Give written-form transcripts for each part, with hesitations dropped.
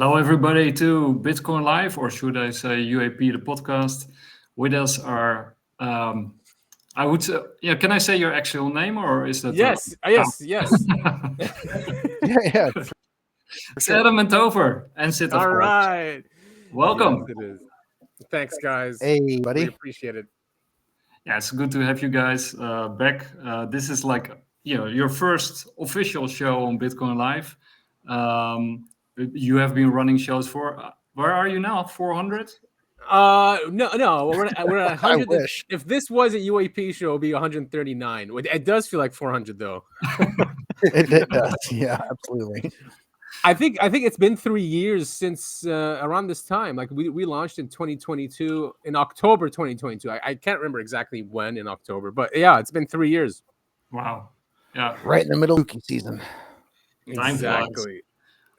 Hello, everybody, to Bitcoin Live, or should I say UAP, the podcast. With us are, I would say, yeah, can I say your actual name, or is that? Yes, yes. Yeah, It's Adam and Topher, and Sid, of All course. right. Welcome. Yes, it is. Thanks, guys. hey, We buddy. appreciate it. Yeah, it's good to have you guys back. This is like, your first official show on Bitcoin Live. You have been running shows for, where are you now? 400? No, we're at I 100. wish. If this was a UAP show, it would be 139. It does feel like 400 though. It does. Yeah, absolutely. I think it's been 3 years since around this time. Like we launched in 2022, in October 2022. I can't remember exactly when in October, but yeah, it's been 3 years. Wow. Yeah. Right in the middle of spooky season. Time flies. Exactly.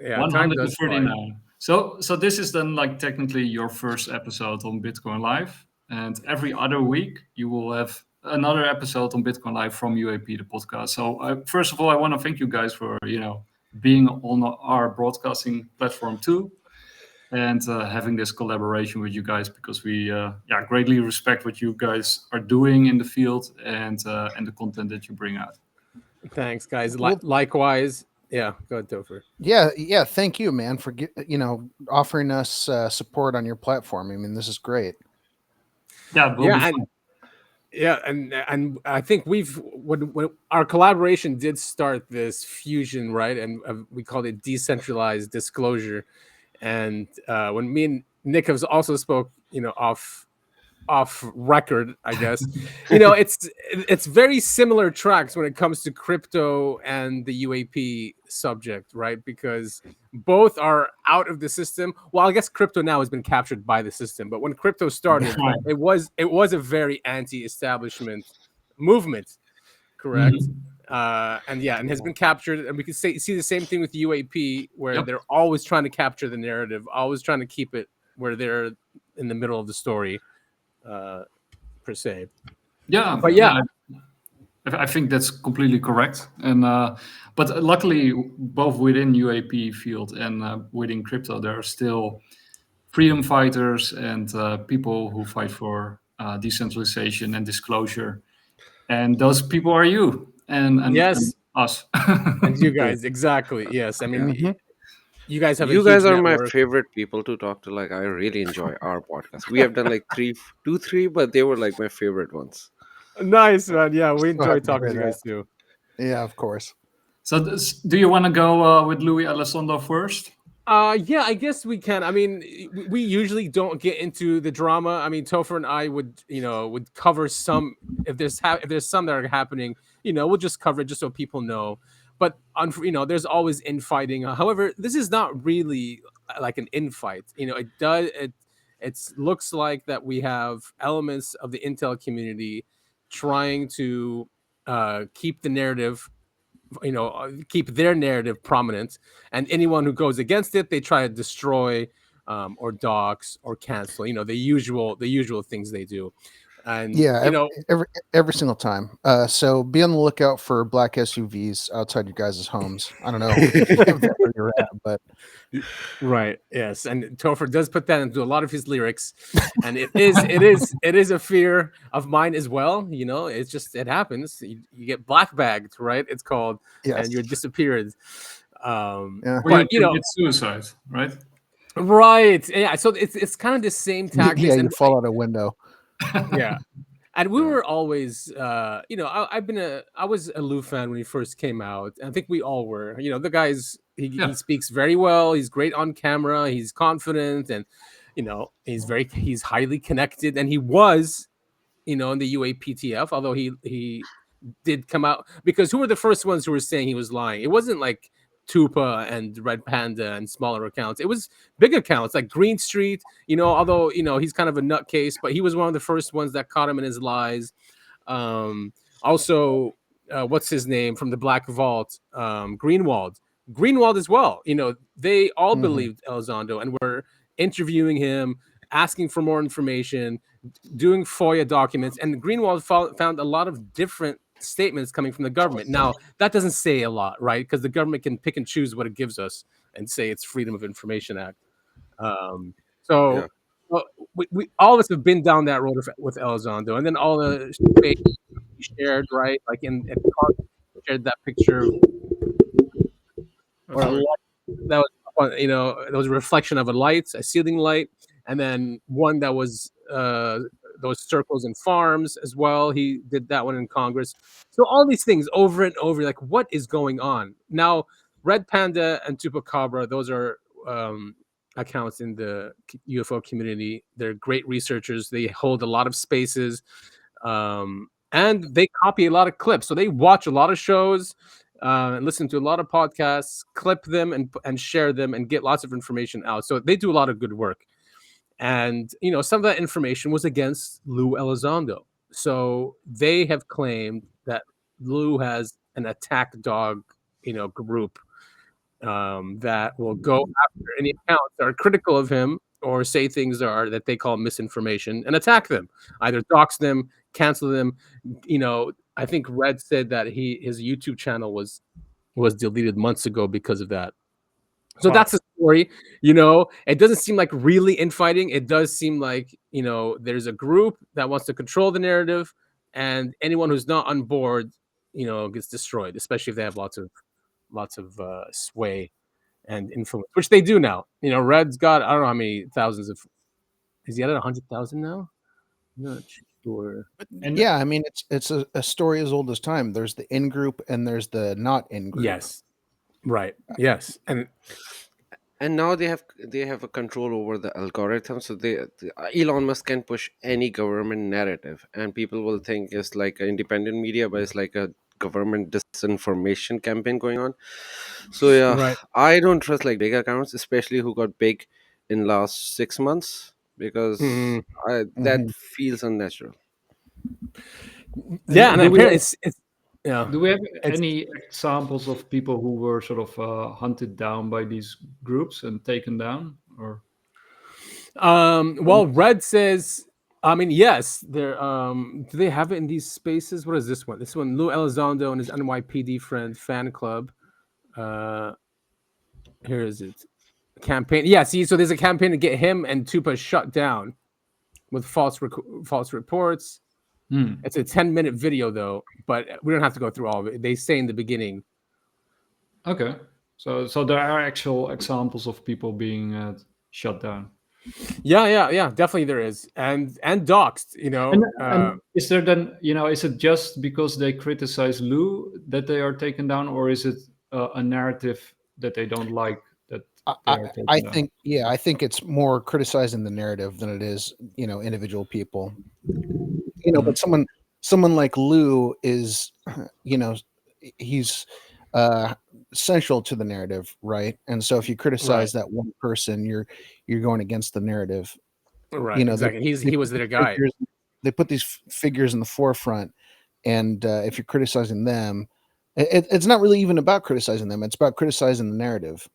Yeah, time does fly. 139. So this is then like technically your first episode on Bitcoin Live, and every other week you will have another episode on Bitcoin Live from UAP, the podcast. So first of all, I want to thank you guys for being on our broadcasting platform too, and having this collaboration with you guys, because we greatly respect what you guys are doing in the field and the content that you bring out. Thanks, guys. Well- Likewise. Yeah, go ahead, Topher. Yeah. Thank you, man, for offering us support on your platform. I mean, this is great. Yeah, we'll be fine. And I think when our collaboration did start this fusion, right? And we called it decentralized disclosure. And when me and Nick have also spoke, off record, I guess, it's very similar tracks when it comes to crypto and the UAP subject, right? Because both are out of the system. Well, I guess crypto now has been captured by the system, but when crypto started, Right. it was a very anti-establishment movement, correct? And has been captured, and we can see the same thing with UAP, where Yep. they're always trying to capture the narrative, always trying to keep it where they're in the middle of the story. Per se. Yeah, But yeah. I think that's completely correct. And but luckily, both within UAP field and within crypto, there are still freedom fighters and people who fight for decentralization and disclosure. And those people are you and Yes. and us. And you guys, exactly. Yes, I mean, Mhm. you guys have. You a guys huge are my network. favorite people to talk to. Like, I really enjoy our podcast. We have done like three, but they were like my favorite ones. Nice, man. Yeah, we enjoy happy to talking to hear you guys too. Yeah, of course. So do you want to go with Lue Elizondo first? Yeah, I guess we can. I mean, we usually don't get into the drama. I mean, Topher and I would cover some if there's some that are happening. We'll just cover it just so people know. But there's always infighting. However, this is not really like an infight. It looks like that we have elements of the Intel community trying to keep the narrative, keep their narrative prominent, and anyone who goes against it, they try to destroy, or dox or cancel. The usual things they do. And Yeah, every single time. So be on the lookout for black SUVs outside your guys' homes. I don't know where you're at, but right, yes, and Topher does put that into a lot of his lyrics, and it is a fear of mine as well. It's just, it happens. You get black bagged, right? It's called, yes. and you're disappeared. Yeah. Or But you commit suicide, right? right, yeah. So it's kind of the same tactics. Yeah, you and fall out a window. yeah. And we were always, I was a Lue fan when he first came out. I think we all were. The guy's, he speaks very well. He's great on camera. He's confident, and he's highly connected. And he was, in the UAPTF, although he did come out, because who were the first ones who were saying he was lying? It wasn't like Tupa and Red Panda and smaller accounts. It was big accounts like Green Street, although, he's kind of a nutcase, but he was one of the first ones that caught him in his lies. Also, what's his name from the Black Vault? Greenwald as well. They all believed Elizondo and were interviewing him, asking for more information, doing FOIA documents, and Greenwald found a lot of different statements coming from the government. Now, that doesn't say a lot, right? Because the government can pick and choose what it gives us. and say it's Freedom of Information Act. Um, Yeah. so well, we all of us have been down that road with Elizondo, and then all the space he shared, right? Like in shared that picture or a light that was that was a reflection of a light, a ceiling light, and then one that was those circles and farms as well. He did that one in Congress. So all these things over and over, like what is going on now? Red Panda and Tupacabra, those are accounts in the UFO community. They're great researchers. They hold a lot of spaces, and they copy a lot of clips. So they watch a lot of shows, listen to a lot of podcasts, clip them and share them, and get lots of information out. So they do a lot of good work. And some of that information was against Lue Elizondo. So they have claimed that Lue has an attack dog, group that will go after any accounts that are critical of him or say things that they call misinformation and attack them, either dox them, cancel them. I think Red said that his YouTube channel was deleted months ago because of that. So that's the story. It doesn't seem like really infighting. It does seem like, there's a group that wants to control the narrative, and anyone who's not on board, gets destroyed, especially if they have lots of sway and influence, which they do now. Red's got, I don't know how many thousands of, is he at 100,000 now? I'm not sure. And yeah, I mean, it's a story as old as time. There's the in group and there's the not in group. Yes. Right. Yes. And now they have a control over the algorithm, so Elon Musk can push any government narrative, and people will think it's like an independent media, but it's like a government disinformation campaign going on. So yeah, Right. I don't trust like big accounts, especially who got big in last 6 months, because that feels unnatural. Yeah, and apparently it's yeah. Do we have any examples of people who were sort of hunted down by these groups and taken down? Or well, Red says, I mean, yes, they're do they have it in these spaces? What is this one? This one, Lue Elizondo and his NYPD friend fan club. Here is it. Campaign. Yeah, see, so there's a campaign to get him and Tupa shut down with false reports. It's a 10-minute video though, but we don't have to go through all of it. They say in the beginning. Okay, so there are actual examples of people being shut down. Yeah, definitely there is, and doxed. And is there then, is it just because they criticize Lue that they are taken down, or is it a narrative that they don't like? I think it's more criticizing the narrative than it is, individual people. But someone like Lue is, he's central to the narrative, right? And so if you criticize that one person, you're going against the narrative, right? Exactly. He was their guy. They put these figures in the forefront, and if you're criticizing them, it's not really even about criticizing them. It's about criticizing the narrative.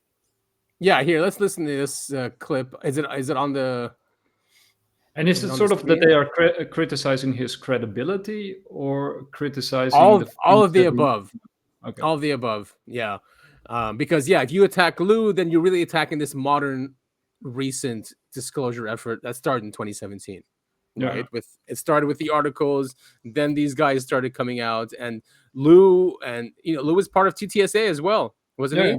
Yeah, here, let's listen to this clip. Is it on the? And is it sort of that they are criticizing his credibility or criticizing all of the above? Okay. All of the above, yeah. Because if you attack Lue, then you're really attacking this modern, recent disclosure effort that started in 2017. Right? It started with the articles, then these guys started coming out, and Lue was part of TTSA as well, wasn't he?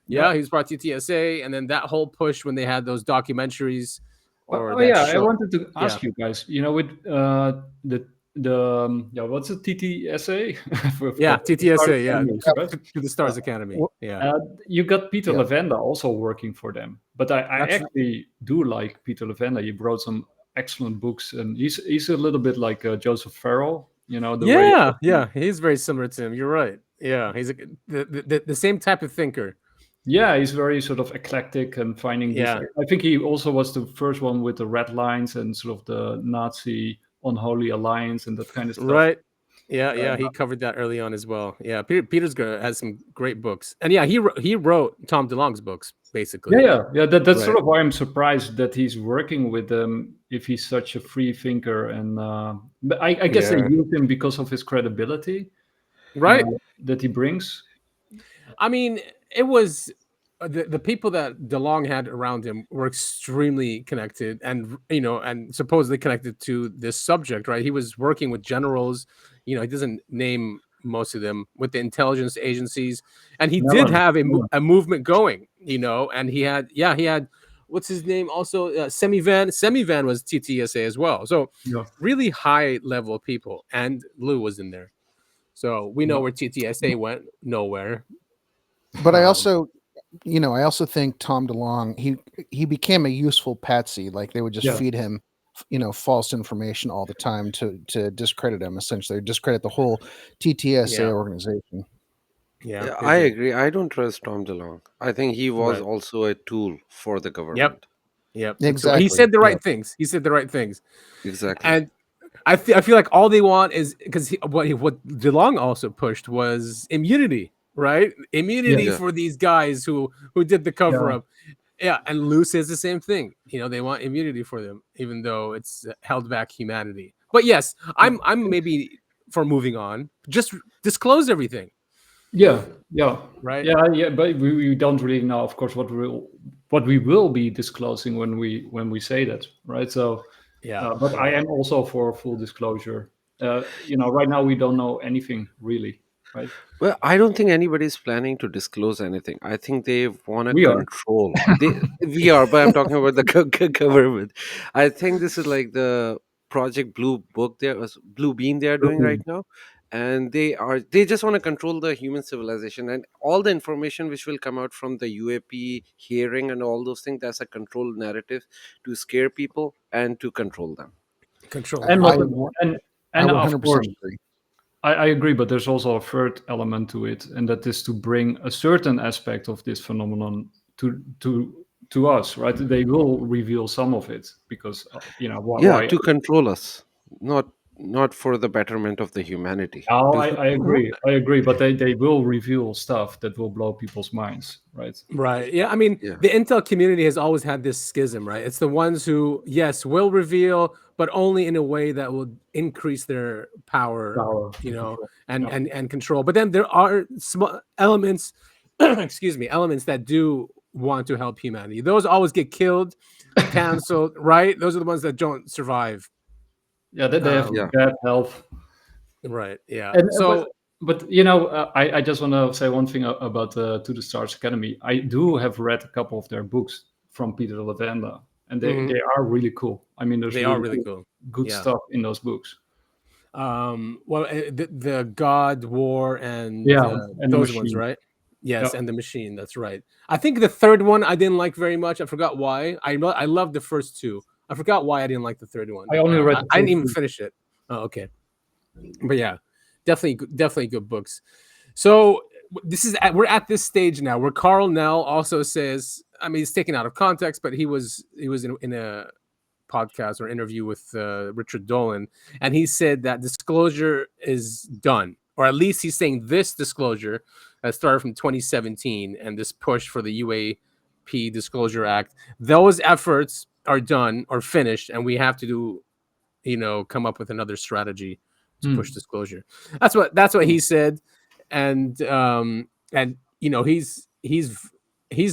Yeah, he was part of TTSA, and then that whole push when they had those documentaries. I wanted to ask you guys. With what's it, TTSA? TTSA, to the Stars Academy. You got Peter Lavenda also working for them, but I actually do like Peter Lavenda. He wrote some excellent books, and he's a little bit like Joseph Farrell. He's very similar to him. You're right. Yeah, he's the same type of thinker. Yeah, he's very sort of eclectic and finding these. I think he also was the first one with the red lines and sort of the Nazi unholy alliance and that kind of stuff. Right. Yeah, he covered that early on as well. Yeah, Peter's has some great books, and he wrote Tom DeLonge's books basically. That's sort of why I'm surprised that he's working with them if he's such a free thinker, and but I guess they use him because of his credibility, right? That he brings. I mean, it was the people that DeLong had around him were extremely connected, and and supposedly connected to this subject, right? He was working with generals, he doesn't name most of them, with the intelligence agencies, and he did have a movement going, and he had what's his name also, Semivan was TTSA as well, so really high level people, and Lue was in there, so we know where TTSA went, nowhere. But I also think Tom DeLonge, he became a useful patsy. Like they would just feed him, false information all the time to discredit him, essentially, discredit the whole TTSA organization. Yeah, I agree. I don't trust Tom DeLonge. I think he was also a tool for the government. Yep. Exactly. He said the right things. Exactly. And I feel like all they want is, because what DeLonge also pushed was immunity, right? Immunity for these guys who did the cover up. Yeah, and Lue says the same thing. They want immunity for them, even though it's held back humanity. But yes, I'm maybe for moving on. Just disclose everything. Yeah. Right. Yeah. But we don't really know, of course, what we will be disclosing when we say that, right? So but I am also for full disclosure. Right now we don't know anything really, right? Well, I don't think anybody's planning to disclose anything. I think they want to We are. control. We are, but I'm talking about the government. I think this is like the Project Blue book Blue Beam they are doing right now, and they just want to control the human civilization, and all the information which will come out from the UAP hearing and all those things. That's a controlled narrative to scare people and to control them. And I of 100% course, agree. I agree, but there's also a third element to it, and that is to bring a certain aspect of this phenomenon to us, right? They will reveal some of it because why? To control us, not for the betterment of the humanity. Oh, I agree, but they will reveal stuff that will blow people's minds, right? Right. Yeah. I mean, the Intel community has always had this schism, right? It's the ones who, yes, will reveal, but only in a way that will increase their power, and control. But then there are small elements, elements that do want to help humanity. Those always get killed, canceled, right? Those are the ones that don't survive. Yeah, they have bad health. Right. Yeah. And but I just want to say one thing about To the Stars Academy. I do have read a couple of their books from Peter Lavanda, and they are really cool. I mean, they are really cool. Good stuff in those books. The God, War, and and those ones, right? Yes, and the Machine. That's right. I think the third one I didn't like very much. I forgot why. I loved the first two. I forgot why I didn't like the third one. I only read. I didn't even finish it. Oh, okay. But yeah, definitely good books. So we're at this stage now where Carl Nell also says, I mean, he's taken out of context, but he was in a podcast or interview with Richard Dolan, and he said that disclosure is done, or at least he's saying this disclosure that started from 2017 and this push for the UAP Disclosure Act, those efforts are done or finished, and we have to do, come up with another strategy to push disclosure. That's what he said, and he's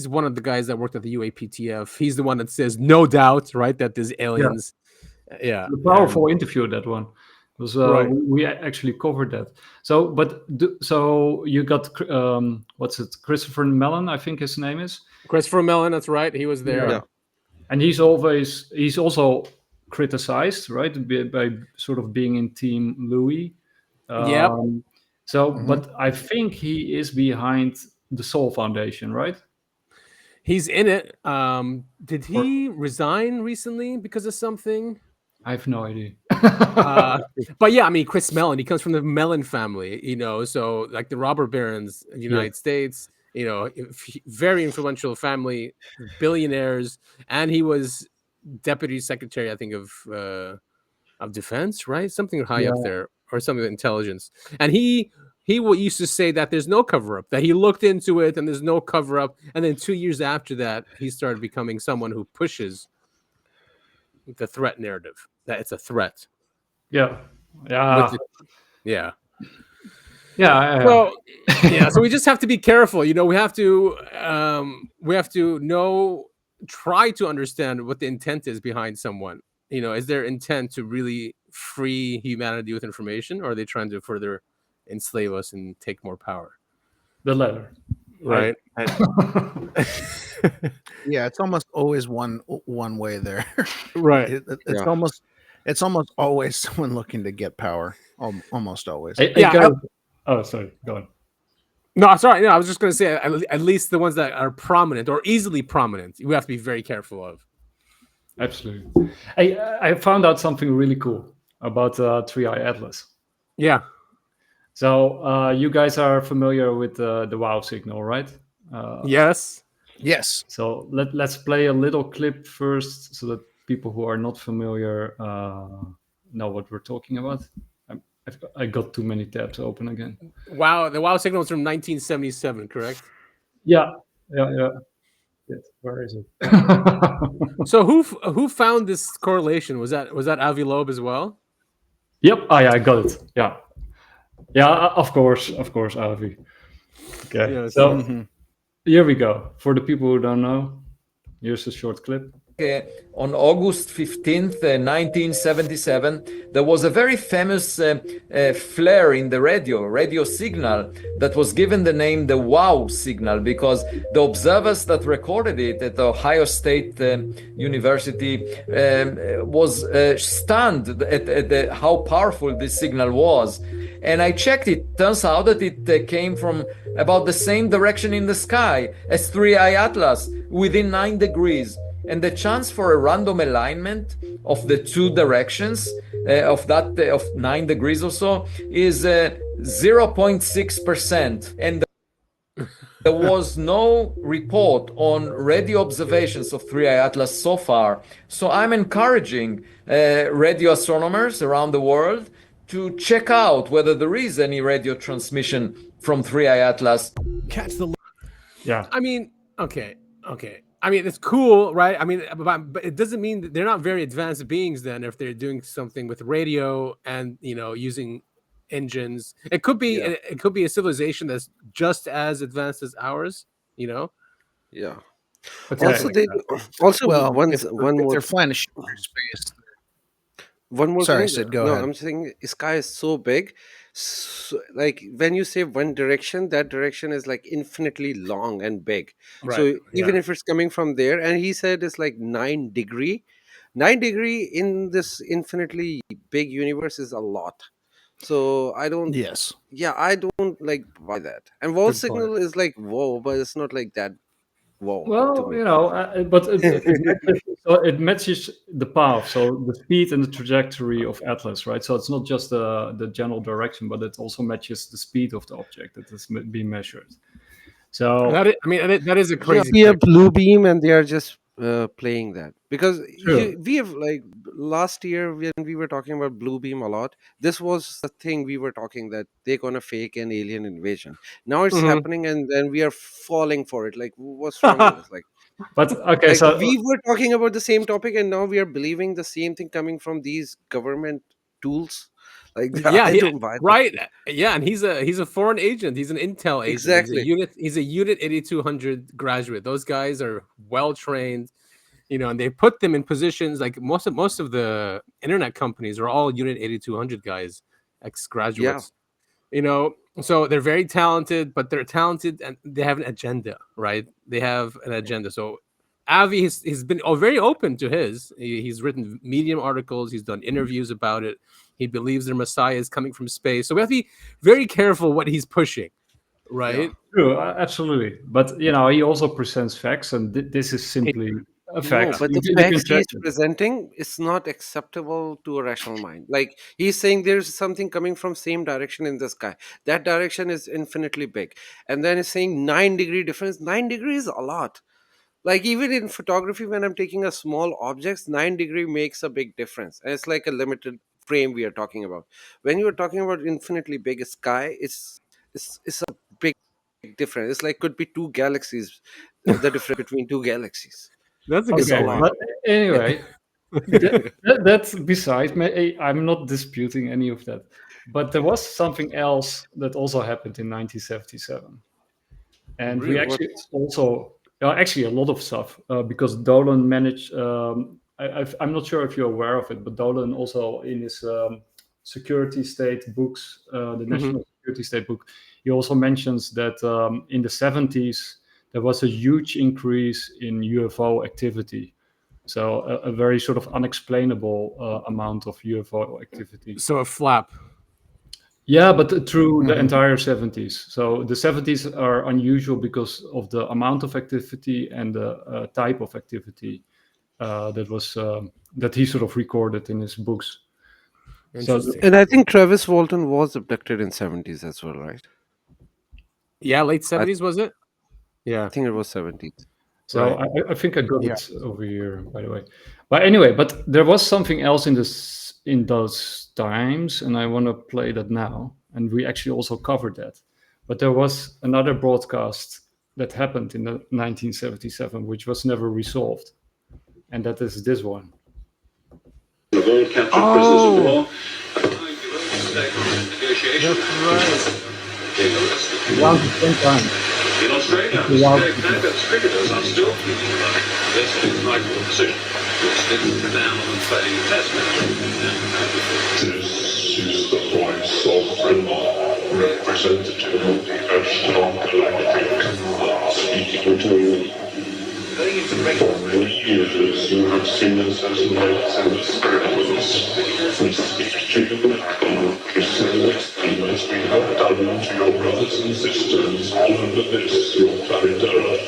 one of the guys that worked at the UAPTF. He's the one that says no doubt, right, that there's aliens. Yeah, the powerful interview, that one was we actually covered that. So, so you got what's it, Christopher Mellon, I think his name is Christopher Mellon. That's right, he was there. Yeah. And he's also criticized, right, by sort of being in Team Louis. So, but I think he is behind the Soul Foundation, right? He's in it. Did he resign recently because of something? I have no idea. But yeah, I mean, Chris Mellon, he comes from the Mellon family, so like the robber barons in the United States, very influential family, billionaires, and he was deputy secretary, I think, of defense, right? Something high up there, or something with intelligence. And he used to say that there's no cover up, that he looked into it and there's no cover up. And then 2 years after that, he started becoming someone who pushes the threat narrative, that it's a threat. Yeah. Yeah. So yeah, so we just have to be careful. We have to try to understand what the intent is behind someone. Is their intent to really free humanity with information, or are they trying to further enslave us and take more power? The latter. Right. Yeah, it's almost always one way there. Right. It's almost always someone looking to get power. Almost always. Oh, sorry. Go on. No, sorry. No, I was just going to say at least the ones that are prominent or easily prominent, we have to be very careful of. Absolutely. I found out something really cool about Three-Eye Atlas. Yeah. So you guys are familiar with the WOW signal, right? Yes. Yes. So let's play a little clip first, so that people who are not familiar know what we're talking about. I got too many tabs open again. Wow, the WOW signal is from 1977, correct? Yeah. Where is it? So who found this correlation? Was that Avi Loeb as well? Yep. Oh yeah, I got it. Yeah. Of course, Avi. Okay. Yes. So here we go. For the people who don't know, here's a short clip. On August 15th, 1977, there was a very famous flare in the radio signal that was given the name the WOW signal, because the observers that recorded it at Ohio State University was stunned at how powerful this signal was. And I checked it. Turns out that it came from about the same direction in the sky as Three-Eye Atlas, within 9 degrees. And the chance for a random alignment of the two directions of 9 degrees or so is 0.6%. And there was no report on radio observations of Three-Eye Atlas so far. So I'm encouraging radio astronomers around the world to check out whether there is any radio transmission from Three-Eye Atlas. Yeah. I mean, okay. I mean, it's cool, right? I mean, but it doesn't mean that they're not very advanced beings then if they're doing something with radio and, using engines. It could be a civilization that's just as advanced as ours, Yeah. Okay. If they're flying a ship through space. One more Sorry, thing. Sid, go ahead. I'm saying sky is so big. So, like when you say one direction, that direction is like infinitely long and big. right? So even if it's coming from there, and he said it's like 9 degree, 9 degree in this infinitely big universe is a lot. So I don't. Yes. Yeah, I don't like buy that. And wall Good signal is like whoa, but it's not like that. Whoa. to Well, me. but it matches the path, so the speed and the trajectory of Atlas, right? So it's not just the general direction, but it also matches the speed of the object that is being measured. So that is a crazy. We have blue beam, and they are just playing that because True. we have like last year when we were talking about blue beam a lot. This was the thing we were talking that they're gonna fake an alien invasion. Now it's happening, and then we are falling for it. Like, what's wrong with us? Like, but okay, like so we were talking about the same topic, and now we are believing the same thing coming from these government tools. Like, Yeah, I don't buy that. right. Yeah, and he's a foreign agent. He's an intel agent. Exactly. He's a unit 8200 graduate. Those guys are well trained, and they put them in positions like most of the internet companies are all unit 8200 guys, ex graduates. So they're very talented, but they're talented and they have an agenda, right? They have an agenda. So Avi has been very open to his. He's written Medium articles. He's done interviews about it. He believes their Messiah is coming from space. So we have to be very careful what he's pushing, right? true, absolutely. But he also presents facts, and this is simply a fact. No, but the You facts can he's check it. presenting is not acceptable to a rational mind. Like he's saying there's something coming from same direction in the sky. That direction is infinitely big. And then he's saying 9 degree difference. 9 degrees is a lot. Like even in photography, when I'm taking a small objects, 9 degree makes a big difference. And it's like a limited frame we are talking about. When you are talking about infinitely big sky, it's a big difference. It's like could be two galaxies, the difference between two galaxies. That's a good Okay, point. but anyway, That's besides. I'm not disputing any of that, but there was something else that also happened in 1977, and we Really? actually also actually a lot of stuff because Dolan managed. I'm not sure if you're aware of it, but Dolan also in his security state books, the National Security State book, he also mentions that in the 70s there was a huge increase in UFO activity. So a very sort of unexplainable amount of UFO activity. So a flap. Yeah, but through the entire 70s. So the 70s are unusual because of the amount of activity and the type of activity that he sort of recorded in his books. Interesting. And I think Travis Walton was abducted in 70s as well, right? Yeah, late 70s was it? Yeah. I think it was 70s. So Right. I think I got it over here, by the way. But anyway, but there was something else in those times, and I want to play that now. And we actually also covered that. But there was another broadcast that happened in 1977, which was never resolved, and that is this one. That's right. Around the same time. In Australia, Canada's cricketers are still thinking about this high court decision, which didn't down on playing a test match. This is the voice of Ruwa, representative of the Ashton Galactic, speaking to you. For many years, you have seen us as lights and sparrows. We speak to you now, precisely as we have done to your brothers and sisters all over this, your planet Earth.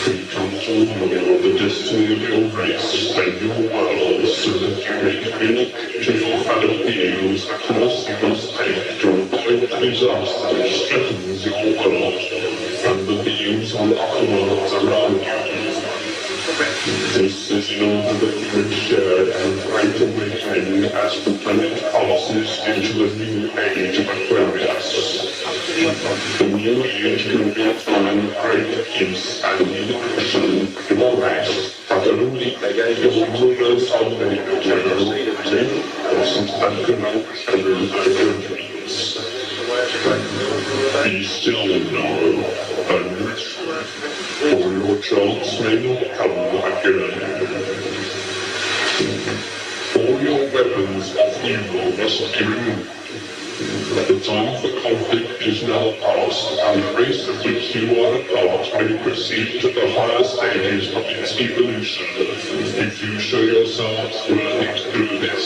We come to know the destiny of your race and your world so that you may communicate to your fellow beings the course you must take to avoid the disaster that threatens your world and the beings on other worlds around you. This is in order that you may share in great awakening as the planet passes into a new age of Aquarius. The new age can be found great peace and liberation in your race, but only your rulers are made to reinforce and promote their dreams. Be still now, and for your chance may not come again. All your weapons of evil must be removed. The time for conflict is now past, and the race of which you are a part may proceed to the higher stages of its evolution, if you show yourselves worthy to do this.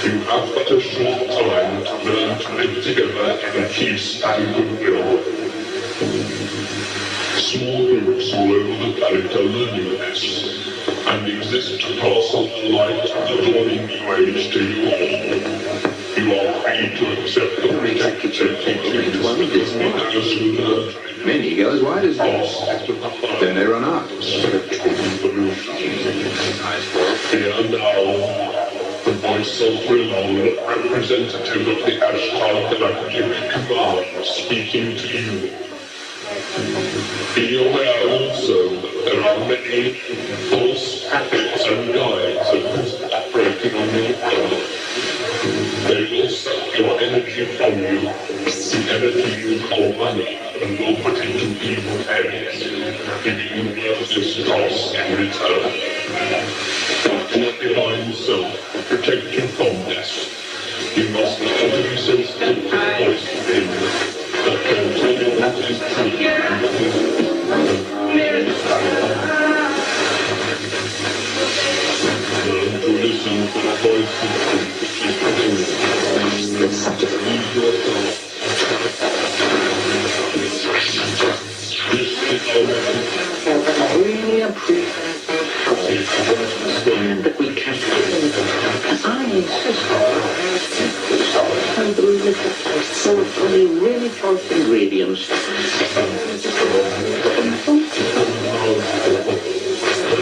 You have but a short time to learn to live together in peace and goodwill. Small groups all over the planet are learning this, and exist to pass on the light of the dawning new age to you all. You are free to accept the protected teachings of those who learn. Many go as wide as this. Then they run out. Spiritual evolution. Here now, the voice of Rimmel, representative of the Ashtar Galactic Command, speaking to you. Be aware also that there are many false prophets and guides operating on your world. They will suck your energy from you, the energy you call money, and will put into evil areas, giving you worthless costs in return. But your divine self, protect you from this. You must learn to be sensitive to the voice within that can tell you what is true and what is learn to listen to the voice of truth which is within you. Leave yourself. This is our message. I really appreciate that we can. I insist I believe that some funny, really false ingredients.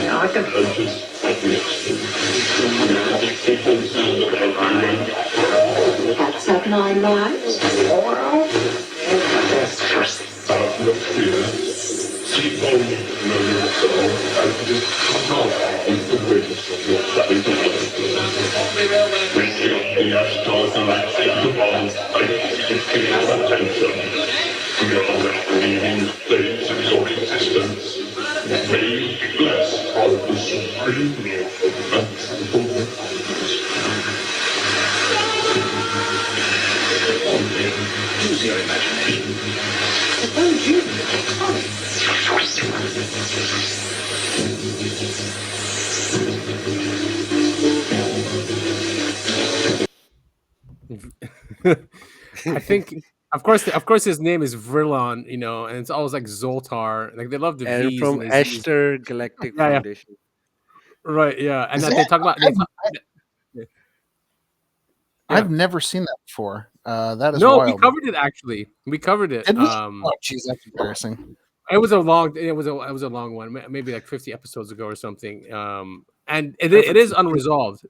Now I can. That's not 9 lives. keep on knowing yourself and just come out with the witness of your planning to live. Reaching up the astral galactic demands and seeking attention. We are now leaving the phase of your existence. May you be blessed by the supreme love of mental Use your imagination. Suppose you I think, of course, his name is Vrilon, and it's always like Zoltar. Like they love the And V's from and the Z's. Ashtar Galactic Yeah, yeah. Foundation. Right, yeah, and Is that they that- talk about. I've never seen that before. That is No, wild. we covered it actually. We covered it. Did we? Oh, jeez, that's embarrassing. It was a long one, maybe like 50 episodes ago or something. And it is unresolved.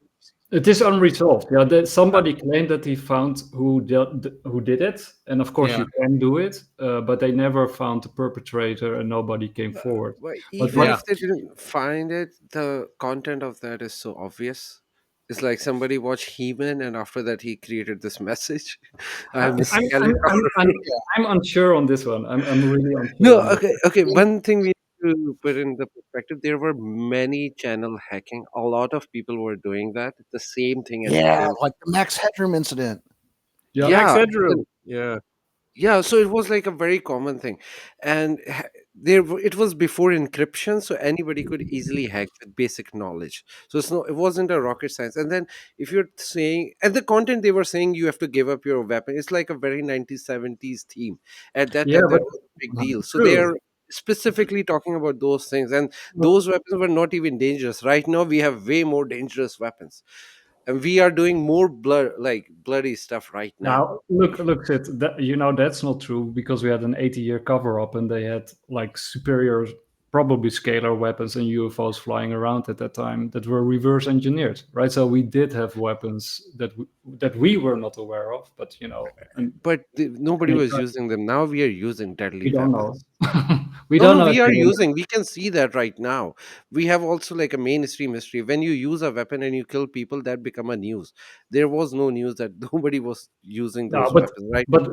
It is unresolved. Yeah, somebody claimed that he found who did it, and of course Yeah. you can do it, but they never found the perpetrator, and nobody came forward. But But even yeah. if they didn't find it, the content of that is so obvious. It's like somebody watched He-Man and after that he created this message. I'm a skeleton. I'm unsure on this one. I'm really unsure. No, on this. okay. One thing we need to put in the perspective: there were many channel hacking. A lot of people were doing that. The same thing. As Yeah, like the Max Headroom incident. Yeah. Max Yeah. Headroom. Yeah. Yeah, so it was like a very common thing, and it was before encryption, so anybody could easily hack with basic knowledge. So it wasn't a rocket science. And then if you're saying, and the content they were saying, you have to give up your weapon, it's like a very 1970s theme. At that Yeah, time, that but- was a big deal. So True. they are specifically talking about those things, and those weapons were not even dangerous. Right now, we have way more dangerous weapons, and we are doing more bloody stuff right now. Now, look, Sid, that's not true because we had an 80-year cover-up and they had like superior, probably scalar weapons and UFOs flying around at that time that were reverse engineered, right? So we did have weapons that we were not aware of, but and But nobody Yeah, was correct. using them. Now we are using deadly we don't know. weapons. We No, don't no, know. we if are we- using. We can see that right now. We have also like a mainstream history. When you use a weapon and you kill people, that become a news. There was no news that nobody was using No, those but weapons, right? but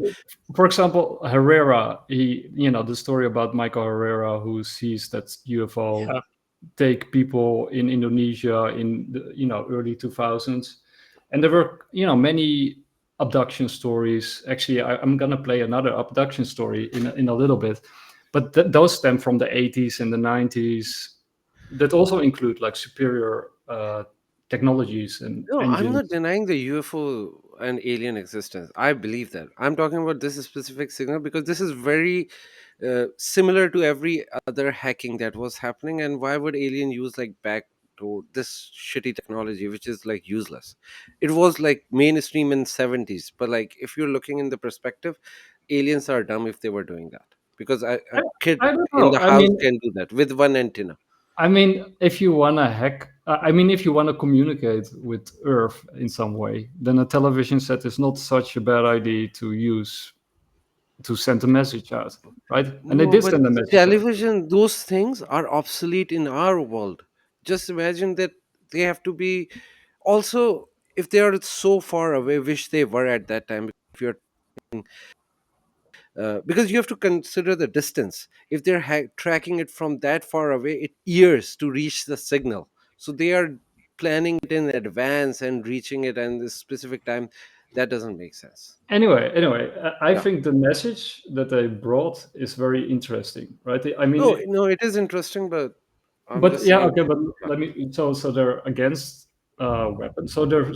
for example, Herrera, the story about Michael Herrera who sees that UFO Yeah. take people in Indonesia in the early 2000s, and there were many abduction stories. Actually, I'm gonna play another abduction story in a little bit, but those stem from the 80s and the 90s. That also include like superior technologies and No, I'm engines. not denying the UFO and alien existence. I believe that. I'm talking about this specific signal because this is very similar to every other hacking that was happening. And why would alien use like backdoor this shitty technology, which is like useless? It was like mainstream in 70s, but like if you're looking in the perspective, aliens are dumb if they were doing that because a kid I don't in know. the I house mean, can do that with one antenna. I mean, if you want to hack, if you want to communicate with Earth in some way, then a television set is not such a bad idea to use to send a message out, right? And they No, did but send a message out. television, those things are obsolete in our world. Just imagine that they have to be also if they are so far away, which they were at that time. If you're because you have to consider the distance. If they're tracking it from that far away, it years to reach the signal. So they are planning it in advance and reaching it in this specific time. That doesn't make sense. Anyway, I Yeah. think the message that they brought is very interesting, right? I mean, No, it is interesting, but I'm but just yeah, saying. okay, but let me. So they're against weapons. So they're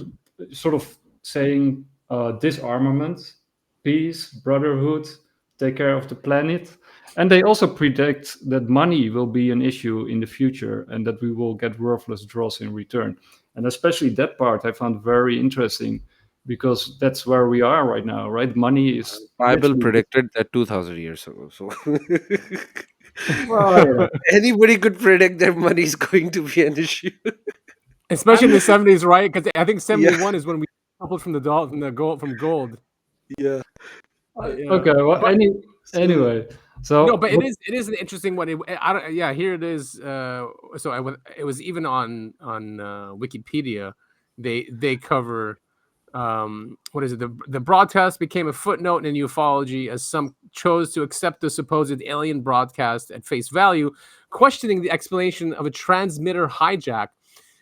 sort of saying disarmament, peace, brotherhood, take care of the planet, and they also predict that money will be an issue in the future, and that we will get worthless draws in return. And especially that part I found very interesting because that's where we are right now, right? Money is Bible literally- predicted that 2000 years ago. So Well, yeah. anybody could predict that money is going to be an issue. Especially in the 70s, right? Because I think 71 is when we coupled from the gold. Yeah. Okay, well, Anyway, so No, but it is an interesting one. Yeah, here it is. It was even on Wikipedia. They cover what is it? The broadcast became a footnote in ufology as some chose to accept the supposed alien broadcast at face value, questioning the explanation of a transmitter hijack.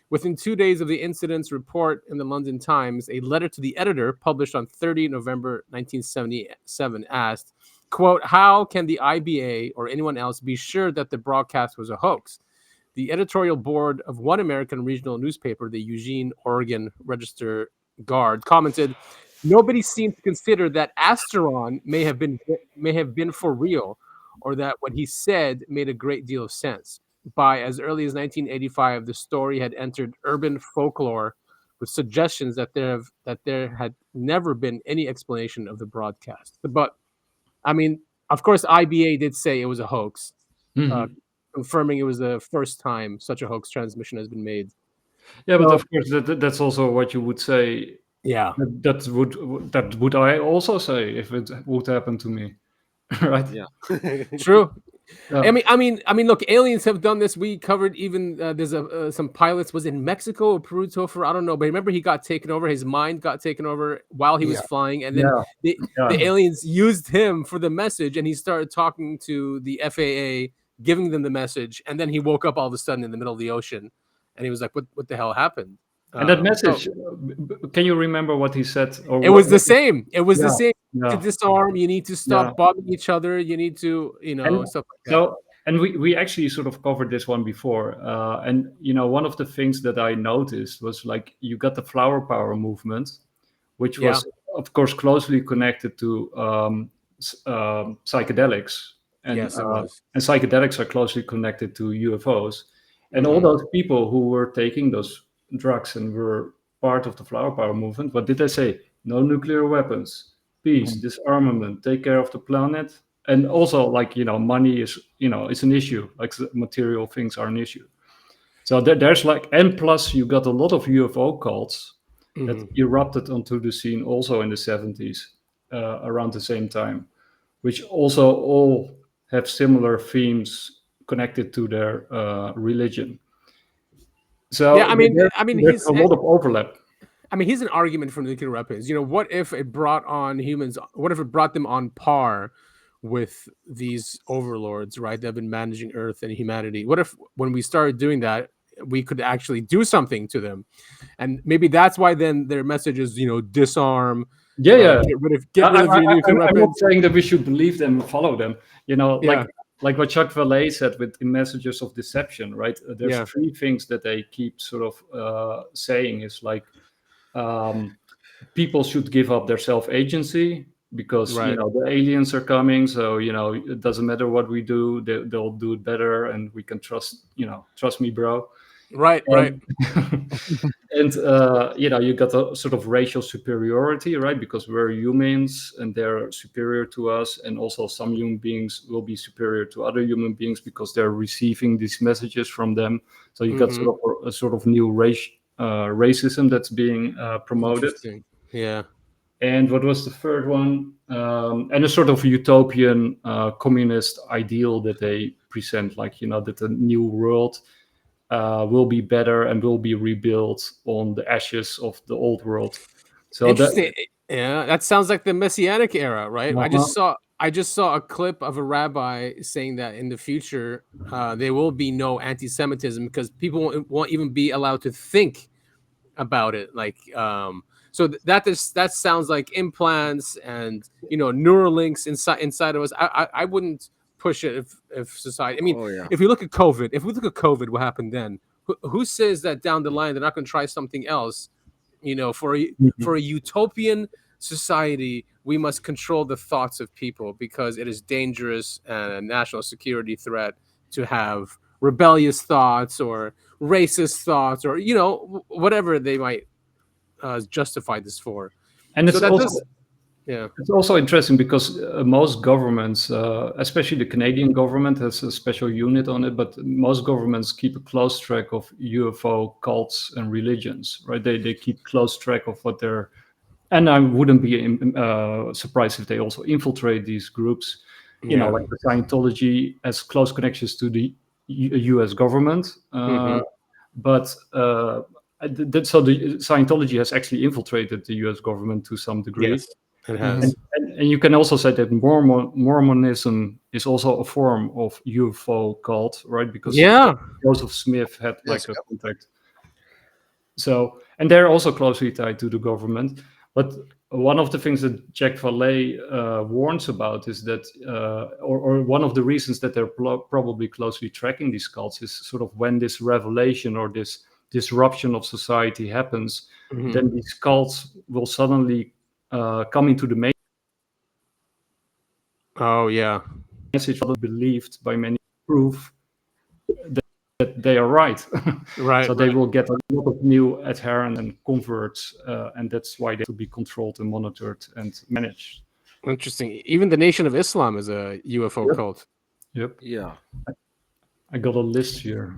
Within 2 days of the incident's report in the London Times, a letter to the editor published on 30 November 1977 asked, quote, "How can the IBA or anyone else be sure that the broadcast was a hoax?" The editorial board of one American regional newspaper, the Eugene, Oregon Register Guard, commented, "Nobody seemed to consider that Asteron may have been for real, or that what he said made a great deal of sense. By as early as 1985, the story had entered urban folklore with suggestions that there had never been any explanation of the broadcast." But I mean, of course, IBA did say it was a hoax, confirming it was the first time such a hoax transmission has been made. yeah, but of course that's also what you would say. Yeah, That would I also say if it would happen to me, right? Yeah. true. Yeah. I mean, look, aliens have done this. We covered even there's some pilots was in Mexico or Peru, Topher, I don't know, but remember he got taken over. His mind got taken over while he was flying, and then the aliens used him for the message, and he started talking to the FAA, giving them the message, and then he woke up all of a sudden in the middle of the ocean, and he was like, "What the hell happened?" And that message, can you remember what he said? Or it was the same. It was the same. Yeah. To disarm, you need to stop bombing each other. You need to, stuff like that. So, and we actually sort of covered this one before. And, one of the things that I noticed was like you got the flower power movement, which was, of course, closely connected to psychedelics. And, yes, it was. And psychedelics are closely connected to UFOs. And all those people who were taking those drugs and were part of the flower power movement, what did they say? No nuclear weapons, peace, disarmament, take care of the planet. And also, like, money is, it's an issue. Like, material things are an issue. So there's like, and plus you got a lot of UFO cults that erupted onto the scene also in the 70s, around the same time, which also all have similar themes connected to their religion. So yeah, I mean, there's a lot of overlap. I mean, here's an argument for nuclear weapons. What if it brought on humans? What if it brought them on par with these overlords, right? That have been managing Earth and humanity. What if, when we started doing that, we could actually do something to them? And maybe that's why then their message is, disarm. Yeah. Get rid of your nuclear weapons. I'm not saying that we should believe them and follow them. Like what Chuck Vallée said with the Messages of Deception, right? There's three things that they keep sort of saying is like, people should give up their self-agency because the aliens are coming. So it doesn't matter what we do; they'll do it better, and we can trust me, bro. Right. And you got a sort of racial superiority, right? Because we're humans and they're superior to us, and also some human beings will be superior to other human beings because they're receiving these messages from them. So you got a sort of new racism that's being promoted. Yeah. And what was the third one? And a sort of utopian communist ideal that they present, like that the new world will be better and will be rebuilt on the ashes of the old world. So interesting. That sounds like the Messianic era, right? I just saw a clip of a rabbi saying that in the future there will be no anti-Semitism because people won't even be allowed to think about it. Like, so that sounds like implants and neural links inside of us. I wouldn't push it if society. I mean, if we look at COVID, what happened then? Who says that down the line they're not going to try something else? For a utopian society, we must control the thoughts of people because it is dangerous and a national security threat to have rebellious thoughts or racist thoughts or whatever they might justify this for. And it's Yeah, it's also interesting because most governments, especially the Canadian government, has a special unit on it. But most governments keep a close track of UFO cults and religions, right? They keep close track of what they're, and I wouldn't be surprised if they also infiltrate these groups. you know, like the Scientology has close connections to the U.S. government, but so the Scientology has actually infiltrated the U.S. government to some degree. Yes, it has. And you can also say that Mormonism is also a form of UFO cult, right? Because Joseph Smith had like a contact. So, and they're also closely tied to the government. But one of the things that Jack Vallée warns about is that, or one of the reasons that they're probably closely tracking these cults is sort of when this revelation or this disruption of society happens, then these cults will suddenly come into the main. Oh yeah, message believed by many proof that they are right. So they will get a lot of new adherents and converts, and that's why they have to be controlled and monitored and managed. Interesting. Even the Nation of Islam is a UFO cult. Yep. Yeah. I got a list here.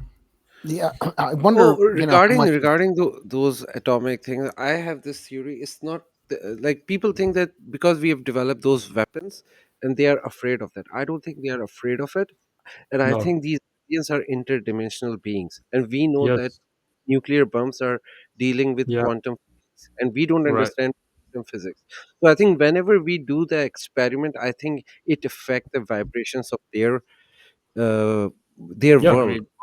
Yeah, I wonder. Regarding those atomic things, I have this theory. It's not like people think that because we have developed those weapons and they are afraid of that. I don't think they are afraid of it, and I think these aliens are interdimensional beings, and we know that nuclear bombs are dealing with quantum physics, and we don't understand quantum physics. So I think whenever we do the experiment, I think it affects the vibrations of their world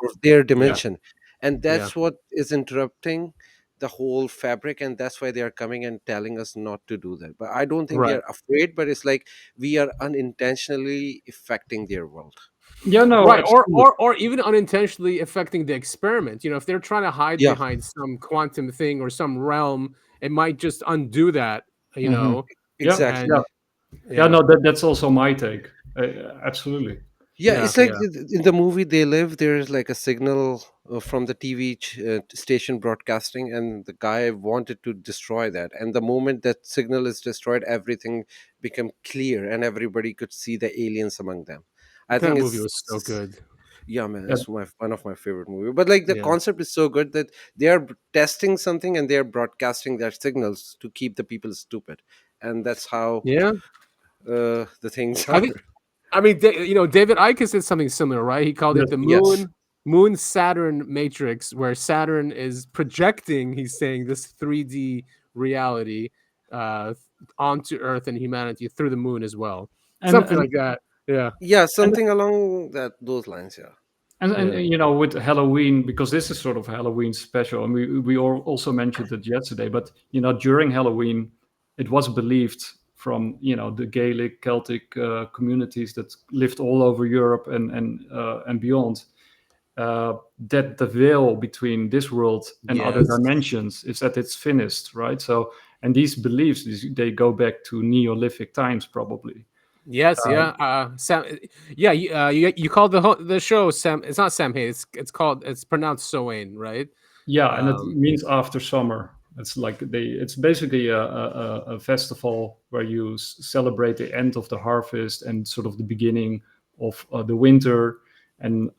or their dimension, and that's what is interrupting the whole fabric, and that's why they are coming and telling us not to do that. But I don't think they are afraid, but it's like we are unintentionally affecting their world. Or even unintentionally affecting the experiment. You know, if they're trying to hide behind some quantum thing or some realm, it might just undo that, you know. Exactly. That's also my take. Absolutely. It's like in the movie They Live, there's like a signal from the TV station broadcasting, and the guy wanted to destroy that. And the moment that signal is destroyed, everything became clear and everybody could see the aliens among them. I think that movie was so good. Yeah, man, it's one of my favorite movies. But like the concept is so good that they are testing something and they are broadcasting their signals to keep the people stupid. And that's how the things are. I mean, you know, David Icke did something similar, right? He called it the Moon Saturn Matrix, where Saturn is projecting, he's saying, this 3D reality onto Earth and humanity through the moon as well. Something like that. Yeah, something along those lines, And you know, with Halloween, because this is sort of a Halloween special, and we also mentioned it yesterday, but you know, during Halloween, it was believed from, you know, the Gaelic, Celtic communities that lived all over Europe and beyond, that the veil between this world and other dimensions is that it's finished, right? So, and these beliefs, they go back to Neolithic times, probably. Yes, Sam. You called the show Sam. It's not Samhain. It's pronounced Samhain, right? Yeah, and it means after summer. It's like it's basically a festival where you celebrate the end of the harvest and sort of the beginning of the winter, and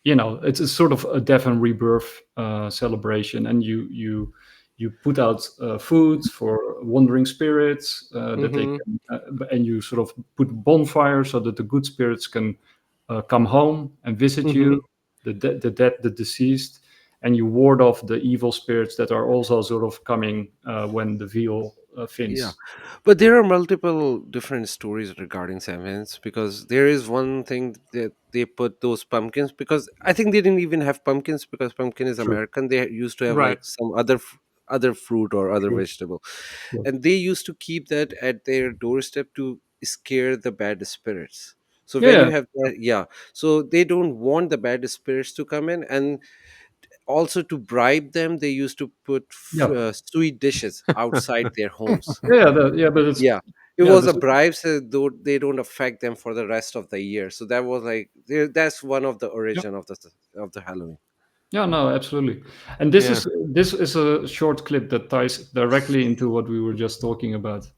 you know, it's a sort of a death and rebirth celebration, and you put out food for wandering spirits that they can, and you sort of put bonfires so that the good spirits can come home and visit you, the dead, the deceased. And you ward off the evil spirits that are also sort of coming when the veil thins. Yeah, but there are multiple different stories regarding Samhains, because there is one thing that they put those pumpkins, because I think they didn't even have pumpkins because pumpkin is American. They used to have like some other fruit or other vegetable, and they used to keep that at their doorstep to scare the bad spirits. So when you have that, so they don't want the bad spirits to come in, and also to bribe them, they used to put sweet dishes outside their homes. It was a bribe, so they don't affect them for the rest of the year. So that was like that's one of the origin of the Halloween. Yeah, no, absolutely. And this is a short clip that ties directly into what we were just talking about.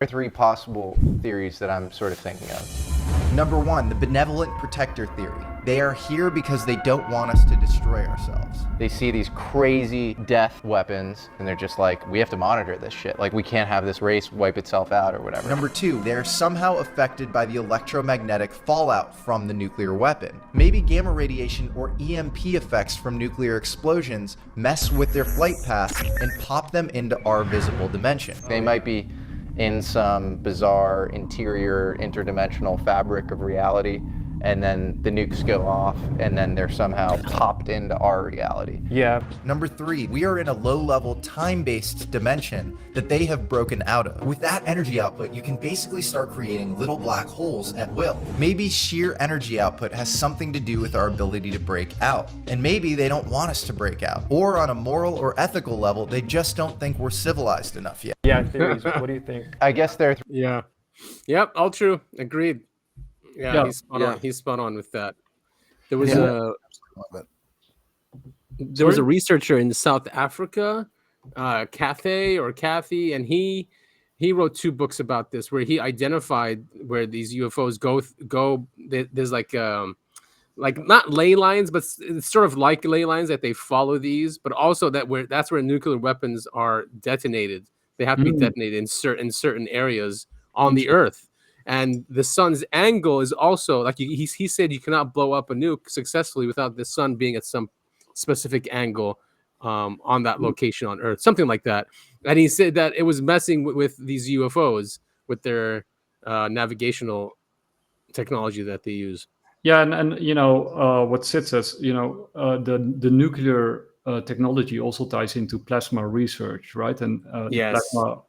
There are three possible theories that I'm sort of thinking of. Number one, the benevolent protector theory. They are here because they don't want us to destroy ourselves. They see these crazy death weapons and they're just like, we have to monitor this shit. Like, we can't have this race wipe itself out or whatever. Number 2, they are somehow affected by the electromagnetic fallout from the nuclear weapon. Maybe gamma radiation or EMP effects from nuclear explosions mess with their flight paths and pop them into our visible dimension. They might be in some bizarre interior interdimensional fabric of reality, and then the nukes go off, and then they're somehow popped into our reality. Yeah. Number 3, we are in a low-level time-based dimension that they have broken out of. With that energy output, you can basically start creating little black holes at will. Maybe sheer energy output has something to do with our ability to break out. And maybe they don't want us to break out. Or on a moral or ethical level, they just don't think we're civilized enough yet. Yeah, theories. What do you think? I guess they're... Yeah. Yep, all true. Agreed. Yeah, he's spot on with that. There was a researcher in South Africa, Kathy, and he wrote 2 books about this where he identified where these UFOs go. There's like not ley lines, but it's sort of like ley lines that they follow these, but also that's where nuclear weapons are detonated. They have to be detonated in certain areas on the Earth. And the sun's angle is also like he said you cannot blow up a nuke successfully without the sun being at some specific angle on that location on Earth, something like that. And he said that it was messing with these UFOs with their navigational technology that they use. Yeah, and you know what Sid says. You know the nuclear technology also ties into plasma research, right? And plasma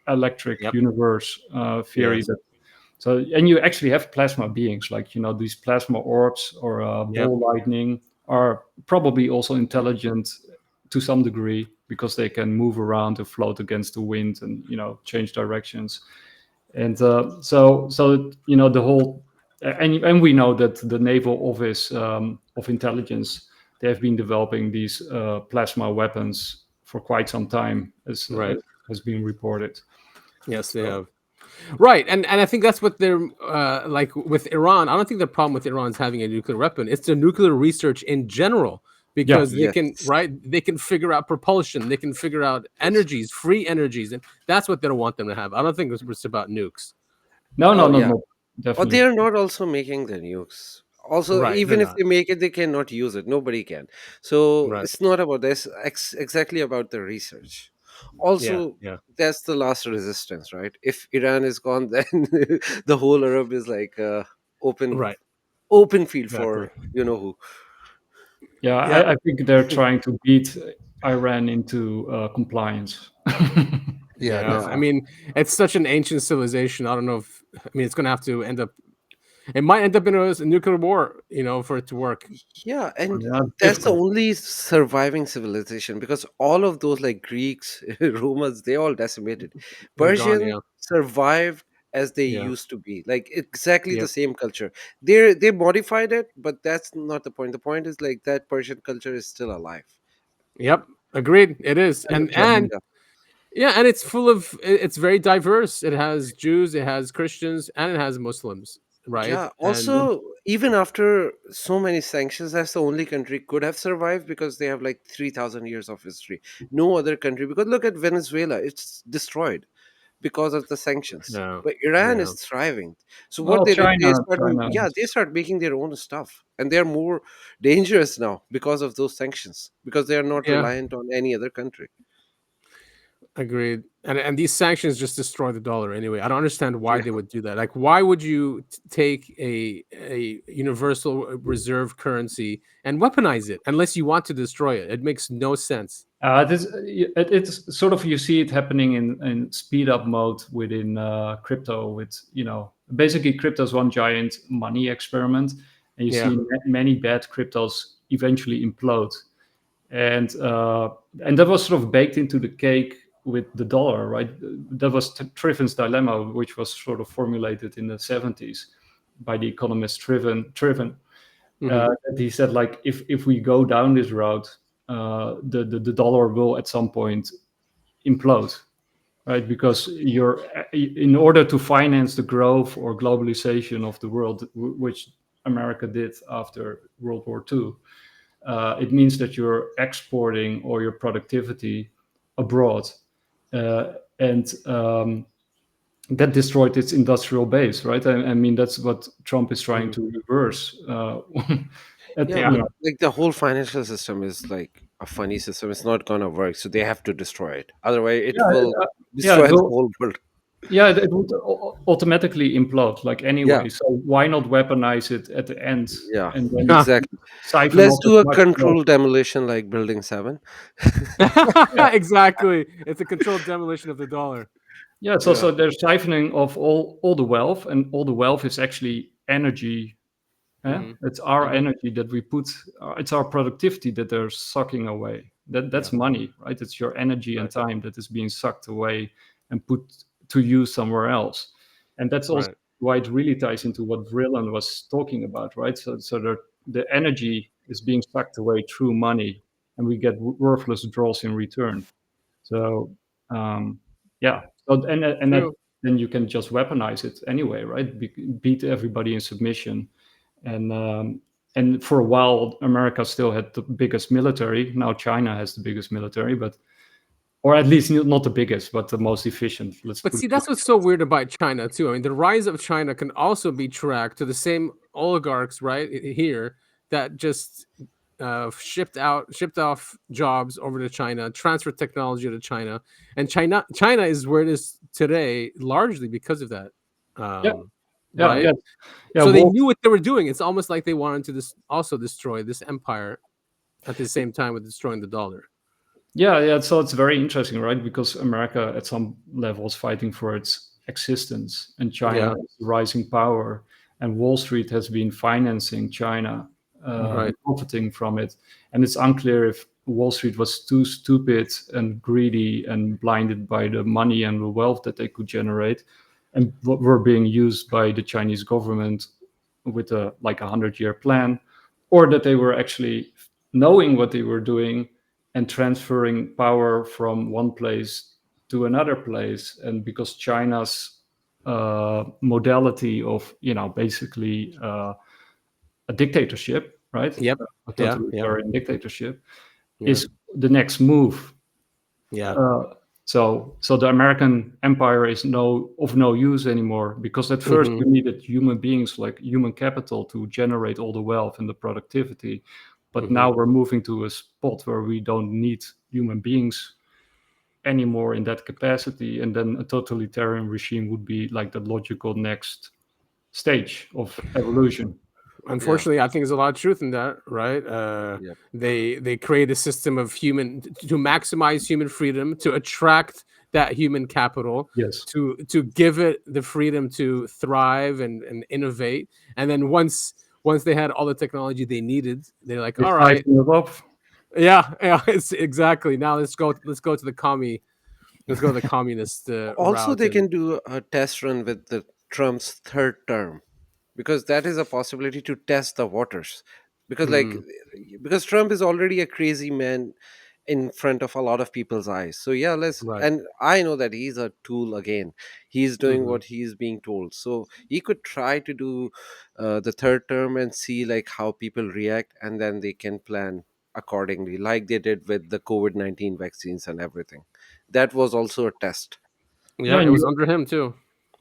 electric universe theory that. So, and you actually have plasma beings, like, you know, these plasma orbs or ball lightning are probably also intelligent to some degree because they can move around and float against the wind and, you know, change directions. And so you know, the whole, and we know that the Naval Office of Intelligence, they have been developing these plasma weapons for quite some time, as has been reported. Yes, they have. Right, and I think that's what they're like with Iran. I don't think the problem with Iran is having a nuclear weapon. It's the nuclear research in general, because they can figure out propulsion, they can figure out energies, free energies, and that's what they don't want them to have. I don't think it's about nukes. No, definitely. Or they are not also making the nukes. Also, even if they make it, they cannot use it. Nobody can. So it's not about this. Exactly about the research. Also, that's the last resistance, right? If Iran is gone, then the whole Arab is like open field for you know who. I think they're trying to beat Iran into compliance. I mean, it's such an ancient civilization. I don't know if it's going to have to end up. It might end up in a nuclear war, you know, for it to work. Yeah, and that's the only surviving civilization, because all of those, like Greeks, Romans, they all decimated. Persian survived as they used to be, like exactly the same culture. They modified it, but that's not the point. The point is like that Persian culture is still alive. Yep, agreed. It is, and it's full of. It's very diverse. It has Jews, it has Christians, and it has Muslims. Right. Yeah. Also, even after so many sanctions, that's the only country could have survived because they have like 3,000 years of history. No other country, because look at Venezuela, it's destroyed because of the sanctions. But Iran is thriving. So what they did, they start making their own stuff, and they're more dangerous now because of those sanctions, because they are not reliant on any other country. Agreed. And these sanctions just destroy the dollar anyway. I don't understand why they would do that. Like, why would you take a universal reserve currency and weaponize it unless you want to destroy it? It makes no sense. It's sort of, you see it happening in speed up mode within crypto. With, you know, basically crypto is one giant money experiment, and you see many bad cryptos eventually implode, and that was sort of baked into the cake with the dollar, right? That was Triffin's dilemma, which was sort of formulated in the 70s by the economist Triffin. He said, like, if we go down this route, the dollar will at some point implode, right? Because in order to finance the growth or globalization of the world, which America did after World War II. It means that you're exporting all your productivity abroad, and that destroyed its industrial base, right? I mean, that's what Trump is trying to reverse. Like the whole financial system is like a funny system. It's not gonna work, so they have to destroy it. Otherwise, it will destroy it the will, whole world. yeah, it would automatically implode, like anyway. Yeah. So why not weaponize it at the end? Yeah, And then exactly. siphon Let's off do as a much controlled demolition like Building 7. Exactly. It's a controlled demolition of the dollar. Yeah, it's also there's siphoning of all the wealth, and all the wealth is actually energy. It's our energy that we put. It's our productivity that they're sucking away. That's money, right? It's your energy and time that is being sucked away and put to use somewhere else. And that's also why it really ties into what Brillan was talking about, right? So the energy is being sucked away through money, and we get worthless draws in return. So yeah, so, then you can just weaponize it anyway, right? Beat everybody in submission, and for a while America still had the biggest military. Now China has the biggest military, or at least not the biggest, but the most efficient. But see, that's what's so weird about China too. I mean, the rise of China can also be tracked to the same oligarchs right here that just shipped off jobs over to China, transferred technology to China, and China is where it is today largely because of that. Right? So they knew what they were doing. It's almost like they wanted to also destroy this empire at the same time with destroying the dollar. Yeah. So it's very interesting, right? Because America, at some level, is fighting for its existence, and China is rising power, and Wall Street has been financing China, profiting from it. And it's unclear if Wall Street was too stupid and greedy and blinded by the money and the wealth that they could generate, and what were being used by the Chinese government with a 100-year plan, or that they were actually knowing what they were doing and transferring power from one place to another place. And because China's modality of, basically a dictatorship, right? Yep. A totalitarian dictatorship is the next move. Yeah. So the American empire is of no use anymore, because at first you needed human beings, like human capital, to generate all the wealth and the productivity. But now we're moving to a spot where we don't need human beings anymore in that capacity. And then a totalitarian regime would be like the logical next stage of evolution. Unfortunately, I think there's a lot of truth in that, right? They create a system of to maximize human freedom, to attract that human capital, to give it the freedom to thrive and innovate. And then once they had all the technology they needed, they're like, all right, yeah, it's exactly. Now let's go to the communist also route. They can do a test run with the Trump's third term, because that is a possibility to test the waters, because because Trump is already a crazy man in front of a lot of people's eyes. So and I know that he's a tool again. He's doing what he's being told, so he could try to do the third term and see how people react, and then they can plan accordingly, like they did with the COVID-19 vaccines and everything. That was also a test. Yeah, it was under him too.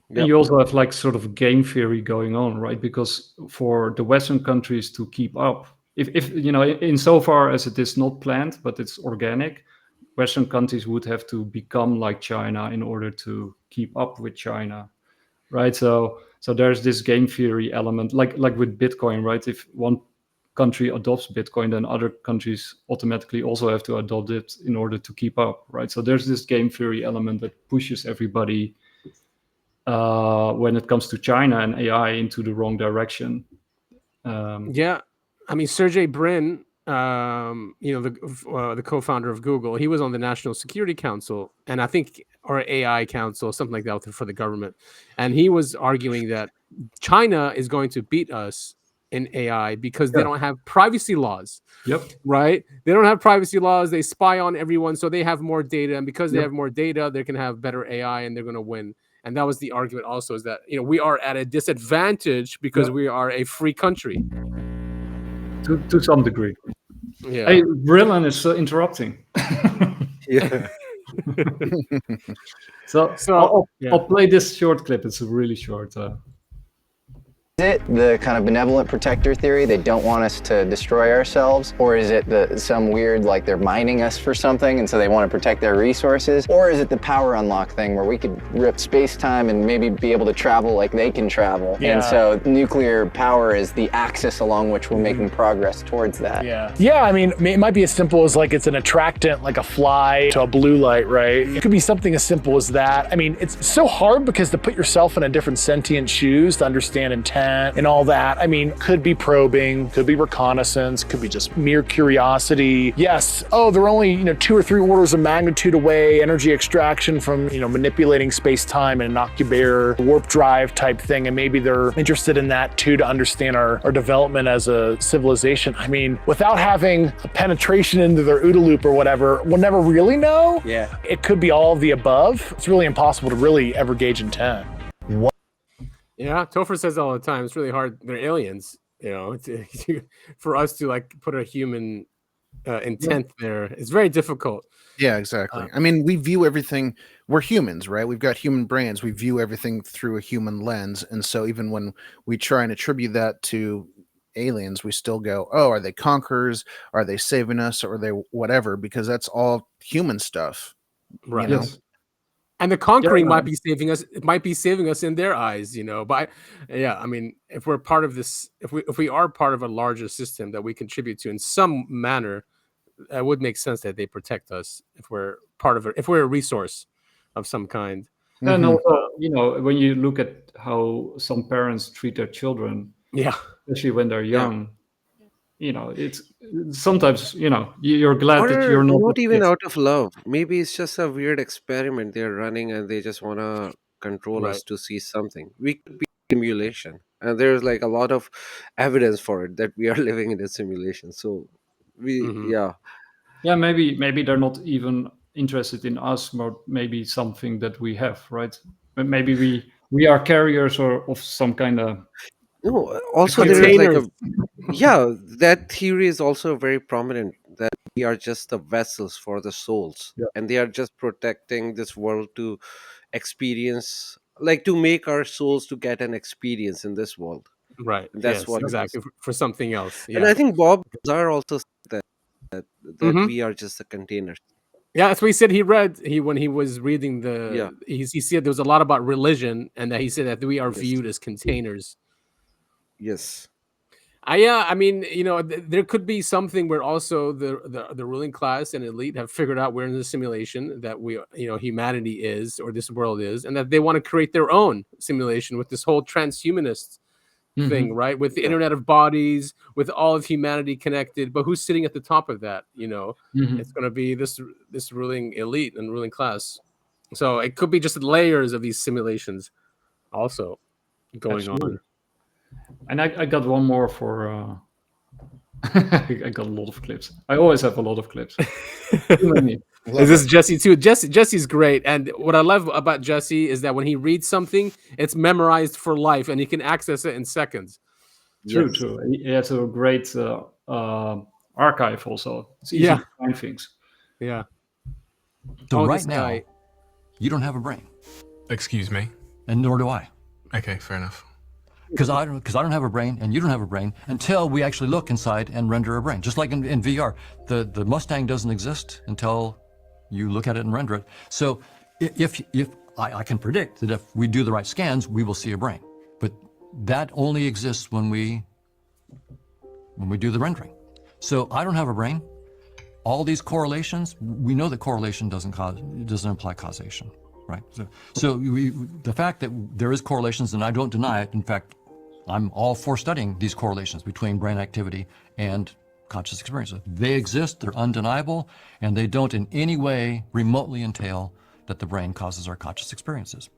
And you also have sort of game theory going on, right? Because for the Western countries to keep up, if insofar as it is not planned but it's organic, Western countries would have to become like China in order to keep up with China, right? So there's this game theory element, like with Bitcoin, right? If one country adopts Bitcoin, then other countries automatically also have to adopt it in order to keep up, right? So there's this game theory element that pushes everybody when it comes to China and AI into the wrong direction. I mean, Sergey Brin, the co-founder of Google, he was on the National Security Council, and I think, or AI Council, something like that for the government. And he was arguing that China is going to beat us in AI because they don't have privacy laws. Right? They don't have privacy laws. They spy on everyone, so they have more data. And because they have more data, they can have better AI, and they're going to win. And that was the argument also, is that, we are at a disadvantage because we are a free country. To some degree. Yeah. Hey, Brillan is interrupting. Yeah. So I'll play this short clip. It's really short. Is it the kind of benevolent protector theory? They don't want us to destroy ourselves? Or is it some weird, like they're mining us for something and so they want to protect their resources? Or is it the power unlock thing where we could rip space-time and maybe be able to travel like they can travel? Yeah. And so nuclear power is the axis along which we're making progress towards that. Yeah, I mean, it might be as simple as like it's an attractant, like a fly to a blue light, right? It could be something as simple as that. I mean, it's so hard because to put yourself in a different sentient shoes to understand intent and all that. I mean, could be probing, could be reconnaissance, could be just mere curiosity. Yes, they're only 2 or 3 orders of magnitude away, energy extraction from manipulating space-time and an occubear warp drive type thing, and maybe they're interested in that too to understand our development as a civilization. I mean, without having a penetration into their OODA loop or whatever, we'll never really know. Yeah, it could be all of the above. It's really impossible to really ever gauge intent. Yeah, Topher says all the time, it's really hard. They're aliens, for us to like put a human intent there. It's very difficult. Yeah, exactly. I mean, we view everything. We're humans, right? We've got human brains. We view everything through a human lens. And so even when we try and attribute that to aliens, we still go, oh, are they conquerors? Are they saving us? Or are they whatever? Because that's all human stuff. Right. And the conquering might be saving us. It might be saving us in their eyes, But I mean, if we're part of this, if we are part of a larger system that we contribute to in some manner, it would make sense that they protect us if we're part of it. If we're a resource of some kind. And also, when you look at how some parents treat their children, especially when they're young. It's sometimes you're glad that you're not even out of love. Maybe it's just a weird experiment they're running and they just want to control us to see something. We could be simulation, and there's like a lot of evidence for it that we are living in a simulation. So maybe they're not even interested in us, but maybe something that we have, right? But maybe we are carriers of some kind of. No, also there is like that theory is also very prominent, that we are just the vessels for the souls, and they are just protecting this world to experience, like to make our souls to get an experience in this world. Right. That's what exactly for something else. Yeah. And I think Bob Lazar also said that we are just the containers. Yeah, that's what he said. When he was reading he said there was a lot about religion, and that he said that we are viewed as containers. Yes. I mean, there could be something where also the ruling class and elite have figured out we're in the simulation that humanity is, or this world is, and that they want to create their own simulation with this whole transhumanist thing, right? With the Internet of Bodies, with all of humanity connected, but who's sitting at the top of that? It's going to be this ruling elite and ruling class. So it could be just layers of these simulations also going on. And I got one more for. I got a lot of clips. I always have a lot of clips. Too many. Is this Jesse too? Jesse's great, and what I love about Jesse is that when he reads something, it's memorized for life, and he can access it in seconds. True. He has a great archive. Also, it's easy to find things. Yeah. So right now, you don't have a brain. Excuse me. And nor do I. Okay, fair enough. Because I don't have a brain and you don't have a brain until we actually look inside and render a brain. Just like in VR, the Mustang doesn't exist until you look at it and render it. So if I can predict that if we do the right scans, we will see a brain. But that only exists when we do the rendering. So I don't have a brain. All these correlations, we know that correlation doesn't imply causation. Right. So the fact that there is correlations, and I don't deny it. In fact, I'm all for studying these correlations between brain activity and conscious experiences. They exist, they're undeniable, and they don't in any way remotely entail that the brain causes our conscious experiences.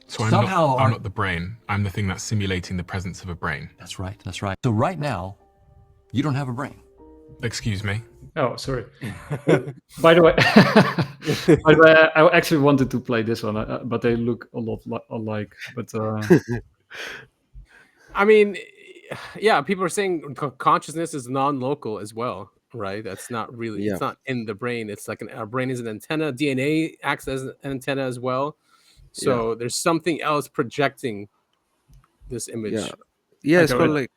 So I'm not the brain. I'm the thing that's simulating the presence of a brain. That's right. So right now, you don't have a brain. Excuse me. Oh, sorry. By the way, I actually wanted to play this one, but they look a lot alike. But I mean, yeah, people are saying consciousness is non-local as well, right? That's not really, Yeah. it's not in the brain. It's like our brain is an antenna. DNA acts as an antenna as well. So there's something else projecting this image. Yeah. Yeah, it's called like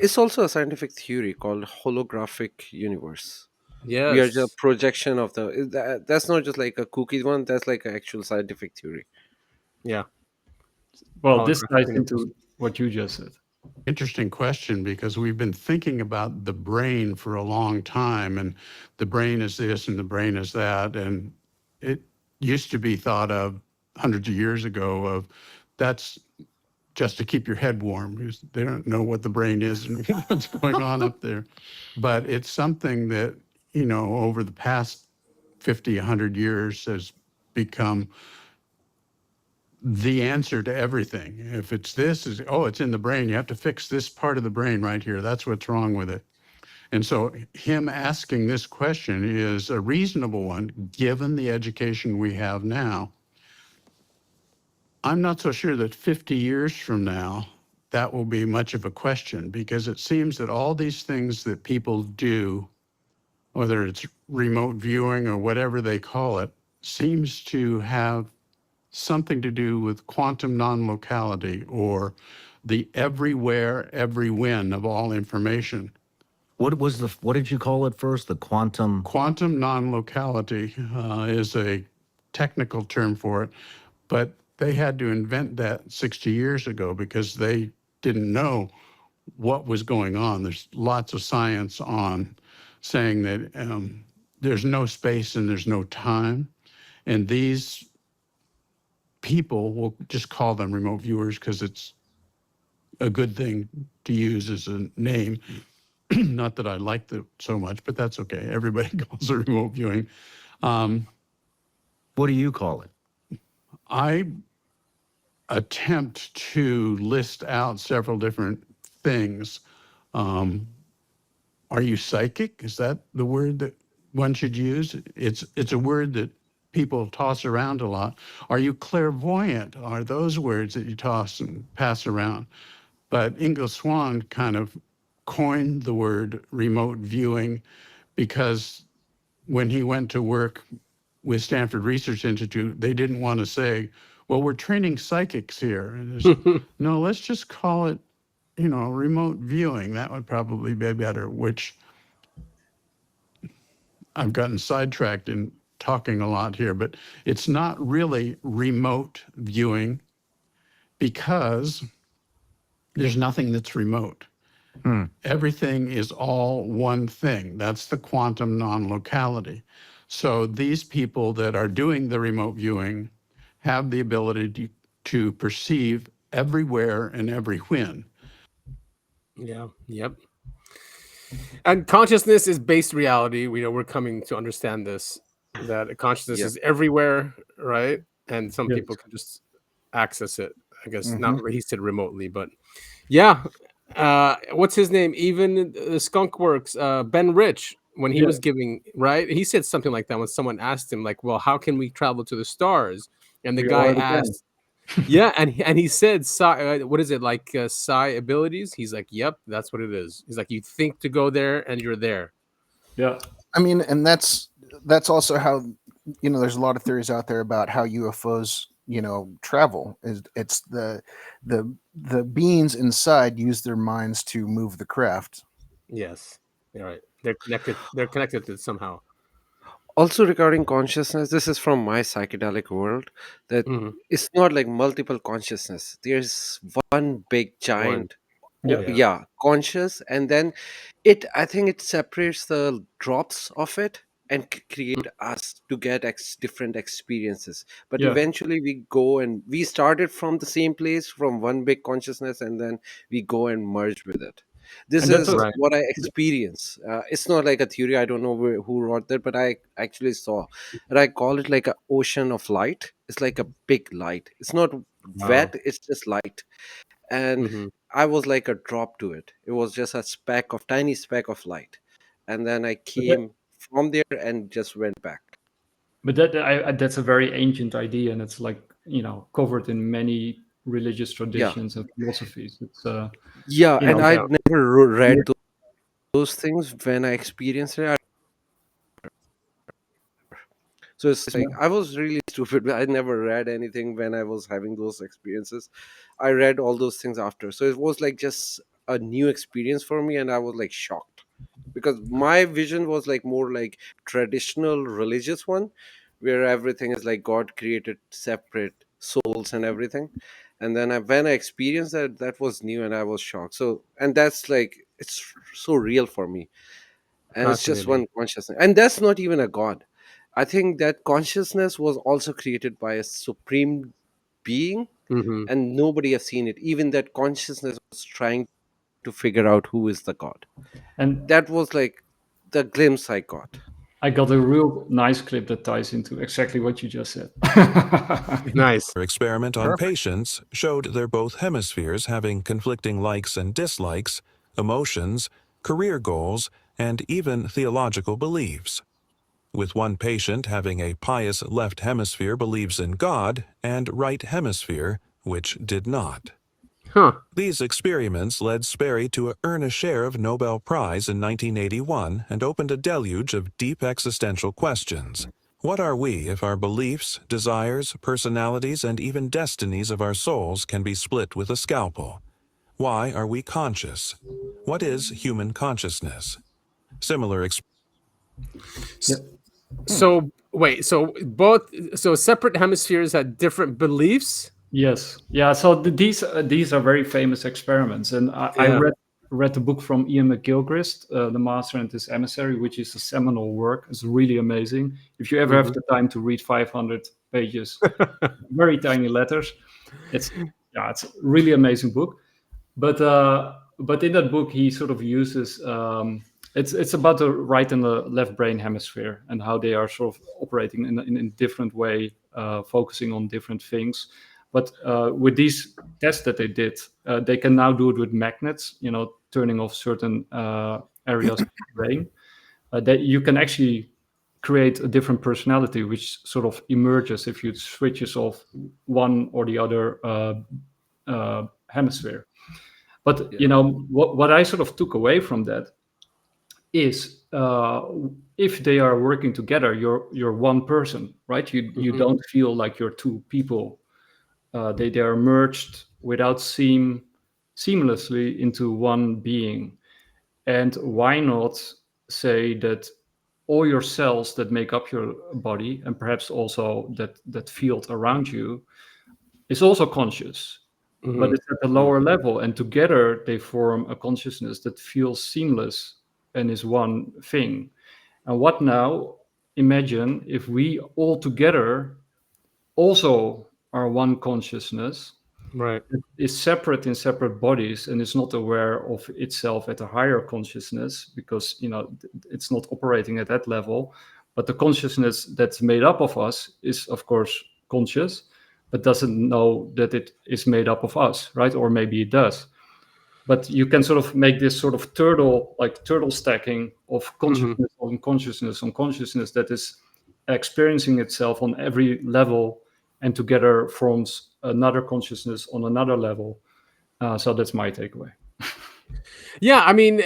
it's also a scientific theory called holographic universe. Yes. We are just a projection of that's not just like a cookie one, that's like an actual scientific theory. Yeah. Well, this ties into what you just said. Interesting question, because we've been thinking about the brain for a long time, and the brain is this and the brain is that, and it used to be thought of hundreds of years ago of that's just to keep your head warm, because they don't know what the brain is and what's going on up there. But it's something that, you know, over the past 50, 100 years has become the answer to everything. If it's this, it's in the brain, you have to fix this part of the brain right here. That's what's wrong with it. And so him asking this question is a reasonable one, given the education we have now. I'm not so sure that 50 years from now, that will be much of a question, because it seems that all these things that people do, whether it's remote viewing or whatever they call it, seems to have something to do with quantum non-locality, or the everywhere, every when of all information. What did you call it first? The quantum? Quantum non-locality is a technical term for it, but they had to invent that 60 years ago because they didn't know what was going on. There's lots of science on saying that there's no space and there's no time. And these people, we'll just call them remote viewers because it's a good thing to use as a name. Not that I like it so much, but that's okay. Everybody calls it remote viewing. What do you call it? I attempt to list out several different things. Are you psychic? Is that the word that one should use? It's a word that people toss around a lot. Are you clairvoyant? Are those words that you toss and pass around? But Ingo Swann kind of coined the word remote viewing because when he went to work with Stanford Research Institute, they didn't want to say, well, we're training psychics here. No, let's just call it, remote viewing. That would probably be better, which I've gotten sidetracked in talking a lot here, but it's not really remote viewing because there's nothing that's remote. Everything is all one thing. That's the quantum non-locality. So these people that are doing the remote viewing have the ability to perceive everywhere and every when. Yeah. Yep. And consciousness is based reality. We're coming to understand this, that consciousness is everywhere, right? And some people can just access it. I guess not. He said remotely, but yeah. What's his name? Even the Skunk Works, Ben Rich, when he was giving, right? He said something like that when someone asked him, like, well, how can we travel to the stars? And the guy asked, and he said, what is it, like psi abilities? He's like, yep, that's what it is. He's like, you think to go there and you're there. Yeah. I mean, and that's also how, there's a lot of theories out there about how UFOs, travel. It's the beings inside use their minds to move the craft. Yes. All right. They're connected to it somehow. Also regarding consciousness, this is from my psychedelic world, that it's not like multiple consciousness. There's one big giant conscious, and then I think it separates the drops of it and create us to get different experiences. But eventually we go and we started from the same place, from one big consciousness, and then we go and merge with it. This is what I experience. It's not like a theory. I don't know who wrote that, but I actually saw. And I call it like an ocean of light. It's like a big light. It's not wet. It's just light. And I was like a drop to it. It was just a tiny speck of light. And then I came from there and just went back. But that's a very ancient idea, and it's like, covered in many religious traditions and philosophies. It's and I never read those things when I experienced it. So it's like I was really stupid. I never read anything when I was having those experiences. I read all those things after. So it was like just a new experience for me, and I was like shocked because my vision was like more like traditional religious one, where everything is like God created separate souls and everything. And then when I experienced that, that was new, and I was shocked. So, and that's like it's so real for me, and it's just one consciousness, and that's not even a God. I think that consciousness was also created by a supreme being, and nobody has seen it. Even that consciousness was trying to figure out who is the God, and that was like the glimpse I got. I got a real nice clip that ties into exactly what you just said. Nice. Experiment on patients showed they're both hemispheres having conflicting likes and dislikes, emotions, career goals, and even theological beliefs. With one patient having a pious left hemisphere believes in God and right hemisphere, which did not. These experiments led Sperry to earn a share of Nobel Prize in 1981 and opened a deluge of deep existential questions. What are we if our beliefs, desires, personalities, and even destinies of our souls can be split with a scalpel? Why are we conscious? What is human consciousness? Similar So wait, so separate hemispheres had different beliefs? Yes, yeah. So these are very famous experiments, and I read the book from Ian McGilchrist, The Master and His Emissary, which is a seminal work. It's really amazing. If you ever have the time to read 500 pages, very tiny letters, it's a really amazing book. But in that book, he sort of uses it's about the right and the left brain hemisphere and how they are sort of operating in a different way, focusing on different things. But with these tests that they did, they can now do it with magnets, turning off certain areas of the brain. That you can actually create a different personality, which sort of emerges if you switches off one or the other hemisphere. But what I sort of took away from that is if they are working together, you're one person, right? You don't feel like you're two people. They are merged without seamlessly into one being. And why not say that all your cells that make up your body, and perhaps also that field around you, is also conscious, but it's at a lower level, and together they form a consciousness that feels seamless and is one thing. And what now? Imagine if we all together also are one consciousness, right? It is separate in separate bodies and is not aware of itself at a higher consciousness, because it's not operating at that level. But the consciousness that's made up of us is, of course, conscious, but doesn't know that it is made up of us, right? Or maybe it does. But you can sort of make this sort of turtle stacking of consciousness on consciousness on consciousness that is experiencing itself on every level, and together forms another consciousness on another level. So that's my takeaway. Yeah, I mean,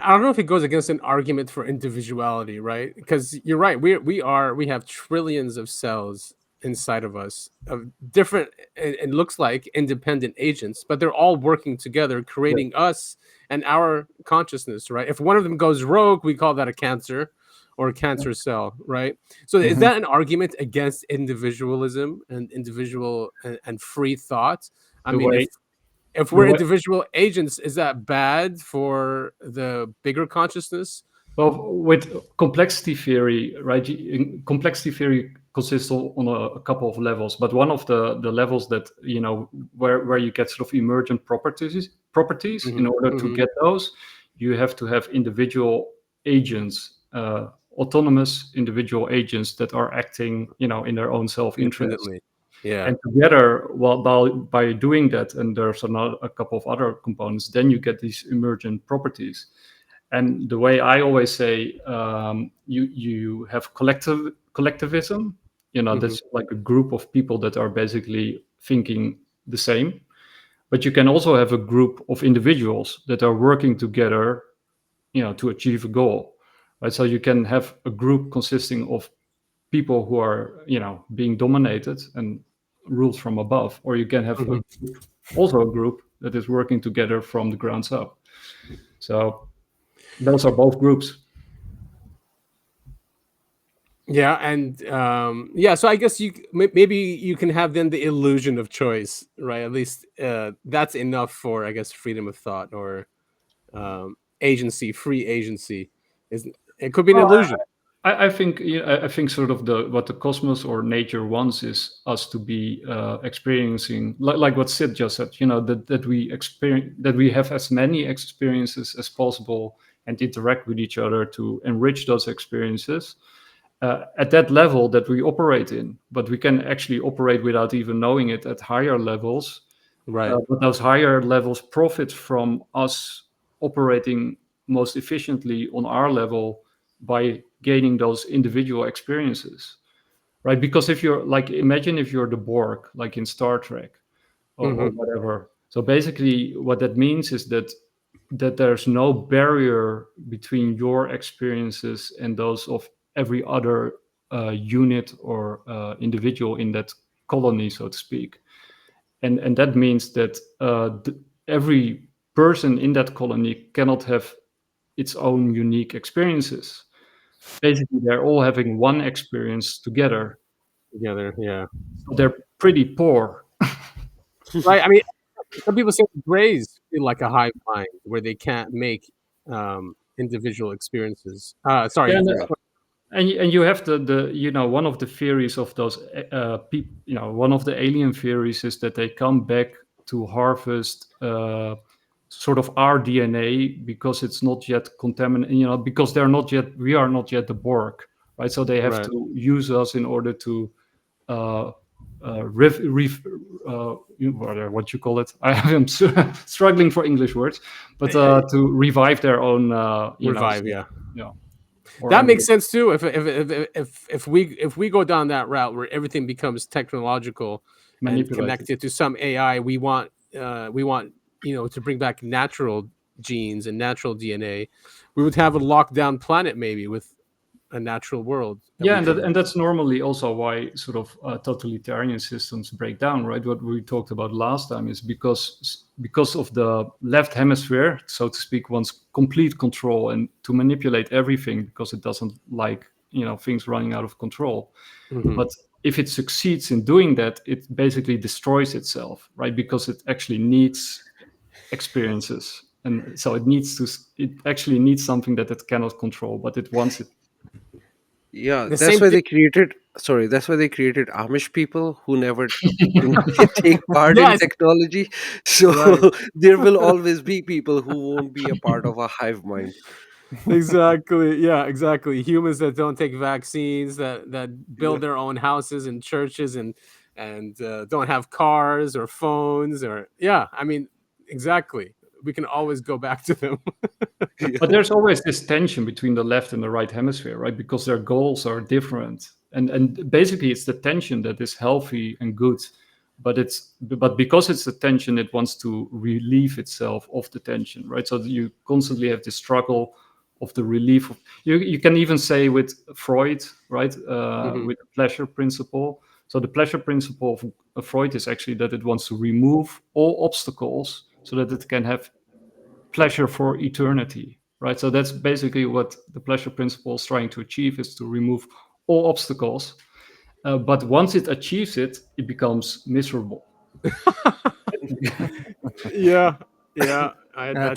I don't know if it goes against an argument for individuality, right? Because you're right, we have trillions of cells inside of us of different, it looks like independent agents, but they're all working together, creating us and our consciousness, right? If one of them goes rogue, we call that a cancer or a cancer cell, right? So is that an argument against individualism and individual and free thought? I mean, if we're individual agents, is that bad for the bigger consciousness? Well, with complexity theory, right? Complexity theory consists on a couple of levels, but one of the levels that where you get sort of emergent properties. In order to get those, you have to have individual agents, autonomous individual agents that are acting, in their own self-interest. Yeah. And together, by doing that, and there's a couple of other components, then you get these emergent properties. And the way I always say, you have collectivism. That's like a group of people that are basically thinking the same. But you can also have a group of individuals that are working together, to achieve a goal, right? So you can have a group consisting of people who are, being dominated and ruled from above, or you can have also a group that is working together from the grounds up. So those are both groups. Yeah, and so I guess maybe you can have then the illusion of choice, right? At least that's enough for, I guess, freedom of thought or agency, free agency. It could be an illusion. I think sort of what the cosmos or nature wants is us to be experiencing, like what Sid just said, that we experience, that we have as many experiences as possible and interact with each other to enrich those experiences at that level that we operate in. But we can actually operate without even knowing it at higher levels. Right. But those higher levels profit from us operating most efficiently on our level by gaining those individual experiences, right? Because if you're like, imagine if you're the Borg, like in Star Trek or whatever. So basically what that means is that there's no barrier between your experiences and those of every other unit or individual in that colony, so to speak. And that means that every person in that colony cannot have its own unique experiences. Basically, they're all having one experience together. Yeah. So they're pretty poor. Right. I mean, some people say Greys feel like a hive mind where they can't make individual experiences. Sorry. Yeah, and you have the one of the theories of those one of the alien theories is that they come back to harvest sort of our DNA because it's not yet contaminated, because we are not yet the Borg, right? So they have to use us in order to what you call it? I am struggling for English words, but to revive their own revive, yeah. Or that makes sense too. If we go down that route where everything becomes technological and connected to some AI, we want to bring back natural genes and natural DNA. We would have a locked down planet maybe with a natural world. Yeah, and that's normally also why sort of totalitarian systems break down, right? What we talked about last time is because of the left hemisphere, so to speak, wants complete control and to manipulate everything because it doesn't like things running out of control. But if it succeeds in doing that, it basically destroys itself, right? Because it actually needs experiences, and so it actually needs something that it cannot control, but it wants it. Yeah, that's why they created Amish people who never take part in technology. So there will always be people who won't be a part of a hive mind. Exactly. Yeah, exactly. Humans that don't take vaccines, that build their own houses and churches and don't have cars or phones or I mean, exactly. We can always go back to them. But there's always this tension between the left and the right hemisphere, right? Because their goals are different. And basically it's the tension that is healthy and good. But because it's the tension, it wants to relieve itself of the tension, right? So you constantly have this struggle of the relief of, you can even say with Freud, right? With the pleasure principle. So the pleasure principle of Freud is actually that it wants to remove all obstacles so that it can have pleasure for eternity, right? So that's basically what the pleasure principle is trying to achieve, is to remove all obstacles. But once it achieves it, it becomes miserable. That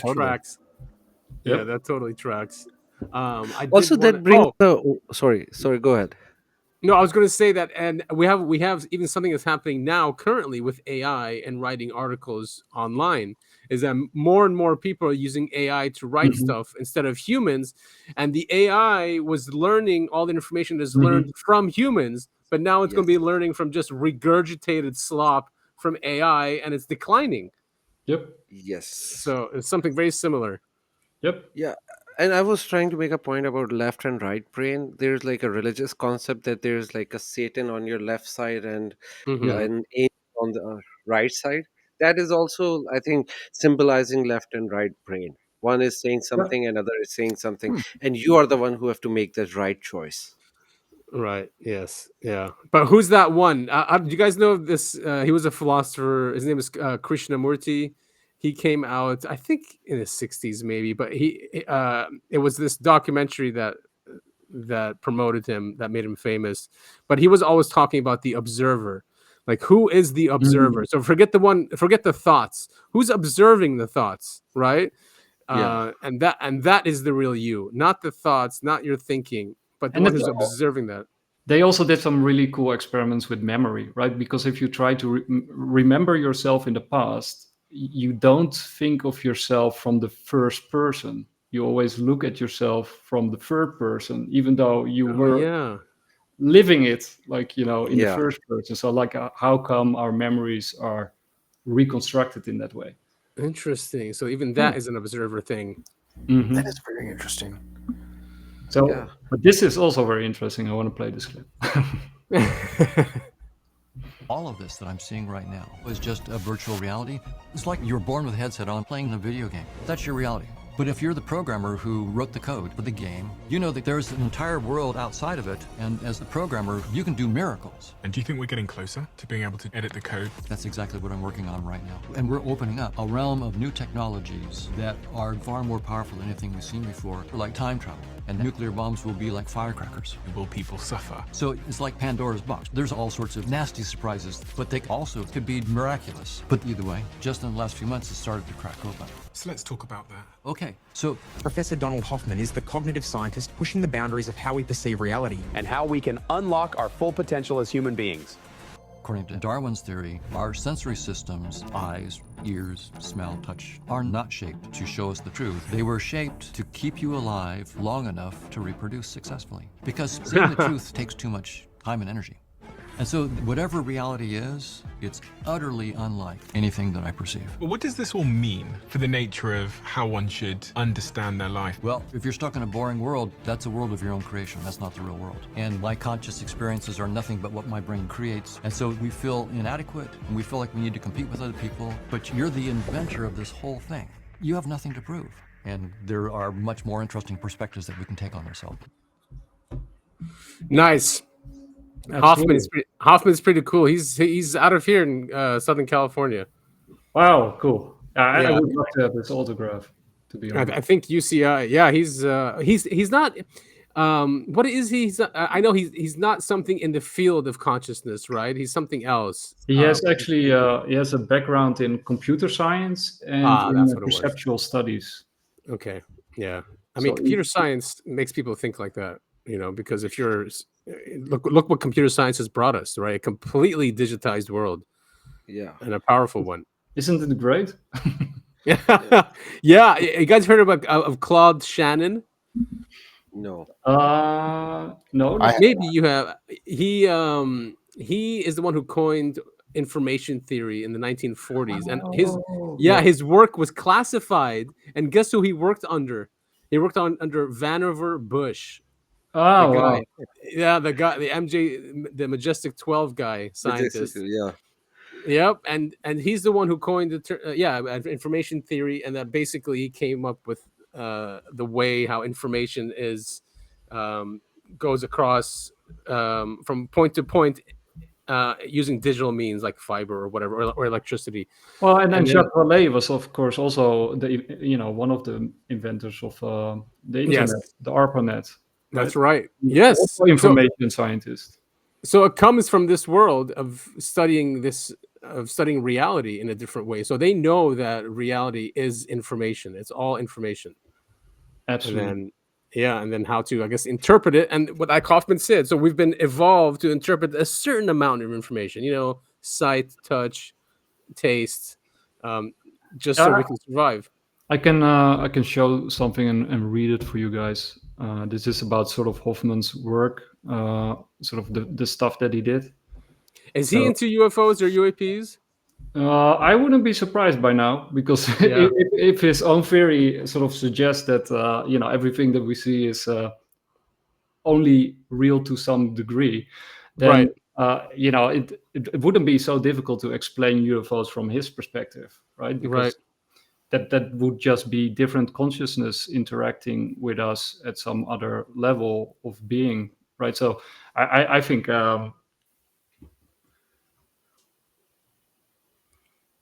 totally tracks. Yep. Yeah, that totally tracks. Sorry, go ahead. No, I was going to say that, and we have even something that's happening now currently with AI and writing articles online, is that more and more people are using AI to write stuff instead of humans, and the AI was learning all the information that's learned from humans, but now it's going to be learning from just regurgitated slop from AI, and it's declining. Yep. Yes. So it's something very similar. Yep. Yeah. And I was trying to make a point about left and right brain. There's like a religious concept that there's like a Satan on your left side and Mhm. an angel on the right side. That is also, I think, symbolizing left and right brain. One is saying something, another is saying something, and you are the one who have to make that right choice. Right. Yes. Yeah. But who's that one? Do you guys know this? He was a philosopher. His name is Krishnamurti. He came out, I think, in the '60s, maybe. But it was this documentary that promoted him, that made him famous. But he was always talking about the observer. Like, who is the observer? So forget the thoughts. Who's observing the thoughts, right? Yeah. And that is the real you, not the thoughts, not your thinking, but the one who's observing that. They also did some really cool experiments with memory, right? Because if you try to remember yourself in the past, you don't think of yourself from the first person. You always look at yourself from the third person, even though you were living it, like, in the first person. So, like, how come our memories are reconstructed in that way? Interesting. So even that is an observer thing. Mm-hmm. That is very interesting. So, but this is also very interesting. I want to play this clip. All of this that I'm seeing right now is just a virtual reality. It's like you're born with a headset on playing a video game. That's your reality. But if you're the programmer who wrote the code for the game, you know that there's an entire world outside of it, and as the programmer, you can do miracles. And do you think we're getting closer to being able to edit the code? That's exactly what I'm working on right now. And we're opening up a realm of new technologies that are far more powerful than anything we've seen before, like time travel. And nuclear bombs will be like firecrackers. Will people suffer? So it's like Pandora's box. There's all sorts of nasty surprises, but they also could be miraculous. But either way, just in the last few months, it started to crack open. So let's talk about that. Okay, so Professor Donald Hoffman is the cognitive scientist pushing the boundaries of how we perceive reality and how we can unlock our full potential as human beings. according to Darwin's theory, our sensory systems, eyes, ears, smell, touch, are not shaped to show us the truth. They were shaped to keep you alive long enough to reproduce successfully. Because seeing the truth takes too much time and energy. And so whatever reality is, it's utterly unlike anything that I perceive. But what does this all mean for the nature of how one should understand their life? Well, if you're stuck in a boring world, that's a world of your own creation. That's not the real world. And my conscious experiences are nothing but what my brain creates. And so we feel inadequate, and we feel like we need to compete with other people. But you're the inventor of this whole thing. You have nothing to prove. And there are much more interesting perspectives that we can take on ourselves. Nice. Hoffman's pretty cool. He's out of here in Southern California. Wow, cool. I would love to have this autograph. To be honest, I think UCI. Yeah, he's not. What is he? I know he's not something in the field of consciousness, right? He's something else. He has actually he has a background in computer science and in perceptual studies. Okay, yeah. I mean, computer science makes people think like that, you know, because if you're look what computer science has brought us, right? A completely digitized world. Yeah. And a powerful one. Isn't it great? Yeah. You guys heard of Claude Shannon? No. No. Maybe you have. He is the one who coined information theory in the 1940s, and his work was classified. And guess who he worked under? He worked under Vannevar Bush. Oh, wow. Yeah, the guy, the Majestic 12 guy, scientist. Yeah. Yep, and he's the one who coined the information theory, and that basically he came up with the way how information is goes across from point to point using digital means like fiber or whatever or electricity. Well, and then Jacques Vallée was, of course, also one of the inventors of the internet, the ARPANET. That's right. Yes, also information scientist. So it comes from this world of studying reality in a different way. So they know that reality is information. It's all information. Absolutely. And then how to, I guess, interpret it. And what Hoffman said, so we've been evolved to interpret a certain amount of information, sight, touch, taste, just so we can survive. I can show something and read it for you guys. This is about sort of Hoffman's work, sort of the stuff that he did. Is he into UFOs or UAPs? I wouldn't be surprised by now, because if his own theory sort of suggests that everything that we see is only real to some degree, then it wouldn't be so difficult to explain UFOs from his perspective, right? Because that would just be different consciousness interacting with us at some other level of being, right? So I think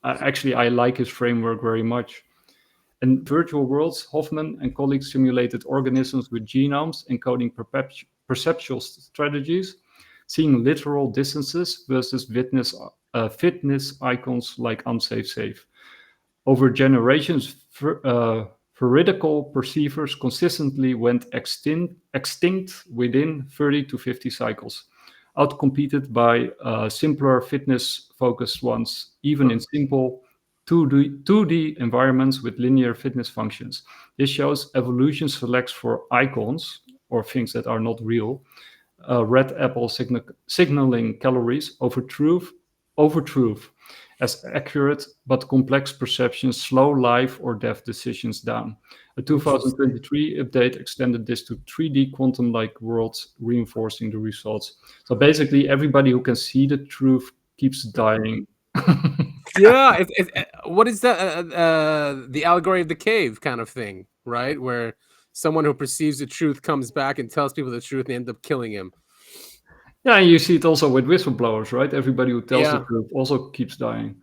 actually I like his framework very much. In virtual worlds, Hoffman and colleagues simulated organisms with genomes encoding perceptual strategies, seeing literal distances versus fitness icons like unsafe safe. Over generations, veridical perceivers consistently went extinct within 30 to 50 cycles, outcompeted by simpler fitness-focused ones, even in simple 2D environments with linear fitness functions. This shows evolution selects for icons, or things that are not real, red apple signaling calories over truth, as accurate but complex perceptions slow life or death decisions down. A 2023 update extended this to 3D quantum-like worlds, reinforcing the results. So basically, everybody who can see the truth keeps dying. Yeah, what is that? The allegory of the cave kind of thing, right? Where someone who perceives the truth comes back and tells people the truth and they end up killing him. Yeah, and you see it also with whistleblowers, right? Everybody who tells the truth also keeps dying.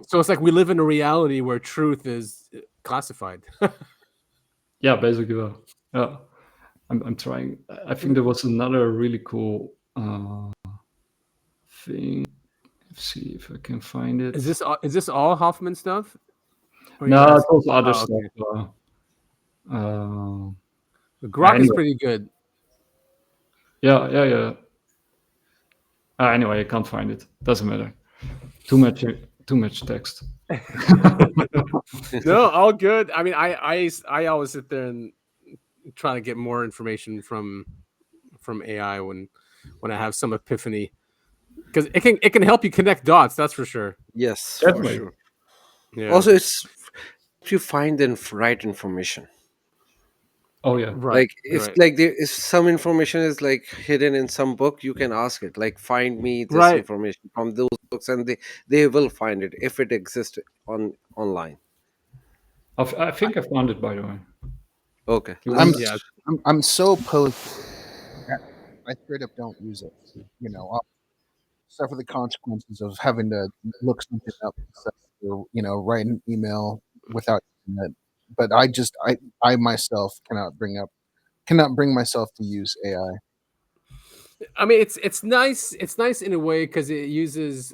So it's like we live in a reality where truth is classified. Yeah, basically. Yeah, I'm trying. I think there was another really cool thing. Let's see if I can find it. Is this all Hoffman stuff? No, it's also other stuff. The Grok is pretty good. Yeah. Anyway, I can't find it. Doesn't matter. Too much text. No, all good. I mean, I always sit there and try to get more information from AI when I have some epiphany, because it can help you connect dots. That's for sure. Yes, definitely. For sure. Yeah. Also, it's if you find the right information. Oh yeah, like if if some information is like hidden in some book, you can ask it, like, find me this information from those books, and they will find it if it exists online. I think I found it, by the way. Okay. I'm so opposed. I straight up don't use it. I'll suffer the consequences of having to look something up, or write an email without using it. But I myself cannot bring myself to use AI. I mean, it's nice. It's nice in a way because it uses,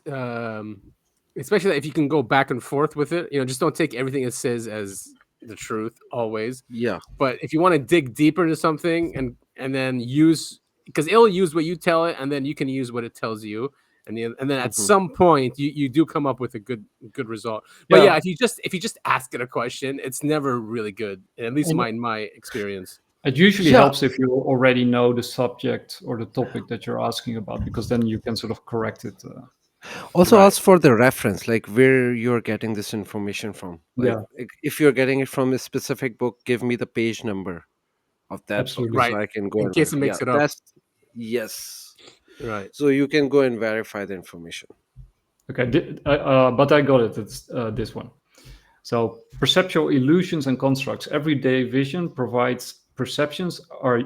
especially if you can go back and forth with it. Just don't take everything it says as the truth always. Yeah. But if you want to dig deeper into something and then use, because it'll use what you tell it, and then you can use what it tells you. And then at some point you do come up with a good result. But yeah, if you just ask it a question, it's never really good. At least in my experience. It usually helps if you already know the subject or the topic that you're asking about, because then you can sort of correct it. Also, ask for the reference, like where you're getting this information from. Like, if you're getting it from a specific book, give me the page number of that book, so I can go in case it makes it up. Yes. Right. So you can go and verify the information. Okay, but I got it. It's this one. So perceptual illusions and constructs. Everyday vision provides perceptions are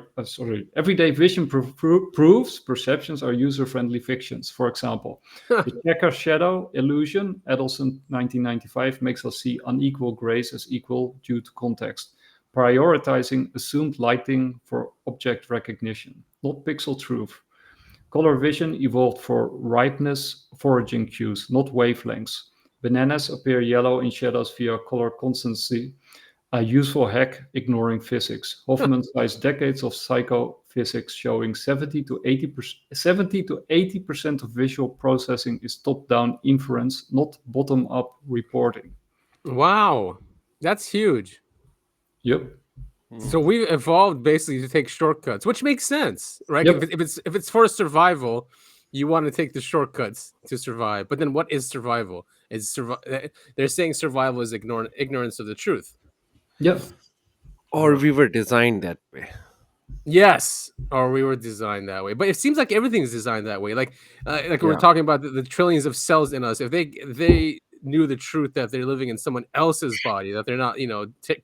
everyday vision proves perceptions are user-friendly fictions. For example, the checker shadow illusion, Edelson 1995, makes us see unequal grays as equal due to context, prioritizing assumed lighting for object recognition, not pixel truth. Color vision evolved for ripeness foraging cues, not wavelengths. Bananas appear yellow in shadows via color constancy, a useful hack ignoring physics. Hoffman cites decades of psychophysics showing 70 to 80% of visual processing is top-down inference, not bottom-up reporting. Wow, that's huge. Yep. So we evolved basically to take shortcuts, which makes sense, right? Yep. If it's for survival, You want to take the shortcuts to survive, but then what is survival? They're saying survival is ignorance of the truth. Yeah. Or we were designed that way. Yes, or we were designed that way. But it seems like everything is designed that way. Like we were talking about the trillions of cells in us. If they knew the truth that they're living in someone else's body, that they're not,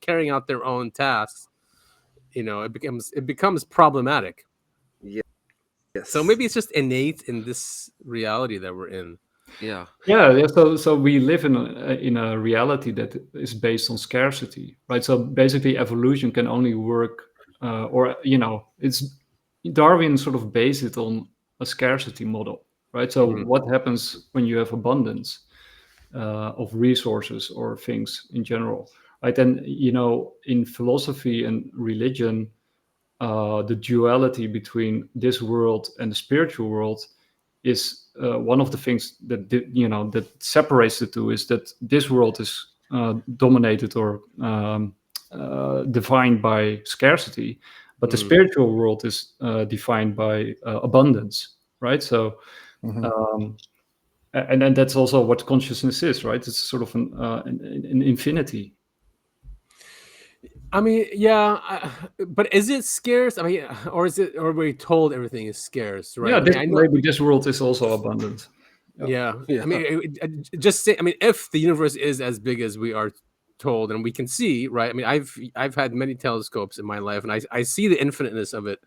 carrying out their own tasks, it becomes problematic. Yeah. Yes. So maybe it's just innate in this reality that we're in. Yeah. Yeah. So we live in a reality that is based on scarcity, right? So basically, evolution can only work, it's Darwin sort of based it on a scarcity model, right? So what happens when you have abundance of resources or things in general, right? And in philosophy and religion, the duality between this world and the spiritual world is one of the things that that separates the two. Is that this world is dominated or defined by scarcity, but the spiritual world is defined by abundance, right? So, and then that's also what consciousness is, right? It's sort of an infinity. I mean, yeah, but is it scarce? I mean, or we're told everything is scarce, right? Yeah, maybe this world is also abundant. Yeah. I mean, if the universe is as big as we are told and we can see, right? I mean, I've had many telescopes in my life, and I see the infiniteness of it.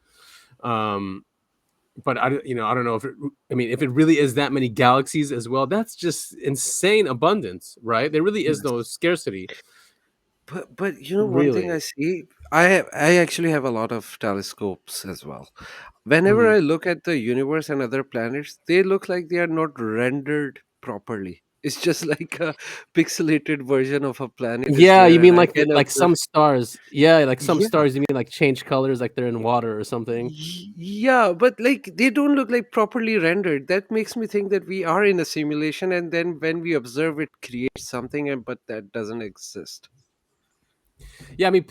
But I don't know if it really is that many galaxies as well. That's just insane abundance, right? There really is no scarcity. But one thing I see, I actually have a lot of telescopes as well. Whenever I look at the universe and other planets, they look like they are not rendered properly. It's just like a pixelated version of a planet. Yeah, you mean like some stars? Yeah, like some stars. You mean like change colors, like they're in water or something? Yeah, but like they don't look like properly rendered. That makes me think that we are in a simulation, and then when we observe it, creates something, but that doesn't exist. Yeah, I mean,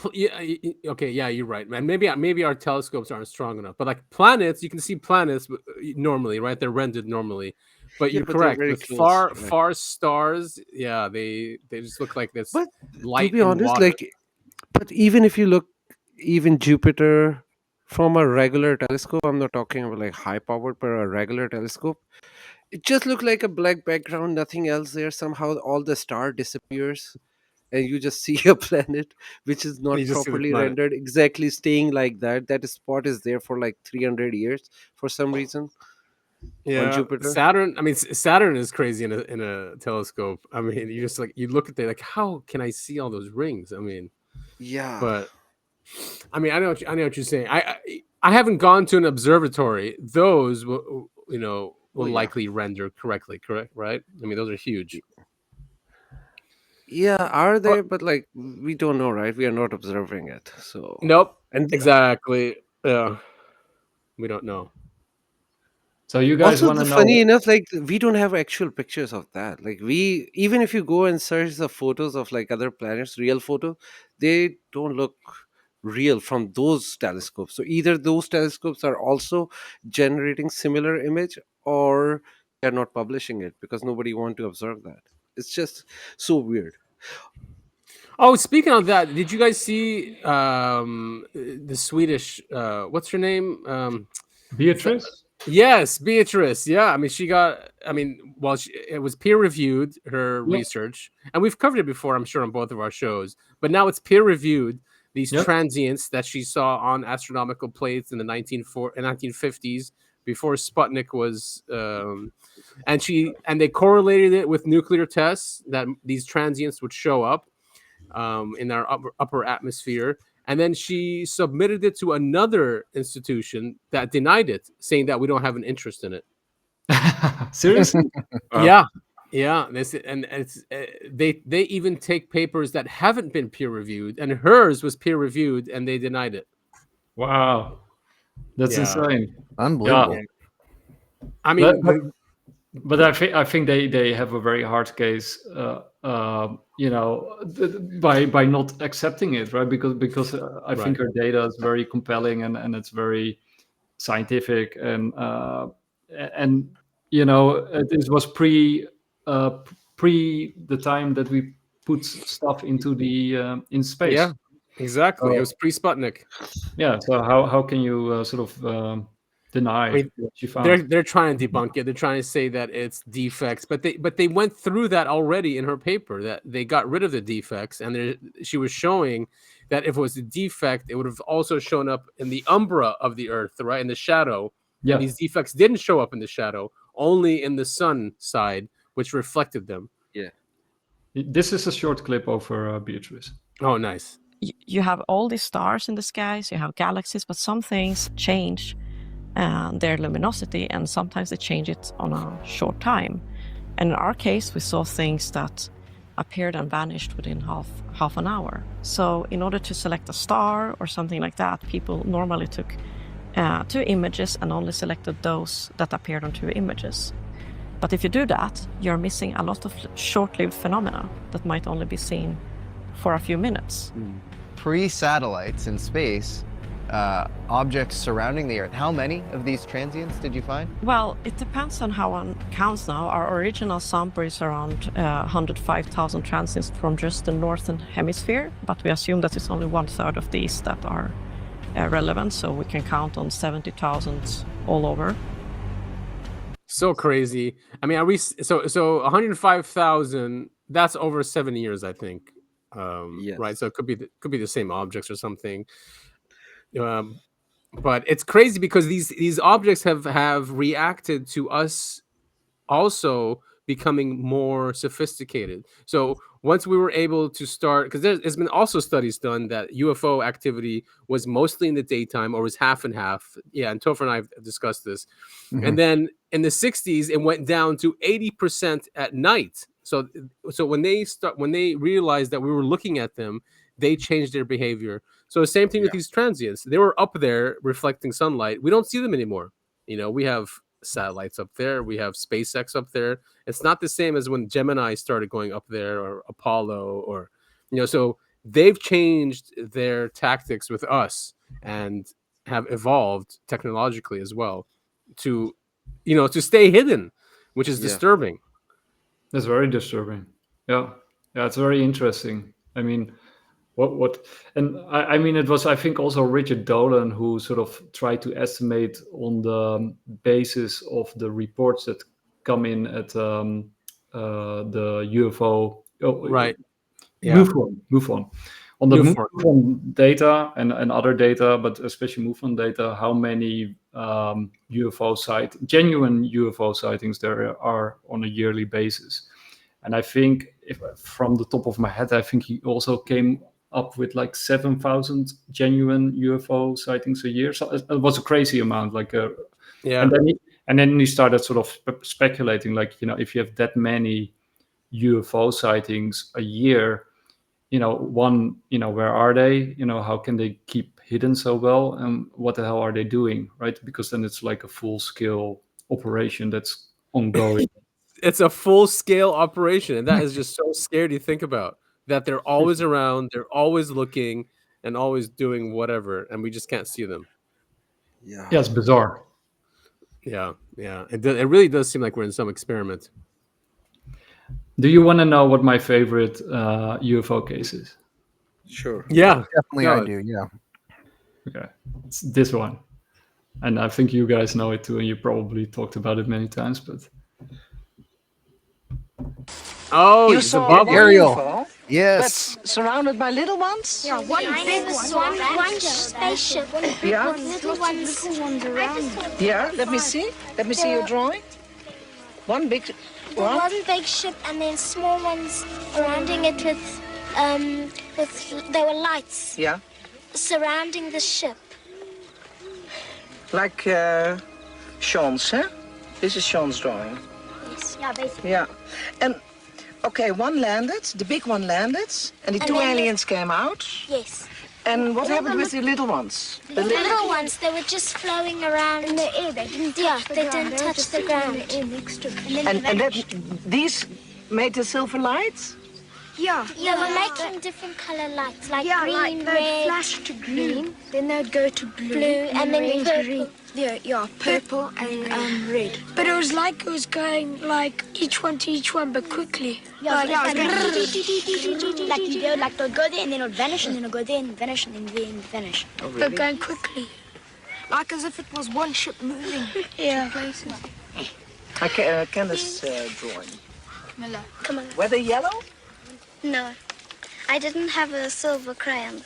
okay, yeah, you're right, man. Maybe our telescopes aren't strong enough, but like planets, you can see planets normally, right? They're rendered normally, but you're correct. With far stars, yeah, they just look like this light. To be honest, but even if you look, even Jupiter from a regular telescope, I'm not talking about like high powered, but a regular telescope, it just looked like a black background, nothing else there. Somehow all the star disappears, and you just see a planet which is not properly rendered, exactly staying like that. That spot is there for like 300 years for some reason. Yeah, Jupiter. Saturn is crazy in a telescope. I mean, you just you look at it like, how can I see all those rings? I mean, yeah, but I mean, I know what you're saying. I haven't gone to an observatory. Those will likely render correctly, correct? Right? I mean, those are huge. Yeah, are they? But like, we don't know, right? We are not observing it, so nope. And exactly, yeah, we don't know. So you guys want to know? Funny enough, like we don't have actual pictures of that. Like even if you go and search the photos of like other planets, real photo, they don't look real from those telescopes. So either those telescopes are also generating similar image, or they're not publishing it because nobody want to observe that. It's just so weird. Oh, speaking of that, did you guys see the Swedish? What's her name? Beatriz. Yes, Beatriz. Yeah, I mean, it was peer reviewed, her research, and we've covered it before, I'm sure, on both of our shows. But now it's peer reviewed. These transients that she saw on astronomical plates in the 1950s, before Sputnik was, and they correlated it with nuclear tests that these transients would show up in our upper atmosphere. And then she submitted it to another institution that denied it, saying that we don't have an interest in it. Seriously? Yeah. They even take papers that haven't been peer reviewed, and hers was peer reviewed, and they denied it. Wow, that's insane. Unbelievable. Yeah. I mean, but I think they have a very hard case. By not accepting it, right? Because I think her data is very compelling and it's very scientific, and and you know, this was pre the time that we put stuff into the in space. Yeah, exactly. It was pre-Sputnik. Yeah. So how can you sort of deny I mean, what you found? they're trying to debunk it. They're trying to say that it's defects, but they went through that already in her paper, that they got rid of the defects, and she was showing that if it was a defect, it would have also shown up in the umbra of the Earth, right, in the shadow. Yeah. And these defects didn't show up in the shadow, only in the sun side, which reflected them. Yeah. This is a short clip over Beatriz. Oh, nice. You have all these stars in the skies, you have galaxies, but some things change their luminosity, and sometimes they change it on a short time. And in our case, we saw things that appeared and vanished within half an hour. So in order to select a star or something like that, people normally took 2 images and only selected those that appeared on 2 images. But if you do that, you're missing a lot of short-lived phenomena that might only be seen for a few minutes. Pre-satellites in space, objects surrounding the Earth. How many of these transients did you find? Well, it depends on how one counts now. Our original sample is around 105,000 transients from just the northern hemisphere, but we assume that it's only 1/3 of these that are relevant, so we can count on 70,000 all over. So crazy. I mean, are we so 105,000? That's over 7 years, I think. Yes. Right. So it could be the same objects or something. But it's crazy because these objects have reacted to us also becoming more sophisticated. So once we were able to start, because there's been also studies done that UFO activity was mostly in the daytime or was half and half. Yeah, and Topher and I have discussed this. Mhm. And then in the 60s, it went down to 80% at night. So when they realized that we were looking at them, they changed their behavior. So the same thing with these transients. They were up there reflecting sunlight. We don't see them anymore. You know, we have satellites up there. We have SpaceX up there. It's not the same as when Gemini started going up there, or Apollo, or, you know, so they've changed their tactics with us and have evolved technologically as well to, you know, to stay hidden, which is disturbing. That's very disturbing. Yeah. It's very interesting. I mean, what and I mean, it was, I think, also Richard Dolan who sort of tried to estimate on the basis of the reports that come in at the UFO. Right. MUFON. On the MUFON data and other data, but especially MUFON data, how many genuine UFO sightings there are on a yearly basis. And I think, if from the top of my head, I think he also came up with like 7,000 genuine UFO sightings a year. So it was a crazy amount. And then he started sort of speculating, like, you know, if you have that many UFO sightings a year, you know, where are they? You know, how can they keep hidden so well? And what the hell are they doing, right? Because then it's like a full-scale operation that's ongoing. It's a full-scale operation, and that is just so scary to think about. That they're always around, they're always looking, and always doing whatever, and we just can't see them. Yeah, it's bizarre. Yeah. It really does seem like we're in some experiment. Do you want to know what my favorite UFO case is? Sure. Yeah, definitely. I do. Yeah. Okay, it's this one, and I think you guys know it too, and you probably talked about it many times. But you saw Ariel. UFO? Yes. But surrounded by little ones? Yeah, one big one, one spaceship, Yeah. little ones around. Yeah, let me see. Let me see your drawing. One big one. One big ship and then small ones surrounding it with there were lights. Yeah. Surrounding the ship. Like Sean's, huh? This is Sean's drawing. Yes. Yeah, basically. Yeah. And okay, one landed, the big one landed, and the two aliens came out. Yes. And what happened with the little ones? The little ones, they were just flowing around in the air. They didn't touch the ground. And that, these made the silver lights? Yeah. They were making different color lights, like green, like they'd red, flash to green, then they'd go to blue, and then red, purple. green. Yeah, purple and red. But it was going like each one to each one, but quickly. Like you go, like they'll go there and then it'll vanish, and then it'll go there and vanish, and then vanish. Oh, really? But going quickly, like as if it was one ship moving to places. Candace drawing. Come on. Were they yellow? No, I didn't have a silver crayon,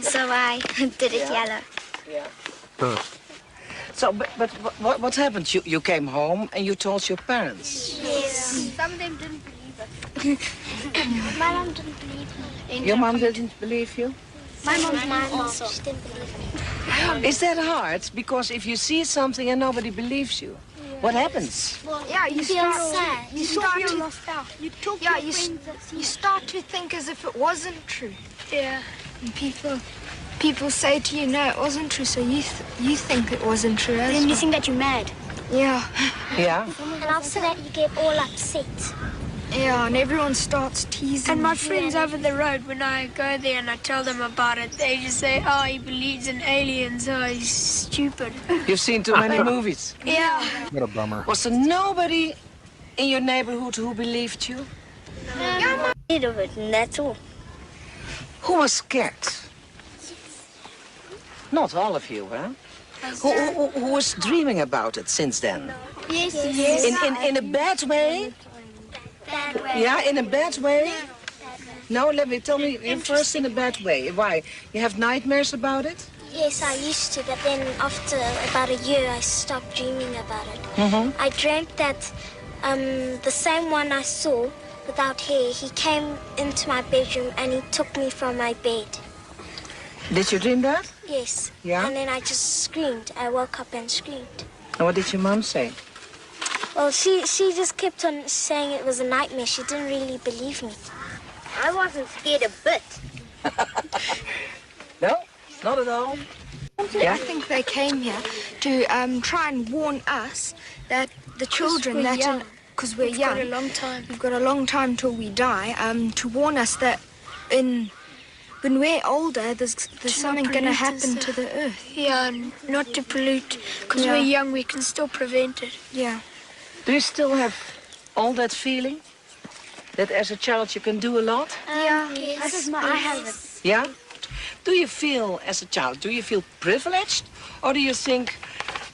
so I did it yellow. Yeah. So, but what happened? You came home and you told your parents? Yes. Some of them didn't believe it. My mom didn't believe me. Your mom didn't believe you? My mom also. She didn't believe me. Is that hard? Because if you see something and nobody believes you, what happens? Well, you feel start sad. You feel lost out. You start to think as if it wasn't true. Yeah. And people say to you, no, it wasn't true, so you think it wasn't true. Then you think that you're mad. Yeah. Yeah. And after that, you get all upset. Yeah, and everyone starts teasing. And my friends over the road, when I go there and I tell them about it, they just say, oh, he believes in aliens, oh, he's stupid. You've seen too many movies. Yeah. What a bummer. Was there nobody in your neighborhood who believed you? A little bit, and that's all. Who was scared? Not all of you, huh? Who was dreaming about it since then? Yes. In a bad way? Bad way. Yeah, in a bad way? No, tell me first in a bad way. Why? You have nightmares about it? Yes, I used to, but then after about a year, I stopped dreaming about it. Mm-hmm. I dreamt that the same one I saw without hair, he came into my bedroom and he took me from my bed. Did you dream that? Yes. Yeah? And then I just screamed. I woke up and screamed. And what did your mom say? Well, she just kept on saying it was a nightmare. She didn't really believe me. I wasn't scared a bit. No, not at all. Yeah. I think they came here to try and warn us that the children that because we're young. Got a long time. We've got a long time till we die. To warn us that when we're older, there's something going to happen to the earth. Yeah, and not to pollute. Because we're young, we can still prevent it. Yeah. Do you still have all that feeling? That as a child you can do a lot? Yes. I have it. Yeah? Do you feel, as a child, do you feel privileged? Or do you think,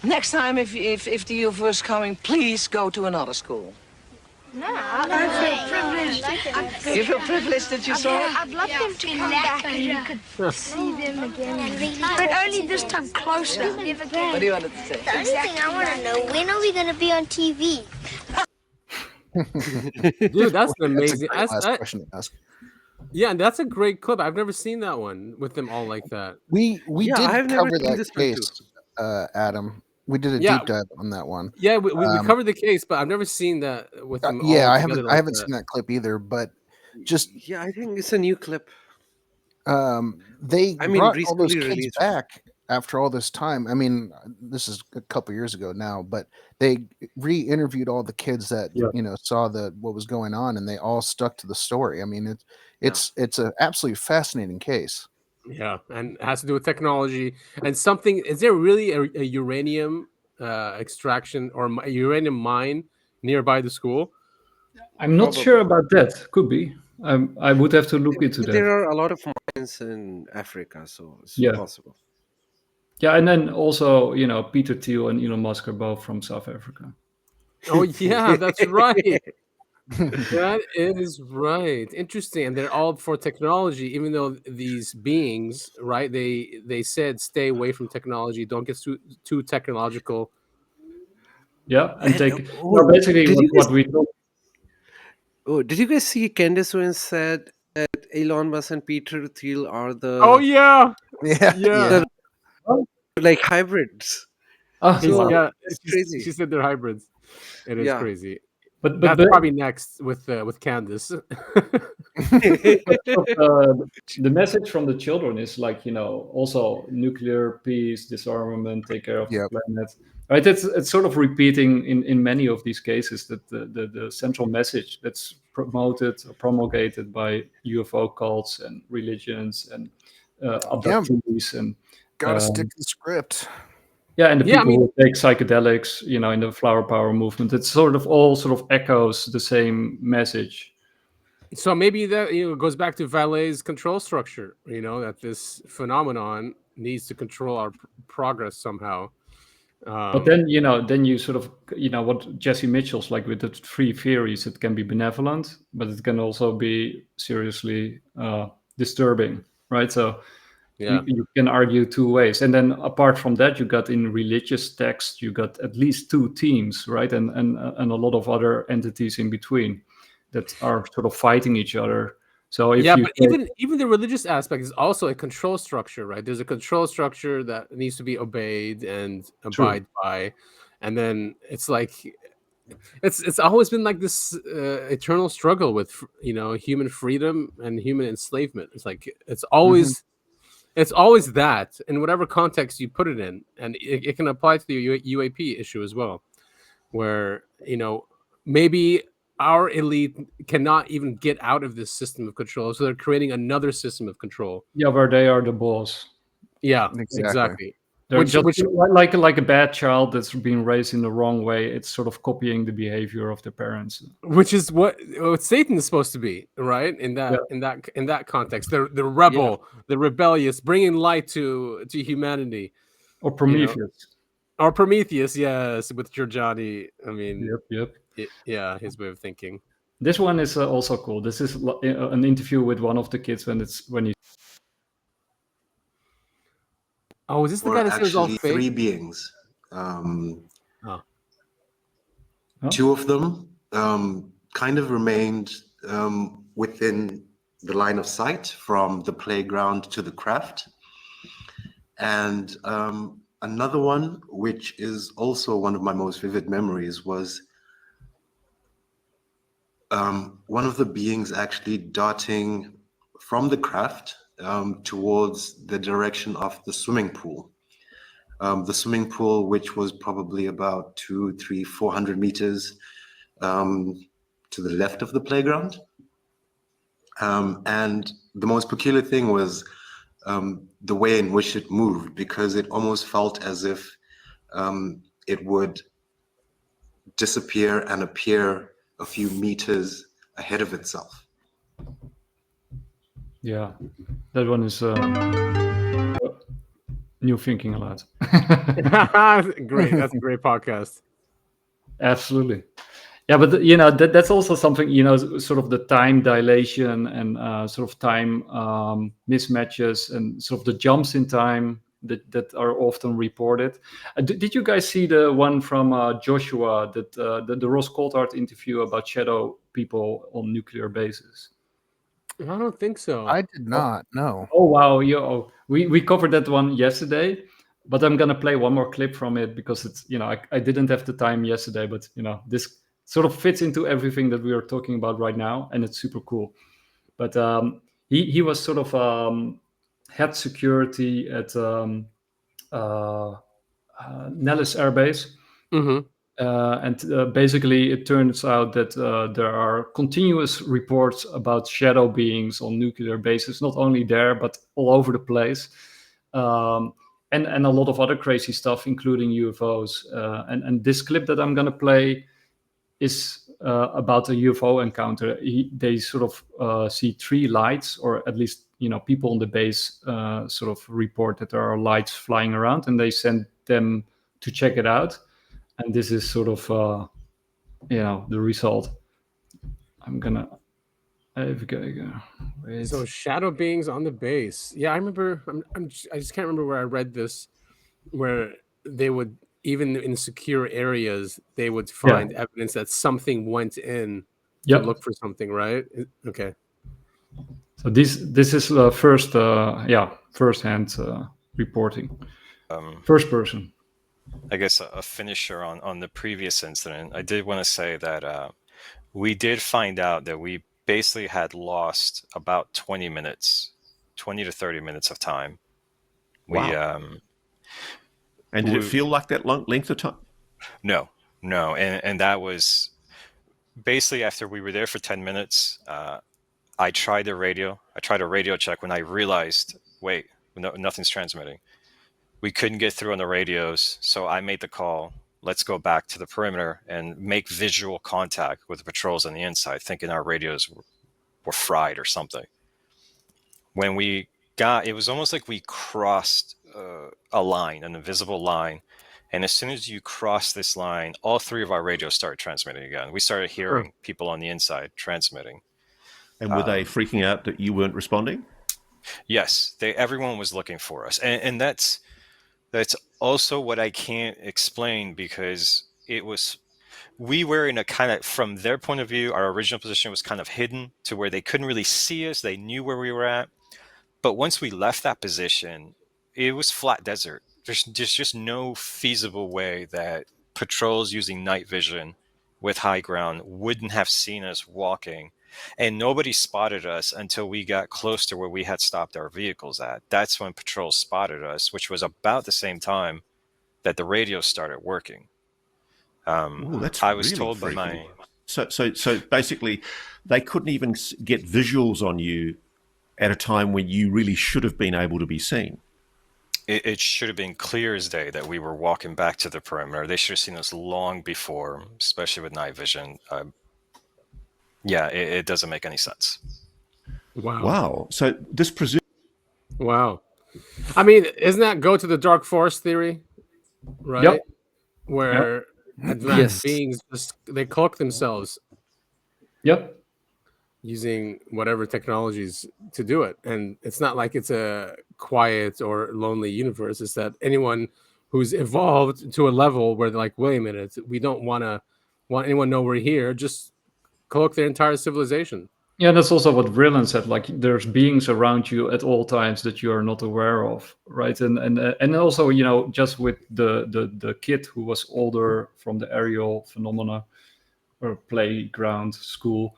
next time if the UFO is coming, please go to another school? No, I feel privileged. You feel privileged that you saw it? I'd love them to come back and you could see them again. But only this time closer. What do you want to say? The only thing I want to know, when are we going to be on TV? Dude, that's amazing. That's a great last question to ask. Yeah, and that's a great clip. I've never seen that one with them all like that. We Yeah, did I've never cover seen that this one too. case, Adam. We did a Yeah. deep dive on that one. Yeah, we covered the case, but I've never seen that with them. Yeah, all I together haven't. like I haven't that. seen that clip either. But just Yeah, I think it's a new clip. they I mean, brought all those recently kids released. back after all this time. I mean, this is a couple years ago now, but they re-interviewed all the kids that saw what was going on, and they all stuck to the story. I mean, it's an absolutely fascinating case. Yeah, and it has to do with technology and something. Is there really a uranium extraction or a uranium mine nearby the school? I'm not sure about that. Could be. I would have to look into that. There are a lot of mines in Africa, so it's Yeah. possible. Yeah, and then also, Peter Thiel and Elon Musk are both from South Africa. Oh yeah, that's right. That is right. Interesting. And they're all for technology, even though these beings, right? They said stay away from technology. Don't get too technological. Yeah, and take oh, basically did you what guys- we do. Oh, did you guys see Candace Owens said that Elon Musk and Peter Thiel are the Oh yeah, Yeah. yeah. like hybrids? Oh, So, Yeah, it's she crazy. said they're hybrids. It is Yeah. crazy. But That's the, probably next with Candace. the message from the children is like, also nuclear peace, disarmament, take care of Yep. the planet. Right? It's sort of repeating in many of these cases that the central message that's promoted or promulgated by UFO cults and religions and abductees and gotta stick to the script. Yeah, and the people who take psychedelics, you know, in the flower power movement, it's sort of all sort of echoes the same message. So maybe that, you know, goes back to Vallee's control structure, you know, that this phenomenon needs to control our progress somehow. But then, you know, then you sort of, you know, what Jesse Mitchell's like with the three theories, it can be benevolent, but it can also be seriously disturbing, right? So you can argue two ways. And then apart from that, you got in religious texts, you got at least two teams, right? And a lot of other entities in between that are sort of fighting each other. So if but even the religious aspect is also a control structure, right? There's a control structure that needs to be obeyed and abide by, and then it's like it's always been like this eternal struggle with, you know, human freedom and human enslavement. It's like it's always that in whatever context you put it in, and it can apply to the UAP issue as well, where, you know, maybe our elite cannot even get out of this system of control, so they're creating another system of control. Yeah, where they are the boss. Yeah, exactly. They're just like a bad child that's being raised in the wrong way. It's sort of copying the behavior of their parents, which is what Satan is supposed to be, right? In that context, the rebel, the rebellious, bringing light to humanity, or Prometheus, you know? Or Prometheus, yes, with Giorgiani. I mean, yep. His way of thinking. This one is also cool. This is an interview with one of the kids when he. Oh, is this the guy that says all fake? Three beings. Two of them kind of remained within the line of sight from the playground to the craft, and another one, which is also one of my most vivid memories, was one of the beings actually darting from the craft towards the direction of the swimming pool. The swimming pool, which was probably about 200, 300, 400 meters to the left of the playground. And the most peculiar thing was the way in which it moved, because it almost felt as if it would disappear and appear a few meters ahead of itself. Yeah, that one is new thinking a lot. Great, that's a great podcast. Absolutely. Yeah, but you know that's also something, you know, sort of the time dilation and sort of time mismatches and sort of the jumps in time that are often reported. Did you guys see the one from Joshua, that the Ross Coulthard interview about shadow people on nuclear bases? I don't think so. I did not. No. Oh wow, we covered that one yesterday, but I'm gonna play one more clip from it because it's, you know, I didn't have the time yesterday, but you know, this sort of fits into everything that we are talking about right now, and it's super cool. But he was sort of head security at Nellis Air Base. And basically it turns out that there are continuous reports about shadow beings on nuclear bases, not only there, but all over the place. And a lot of other crazy stuff, including UFOs. And this clip that I'm going to play is about a UFO encounter. They sort of see three lights, or at least, you know, people on the base sort of report that there are lights flying around, and they send them to check it out. And this is sort of, you know, the result. I'm gonna. Wait. So shadow beings on the base. Yeah, I remember. I just can't remember where I read this, where they would, even in secure areas, they would find evidence that something went in to look for something. Right? Okay. So this is first-hand reporting, first person. I guess a finisher on the previous incident. I did want to say that we did find out that we basically had lost about 20 to 30 minutes of time. Wow. And did it feel like that length of time? No. And that was basically after we were there for 10 minutes, I tried a radio check when I realized, wait, nothing's transmitting. We couldn't get through on the radios, so I made the call. Let's go back to the perimeter and make visual contact with the patrols on the inside, thinking our radios were fried or something. When we got, it was almost like we crossed a line, an invisible line. And as soon as you cross this line, all three of our radios started transmitting again. We started hearing people on the inside transmitting. And were they freaking out that you weren't responding? Yes, everyone was looking for us. And that's also what I can't explain, because we were in a kind of, from their point of view, our original position was kind of hidden to where they couldn't really see us. They knew where we were at. But once we left that position, it was flat desert. There's just no feasible way that patrols using night vision with high ground wouldn't have seen us walking. And nobody spotted us until we got close to where we had stopped our vehicles at. That's when patrols spotted us, which was about the same time that the radio started working. That's I was really told by freaky. my... So basically, they couldn't even get visuals on you at a time when you really should have been able to be seen. It should have been clear as day that we were walking back to the perimeter. They should have seen us long before, especially with night vision. Yeah, it doesn't make any sense. Wow. So this Wow. I mean, isn't that go to the dark forest theory? Right? Yep. Where advanced beings they cloak themselves. Yep. Using whatever technologies to do it. And it's not like it's a quiet or lonely universe. It's that anyone who's evolved to a level where they're like, wait a minute, we don't want anyone to know we're here, just cloak their entire civilization. Yeah, that's also what Brilliant said. Like, there's beings around you at all times that you are not aware of, right? And also, you know, just with the kid who was older from the Ariel phenomena or playground school,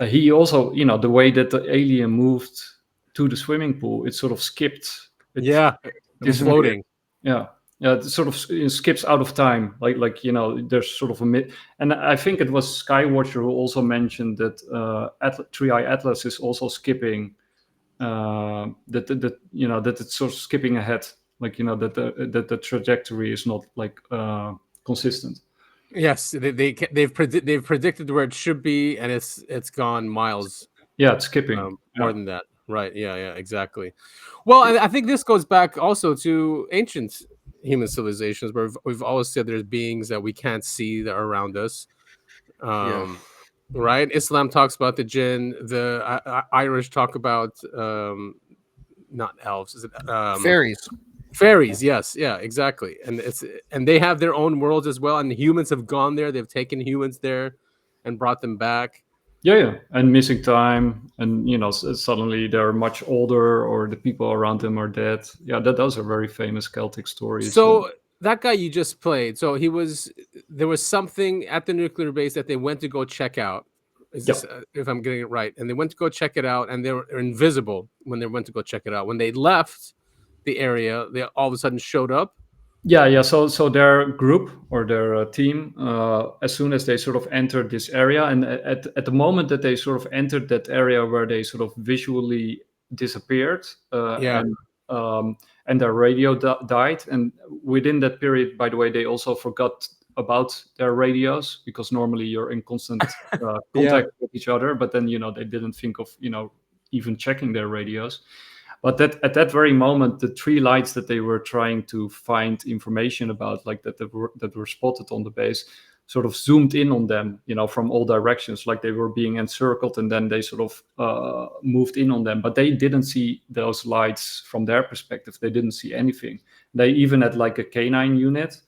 he also, you know, the way that the alien moved to the swimming pool, it sort of skipped. It was floating. Yeah. Yeah, it sort of skips out of time, like you know, there's sort of a and I think it was Skywatcher who also mentioned that Three Eye Atlas is also skipping, that you know, that it's sort of skipping ahead, like, you know, that the trajectory is not like consistent. Yes, they've predicted where it should be, and it's gone miles. Yeah, it's skipping more than that, right? Yeah, exactly. Well, I think this goes back also to ancient human civilizations, where we've always said there's beings that we can't see that are around us. Right? Islam talks about the jinn. The Irish talk about not elves, is it fairies? Fairies, yes, yeah, exactly. And they have their own worlds as well. And humans have gone there. They've taken humans there and brought them back. Yeah, and missing time, and you know, suddenly they're much older, or the people around them are dead. Yeah, those are very famous Celtic stories. So that guy you just played, so there was something at the nuclear base that they went to go check out. Is this, if I'm getting it right? And they went to go check it out, and they were invisible when they went to go check it out. When they left the area, they all of a sudden showed up. Yeah. So their group or their team, as soon as they sort of entered this area, and at the moment that they sort of entered that area where they sort of visually disappeared, and their radio died, and within that period, by the way, they also forgot about their radios, because normally you're in constant contact with each other, but then, you know, they didn't think of, you know, even checking their radios. But at that very moment, the three lights that they were trying to find information about, like that were spotted on the base, sort of zoomed in on them, you know, from all directions, like they were being encircled, and then they sort of moved in on them. But they didn't see those lights from their perspective. They didn't see anything. They even had like a canine unit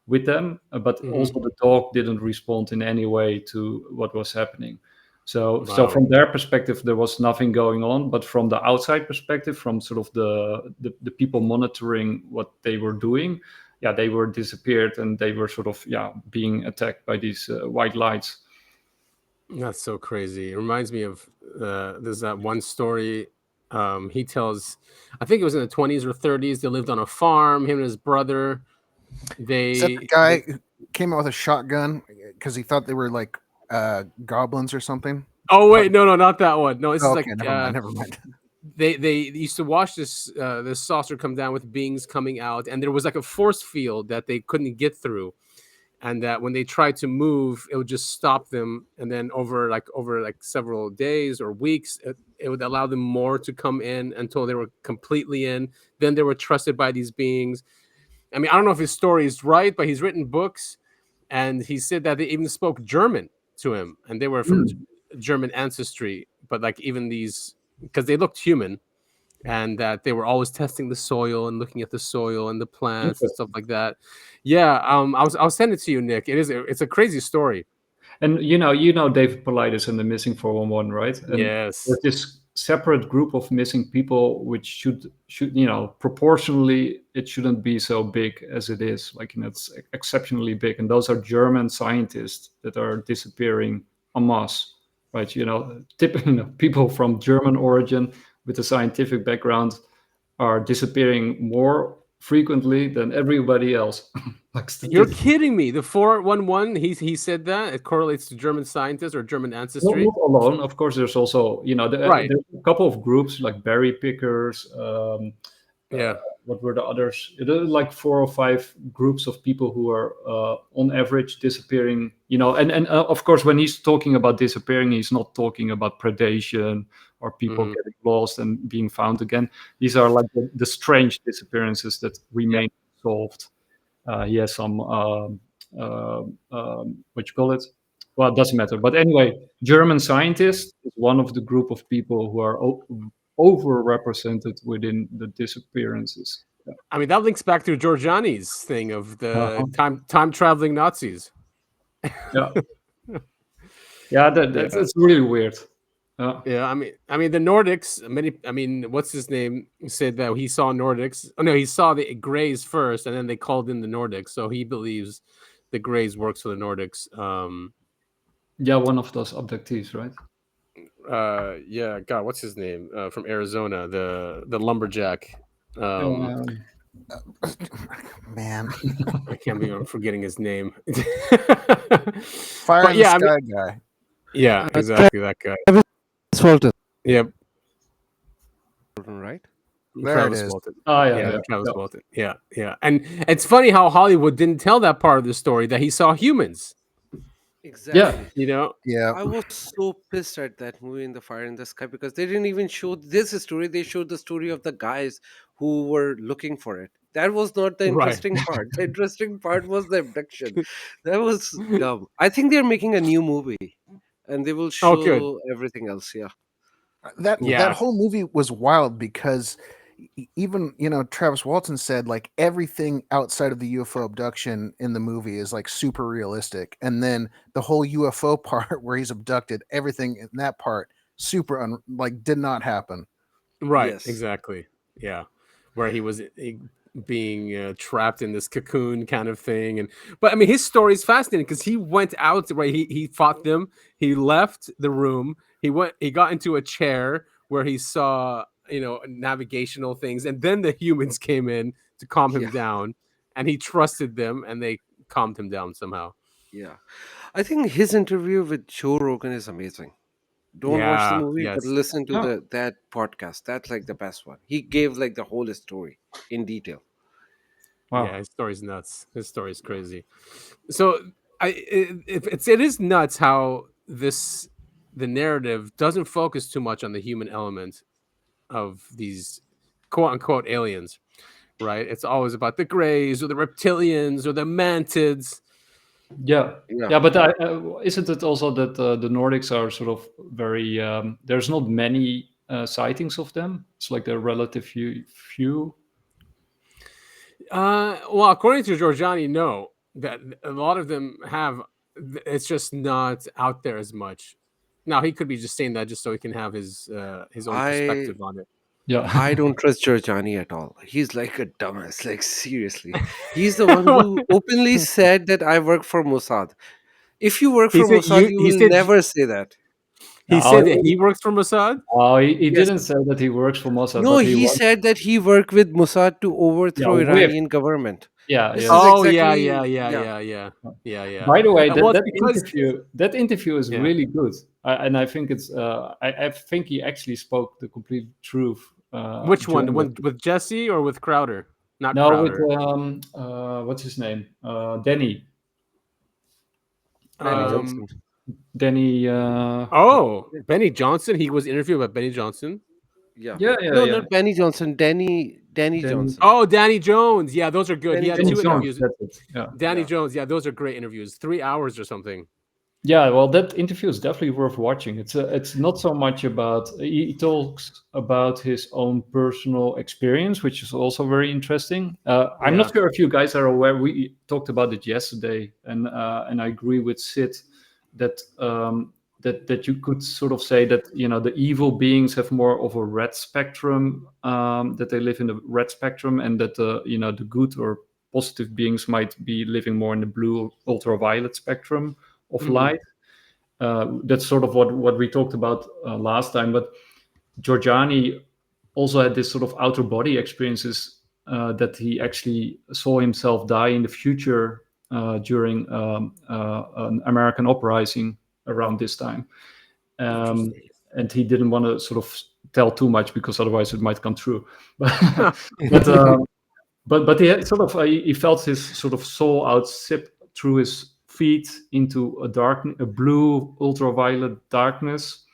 with them, but also the dog didn't respond in any way to what was happening. So from their perspective, there was nothing going on. But from the outside perspective, from sort of the people monitoring what they were doing, they were disappeared, and they were sort of being attacked by these white lights. That's so crazy. It reminds me of there's that one story he tells. I think it was in the 20s or 30s. They lived on a farm. Him and his brother. Is that the guy who came out with a shotgun because he thought they were like goblins or something. Oh wait, no, not that one. No, this is like never mind. They used to watch this saucer come down with beings coming out, and there was like a force field that they couldn't get through, and that when they tried to move, it would just stop them, and then over several days or weeks, it would allow them more to come in until they were completely in. Then they were trusted by these beings. I mean, I don't know if his story is right, but he's written books, and he said that they even spoke German to him, and they were from German ancestry. But like even these, because they looked human, and that they were always testing the soil and looking at the soil and the plants and stuff like that. Yeah, I'll send it to you, Nick. It's a crazy story. And you know David Paulides and the Missing 411, right? And yes. There's this separate group of missing people, which should proportionally it shouldn't be so big as it is. Like it's exceptionally big, and those are German scientists that are disappearing en masse, right? Typically people from German origin with a scientific background are disappearing more frequently than everybody else. You're kidding me. The 411, he said that it correlates to German scientists or German ancestry. Not alone, of course. There's also there's a couple of groups like berry pickers. What were the others? It is like 4 or 5 groups of people who are on average disappearing. And of course, when he's talking about disappearing, he's not talking about predation or people getting lost and being found again. These are like the strange disappearances that remain solved. He has some what you call it? Well, it doesn't matter. But anyway, German scientists is one of the group of people who are overrepresented within the disappearances. Yeah. I mean, that links back to Giorgiani's thing of the time traveling Nazis. Yeah, it's really weird. Yeah, I mean the Nordics. What's his name said that he saw Nordics. Oh no, he saw the Greys first, and then they called in the Nordics. So he believes the Greys works for the Nordics. One of those abductees, right? God, what's his name from Arizona? The lumberjack. Man, I can't believe I'm forgetting his name. Fire in the Sky guy. Yeah, exactly that guy. Walton. Yep. Right? Travis Walton. Oh yeah, Travis Walton. Yeah. And it's funny how Hollywood didn't tell that part of the story that he saw humans. Exactly. Yeah. I was so pissed at that movie in the Fire in the Sky because they didn't even show this story. They showed the story of the guys who were looking for it. That was not the interesting part. The interesting part was the abduction. That was dumb. I think they're making a new movie, and they will show everything else. Yeah. That whole movie was wild because even Travis Walton said like everything outside of the UFO abduction in the movie is like super realistic, and then the whole UFO part where he's abducted, everything in that part super did not happen. Right. Yes. Exactly. Yeah, where he was being trapped in this cocoon kind of thing, but I mean his story is fascinating because he went out where he fought them. He left the room. He got into a chair where he saw navigational things, and then the humans came in to calm him down, and he trusted them, and they calmed him down somehow. Yeah, I think his interview with Joe Rogan is amazing. Don't watch the movie, but listen to that podcast. That's like the best one. He gave like the whole story in detail. Wow. Yeah, his story's nuts. His story's crazy. So it is nuts how the narrative doesn't focus too much on the human element of these quote unquote aliens, right? It's always about the Greys or the reptilians or the mantids. Yeah. But isn't it also that the Nordics are sort of very? There's not many sightings of them. It's like they're relatively few. Well, according to Giorgiani, no, that a lot of them have. It's just not out there as much. Now he could be just saying that just so he can have his own perspective on it. Yeah, I don't trust Giorgiani at all. He's like a dumbass. Like seriously, he's the one who openly said that I work for Mossad. If you work for Mossad, you will never say that. He said that he works for Mossad? Oh, he didn't say that he works for Mossad. No, he said that he worked with Mossad to overthrow Iranian government. Yeah, This yeah. is Oh exactly yeah. By the way, Well, it's that because interview is yeah. really good, and I think it's I think he actually spoke the complete truth. Which one? during the- With Jesse or with Crowder? Not No, with Crowder. what's his name? Danny. Benny Johnson. Danny. Benny Johnson. He was interviewed by Benny Johnson. Yeah. Yeah. No, not Benny Johnson. Danny Johnson. Oh, Danny Jones. Yeah, those are good. He had Danny 2 Jones, interviews. that's it. Yeah. Danny Jones. Yeah, those are great interviews. 3 hours or something. Yeah, well, that interview is definitely worth watching. It's not so much about he talks about his own personal experience, which is also very interesting. I'm not sure if you guys are aware. We talked about it yesterday, and I agree with Sid that that you could sort of say that the evil beings have more of a red spectrum, that they live in the red spectrum, and that the good or positive beings might be living more in the blue ultraviolet spectrum of light. That's sort of what we talked about last time. But Giorgiani also had this sort of outer body experiences, that he actually saw himself die in the future during an American uprising around this time. And he didn't want to sort of tell too much because otherwise it might come true. But he had sort of he felt his sort of soul outsip through his feet into a blue ultraviolet darkness,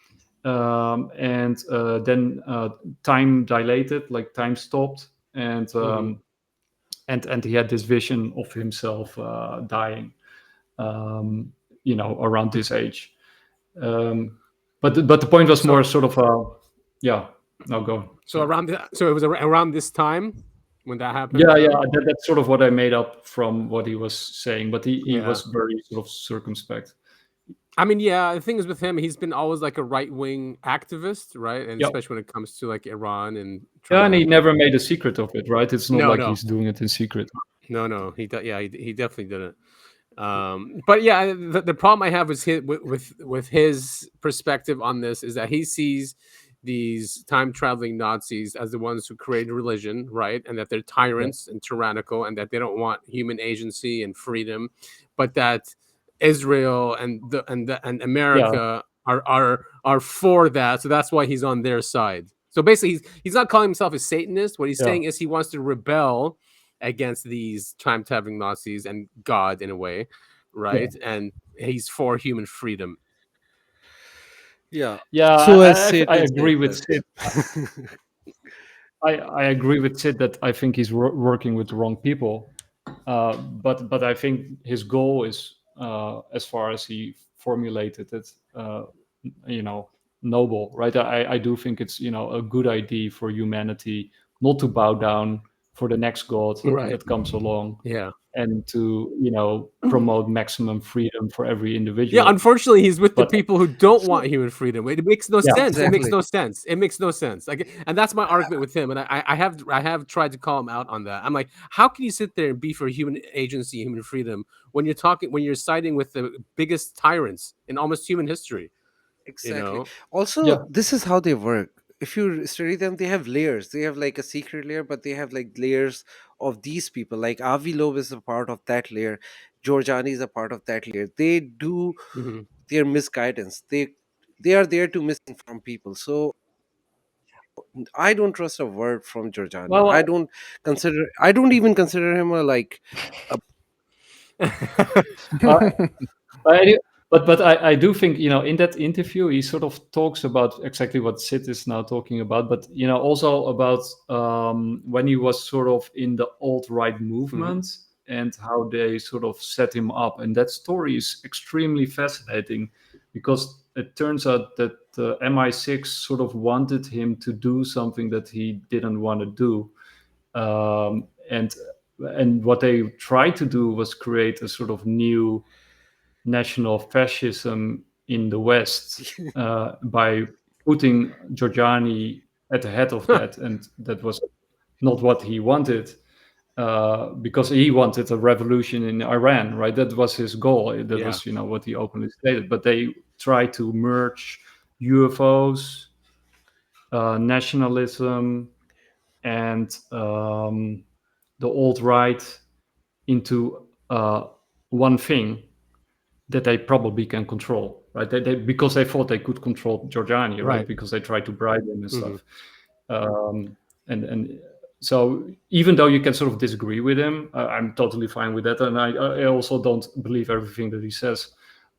and then time dilated, like time stopped, and and he had this vision of himself dying, around this age. But the point was more sort of yeah. No, go. So it was around this time when that happened. Yeah. That's sort of what I made up from what he was saying, but he was very sort of circumspect. I mean, yeah, the thing is with him, he's been always like a right-wing activist, right? And especially when it comes to like Iran and Trump. Yeah, and he never made a secret of it, right? It's not he's doing it in secret. No, he definitely didn't. But yeah, the problem I have with his perspective on this is that he sees these time-traveling Nazis as the ones who created religion, right? And that they're tyrants and tyrannical, and that they don't want human agency and freedom, but that Israel and America are for that. So that's why he's on their side. So basically, he's not calling himself a Satanist. What he's saying is he wants to rebel against these time-traveling Nazis and God in a way, right? And he's for human freedom. Yeah. So I agree with Sid. I agree with Sid that I think he's working with the wrong people, but I think his goal is, as far as he formulated it, noble, right? I do think it's a good idea for humanity not to bow down for the next god that comes along. And to promote maximum freedom for every individual. Yeah, unfortunately, he's with the people who don't want human freedom. It makes no sense. Exactly. It makes no sense. It makes no sense. Like, and that's my argument with him. And I have tried to call him out on that. I'm like, how can you sit there and be for human agency, human freedom when you're siding with the biggest tyrants in almost human history? Exactly. Also, this is how they work. If you study them, they have layers. They have like a secret layer, but they have like layers of these people. Like Avi Loeb is a part of that layer. Giorgiani is a part of that layer. They do their misguidance. They are there to misinform people. So I don't trust a word from Giorgiani. Well, I don't even consider him a like a But I do think, in that interview, he sort of talks about exactly what Sid is now talking about, but, also about when he was sort of in the alt-right movement and how they sort of set him up. And that story is extremely fascinating because it turns out that the MI6 sort of wanted him to do something that he didn't want to do. And what they tried to do was create a sort of new national fascism in the West by putting Giorgiani at the head of that. And that was not what he wanted, because he wanted a revolution in Iran, right? That was his goal. That was, what he openly stated. But they tried to merge UFOs, nationalism, and the alt-right into one thing that they probably can control, right? Because they thought they could control Giorgiani, right? Because they tried to bribe him and stuff. And so even though you can sort of disagree with him, I'm totally fine with that. And I also don't believe everything that he says.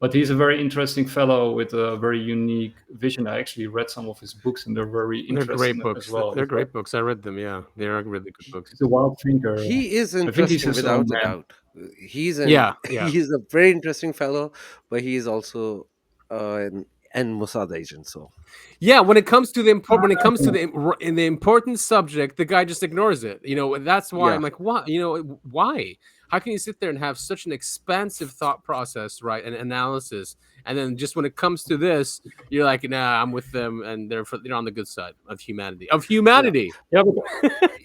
But he's a very interesting fellow with a very unique vision. I actually read some of his books, and they're very interesting. They're great books. As well. They're great books. I read them. Yeah, they are really good books. He's a wild thinker. He is I think interesting he's without a doubt. He's a very interesting fellow, but he is also an Mossad agent. So yeah, when it comes to the important subject, the guy just ignores it. You know, that's why I'm like, what? You know, why? How can you sit there and have such an expansive thought process, right, and analysis, and then just when it comes to this, you're like, nah, I'm with them, and they're on the good side of humanity.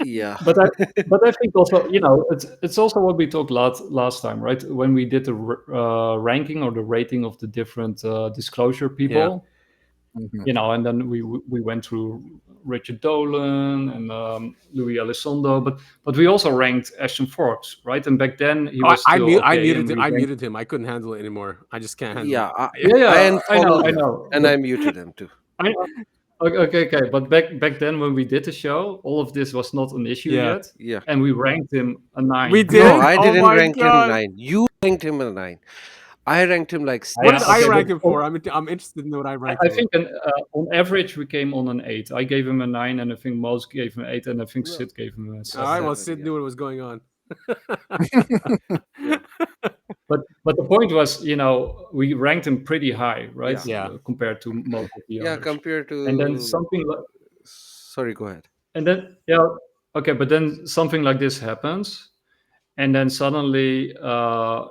Yeah, but I think also, you know, it's also what we talked last time, right? When we did the ranking or the rating of the different disclosure people. You know, and then we went through Richard Dolan and Lue Elizondo, but we also ranked Ashton Forbes, right? And back then he was I muted him. I couldn't handle it anymore. I just can't handle it. I know. And I muted him too. I know. Okay. But back then when we did the show, all of this was not an issue yet. Yeah. And we ranked him a 9. We did? No, I didn't rank him 9. You ranked him a 9. I ranked him like 6. What did I rank him for? I'm interested in what I ranked. I think on average we came on an 8. I gave him a 9, and I think Moos gave him 8, and I think Sid gave him a 7. All right, well, Sid knew what was going on. But the point was, you know, we ranked him pretty high, right? Yeah. Compared to most of the others. Compared to. And then something like. Sorry, go ahead. And then but then something like this happens. And then suddenly,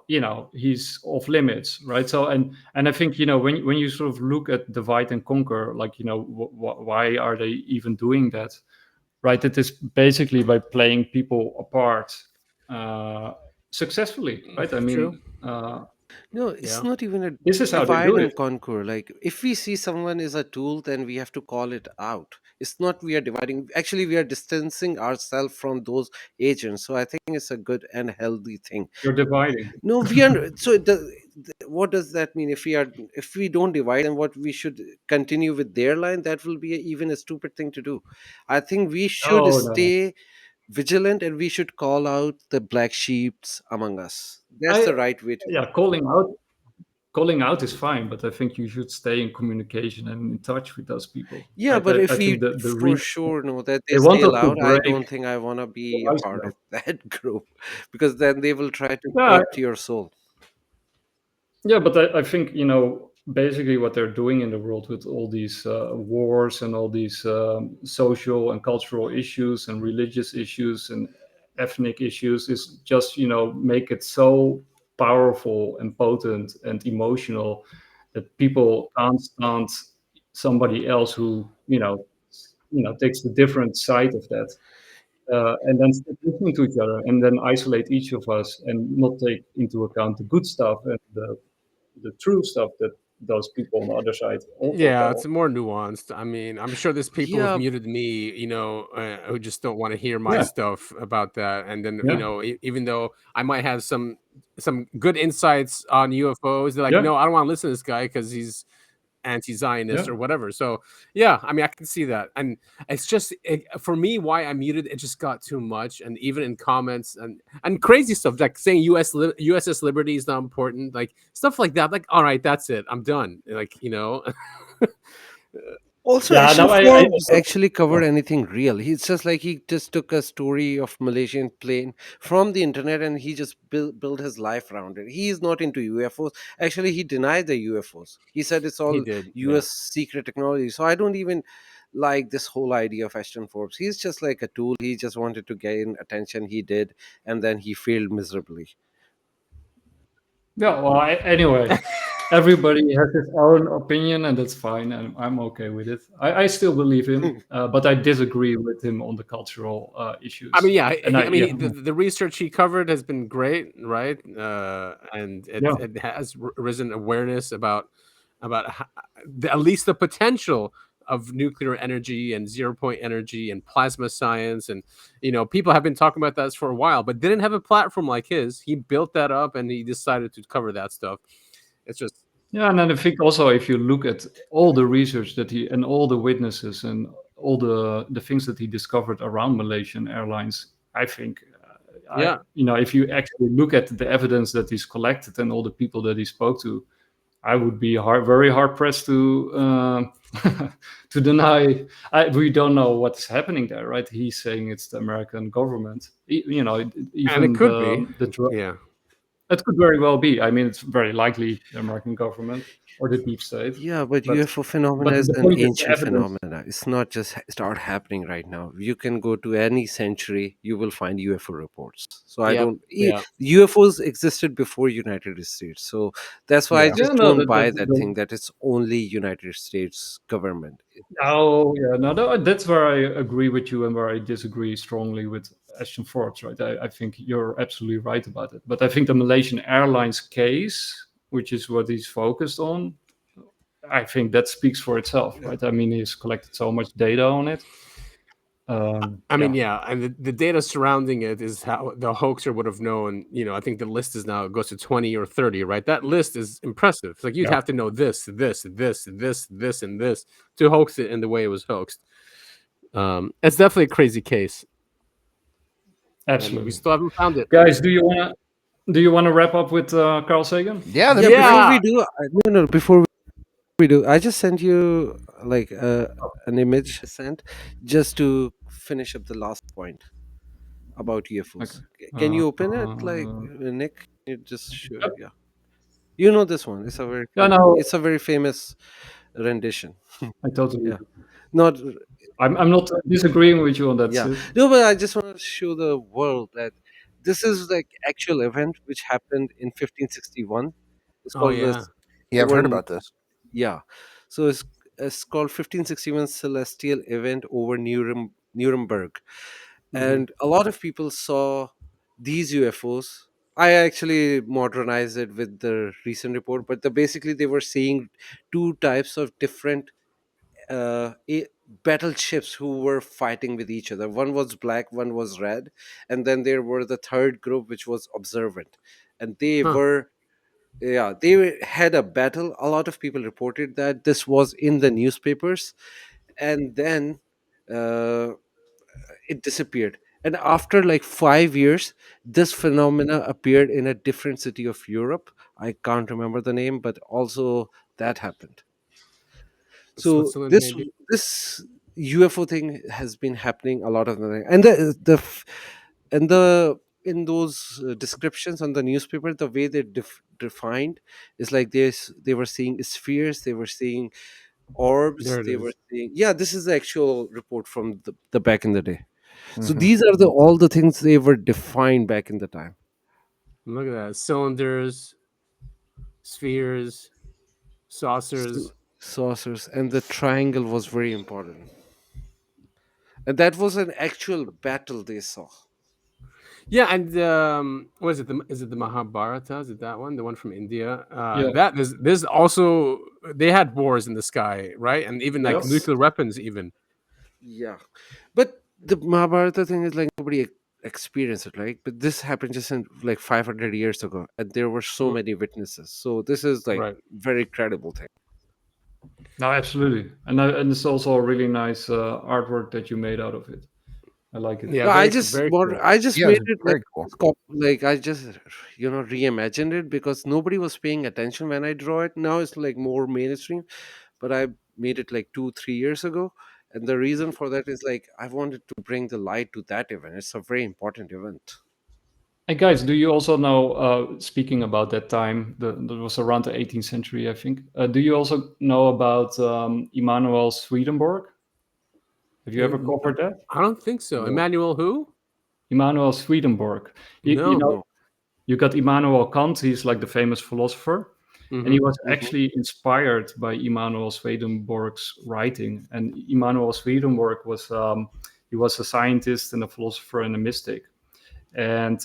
you know, he's off limits, right? So, and I think, you know, when you sort of look at divide and conquer, like, you know, why are they even doing that, right? It is basically by playing people apart successfully, right? I mean, no, it's not even a this is how they divide do and it. conquer. Like, if we see someone is a tool, then we have to call it out. It's not we are dividing. Actually, we are distancing ourselves from those agents. So I think it's a good and healthy thing. You're dividing. No, we are. So what does that mean? If we don't divide, then what we should continue with their line? That will be even a stupid thing to do. I think we should stay vigilant, and we should call out the black sheeps among us. That's the right way to do it. Calling out is fine, but I think you should stay in communication and in touch with those people. Yeah, right? but if we for sure know that they stay loud, I don't think I want to be a part of that group, because then they will try to corrupt your soul. Yeah, but I think, you know, basically what they're doing in the world with all these wars and all these social and cultural issues and religious issues and ethnic issues is just, you know, make it so powerful and potent and emotional that people can't stand somebody else who, you know, takes the different side of that. And then start listening to each other, and then isolate each of us and not take into account the good stuff and the true stuff that those people on the other side. It's more nuanced. I mean, I'm sure there's people who've muted me, you know, who just don't want to hear my stuff about that. And then, you know, even though I might have some good insights on UFOs, they're like, no, I don't want to listen to this guy because he's anti-Zionist or whatever. So I mean, I can see that, and it's just for me why I muted it just got too much, and even in comments and crazy stuff like saying USS Liberty is not important, like stuff like that. Like, all right, that's it, I'm done. Like, you know. Also, I actually covered anything real. He's just like he just took a story of Malaysian plane from the internet and he just built his life around it. He is not into UFOs. Actually, he denied the UFOs. He said it's all US secret technology. So I don't even like this whole idea of Ashton Forbes. He's just like a tool. He just wanted to gain attention. He did, and then he failed miserably. Yeah. Well, anyway. Everybody has his own opinion, and that's fine, and I'm okay with it. I still believe him, but I disagree with him on the cultural issues. I mean, the research he covered has been great, right? And it has risen awareness about at least the potential of nuclear energy and 0-point energy and plasma science, and people have been talking about that for a while, but didn't have a platform like his. He built that up and he decided to cover that stuff. It's just and then I think also if you look at all the research that he and all the witnesses and all the things that he discovered around Malaysian Airlines, I think if you actually look at the evidence that he's collected and all the people that he spoke to, I would be very hard pressed to to deny. We don't know what's happening there, right? He's saying it's the American government. Even and it could be. Yeah, it could very well be. I mean, it's very likely the American government or the deep state. Yeah, but UFO phenomena is an ancient phenomena. It's not just start happening right now. You can go to any century, you will find UFO reports. So UFOs existed before United States. So that's why I just don't buy that thing that it's only United States government. That's where I agree with you and where I disagree strongly with Ashton Forbes, right? I think you're absolutely right about it. But I think the Malaysian Airlines case, which is what he's focused on, I think that speaks for itself, right? I mean, he's collected so much data on it. And the data surrounding it is how the hoaxer would have known. I think the list goes to 20 or 30, right? That list is impressive. It's like you'd have to know this, and this to hoax it in the way it was hoaxed. It's definitely a crazy case. Absolutely, and we still haven't found it, guys. Do you want to wrap up with Carl Sagan? Before we do, I just sent you like an image sent just to finish up the last point about UFOs. Okay. Can you open it, like Nick? You just show it. Yeah, you know this one. It's a very it's a very famous rendition. I totally not. I'm not disagreeing with you on that. Yeah, no, but I just want to show the world that this is like actual event which happened in 1561. It's called I've heard about this. Yeah, so it's called 1561 Celestial Event over Nuremberg, and a lot of people saw these UFOs. I actually modernized it with the recent report, but basically they were seeing two types of different battleships who were fighting with each other. One was black, one was red, and then there were the third group which was observant, and they were they had a battle. A lot of people reported that this was in the newspapers, and then it disappeared. And after like 5 years, this phenomena appeared in a different city of Europe. I can't remember the name, but also that happened. So this UFO thing has been happening a lot of the time, and in those descriptions on the newspaper, the way they defined is like they were seeing spheres, they were seeing orbs, they were seeing this is the actual report from the back in the day. So these are all the things they were defined back in the time. Look at that. Cylinders, spheres, saucers, and the triangle was very important, and that was an actual battle they saw. Yeah, and what is it? Is it the Mahabharata? Is it that one? The one from India? That there's also they had wars in the sky, right? And even like nuclear weapons, even. Yeah, but the Mahabharata thing is like nobody experienced it, right? But this happened just in like 500 years ago, and there were so many witnesses. So this is like very credible thing. No, absolutely, and it's also a really nice artwork that you made out of it. I like it. Yeah, I just made it very cool. Like I just reimagined it because nobody was paying attention when I draw it. Now it's like more mainstream, but I made it like 2-3 years ago, and the reason for that is like I wanted to bring the light to that event. It's a very important event. Hey guys, do you also know? Speaking about that time, that was around the 18th century, I think. Do you also know about Emanuel Swedenborg? Have you ever covered that? I don't think so. Emmanuel who? Emanuel Swedenborg. You got Immanuel Kant. He's like the famous philosopher. And he was actually inspired by Emanuel Swedenborg's writing. And Emanuel Swedenborg was a scientist and a philosopher and a mystic. And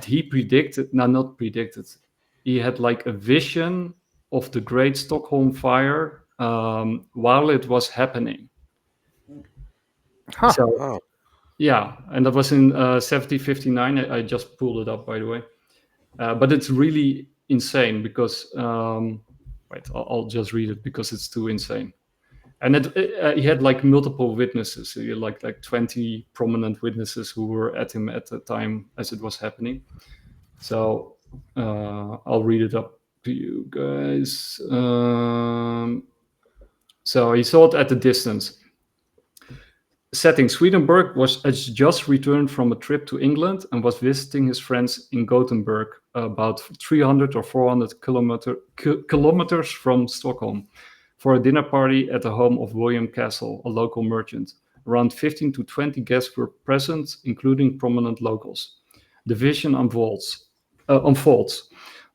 he predicted, not predicted, he had like a vision of the Great Stockholm Fire while it was happening. Huh. So, yeah, and that was in 1759. I just pulled it up, by the way. But it's really insane because, wait, I'll just read it because it's too insane. And he had like multiple witnesses. He had like 20 prominent witnesses who were at him at the time as it was happening. So I'll read it up to you guys. So he saw it at a distance. Setting: Swedenborg has just returned from a trip to England and was visiting his friends in Gothenburg, about 300 or 400 kilometers from Stockholm, for a dinner party at the home of William Castle, a local merchant. Around 15 to 20 guests were present, including prominent locals. The vision unfolds.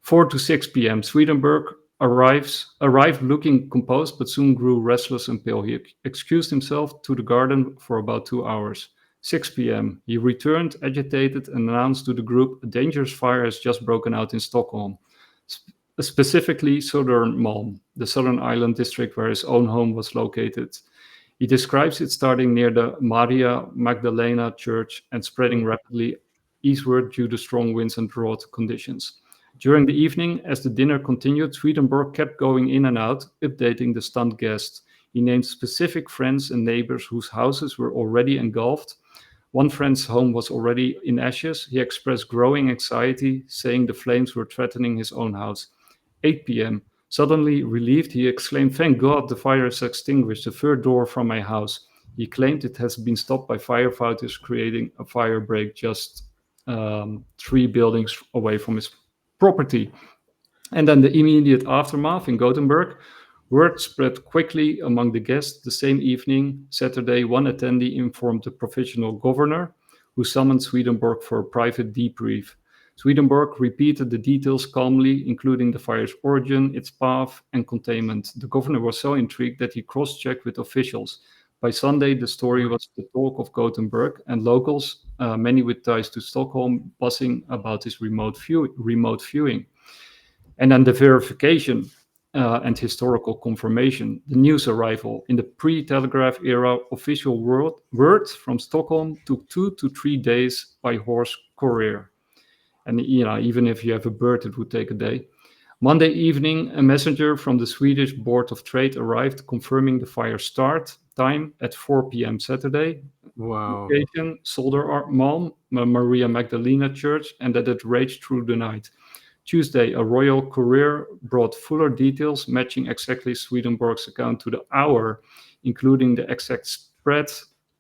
4 to 6 p.m. Swedenborg arrived looking composed, but soon grew restless and pale. He excused himself to the garden for about 2 hours. 6 p.m. He returned, agitated, and announced to the group, a dangerous fire has just broken out in Stockholm, specifically Södermalm, the southern island district where his own home was located. He describes it starting near the Maria Magdalena church and spreading rapidly eastward due to strong winds and drought conditions. During the evening, as the dinner continued, Swedenborg kept going in and out, updating the stunned guests. He named specific friends and neighbors whose houses were already engulfed. One friend's home was already in ashes. He expressed growing anxiety, saying the flames were threatening his own house. 8 p.m. Suddenly relieved, he exclaimed, "Thank God the fire is extinguished, the third door from my house." He claimed it has been stopped by firefighters, creating a fire break just 3 buildings away from his property. And then the immediate aftermath in Gothenburg. Word spread quickly among the guests. The same evening, Saturday, one attendee informed the provincial governor, who summoned Swedenborg for a private debrief. Swedenborg repeated the details calmly, including the fire's origin, its path, and containment. The governor was so intrigued that he cross-checked with officials. By Sunday, the story was the talk of Gothenburg, and locals, many with ties to Stockholm, buzzing about his remote viewing. And then the verification and historical confirmation. The news arrival. In the pre-telegraph era, official word from Stockholm took 2 to 3 days by horse courier. And even if you have a bird, it would take a day. Monday evening, a messenger from the Swedish Board of Trade arrived, confirming the fire start time at 4 p.m. Saturday. Wow. Location: Södermalm, Maria Magdalena Church, and that it raged through the night. Tuesday, a royal courier brought fuller details, matching exactly Swedenborg's account to the hour, including the exact spread,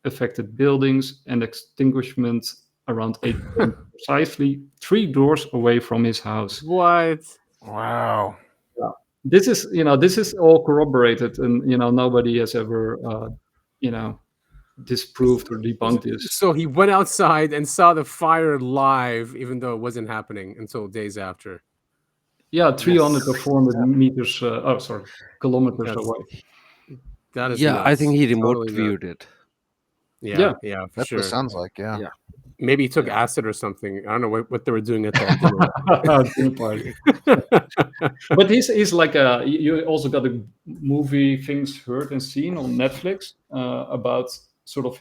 affected buildings, and extinguishment around 8 p.m. precisely 3 doors away from his house. What? Wow. Yeah. This is all corroborated, and nobody has ever disproved or debunked this. So he went outside and saw the fire live, even though it wasn't happening until days after. Yeah, 300 or 400 meters. Kilometers away. That is Yeah, nuts. I think he remote Totally viewed nuts. it. Yeah, for That's sure. what it sounds like. Yeah. Maybe he took acid or something. I don't know what they were doing at that dinner party. But he's like you also got a movie, Things Heard and Seen, on Netflix about sort of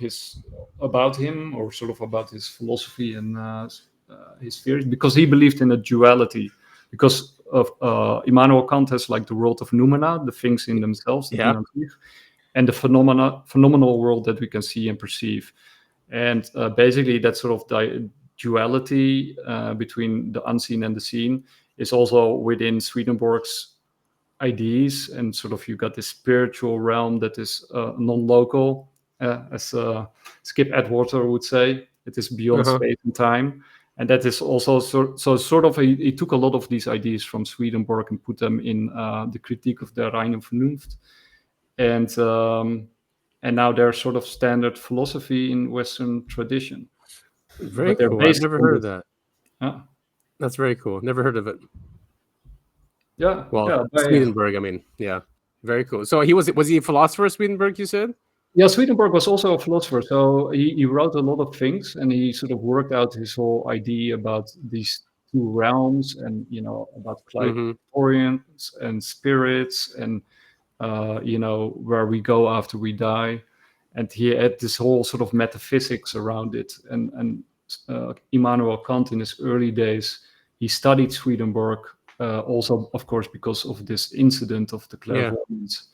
about him, or sort of about his philosophy and his theories, because he believed in a duality. Because of Immanuel Kant has like the world of noumena, the things in themselves, and the phenomenal world that we can see and perceive. And basically, that sort of duality between the unseen and the seen is also within Swedenborg's ideas. And sort of you got this spiritual realm that is non-local, as Skip Atwater would say. It is beyond space and time. And that is also sort of he took a lot of these ideas from Swedenborg and put them in the Critique of der reinen Vernunft. And now they're sort of standard philosophy in Western tradition. Very cool. I've never heard of that. Yeah. That's very cool. Never heard of it. Yeah. Well, Swedenborg, I mean, yeah. Very cool. So was he a philosopher, Swedenborg, you said? Yeah, Swedenborg was also a philosopher. So he wrote a lot of things, and he sort of worked out his whole idea about these two realms, and about Clitorians and spirits and where we go after we die. And he had this whole sort of metaphysics around it. And Immanuel Kant, in his early days, he studied Swedenborg, also, of course, because of this incident of the clairvoyance.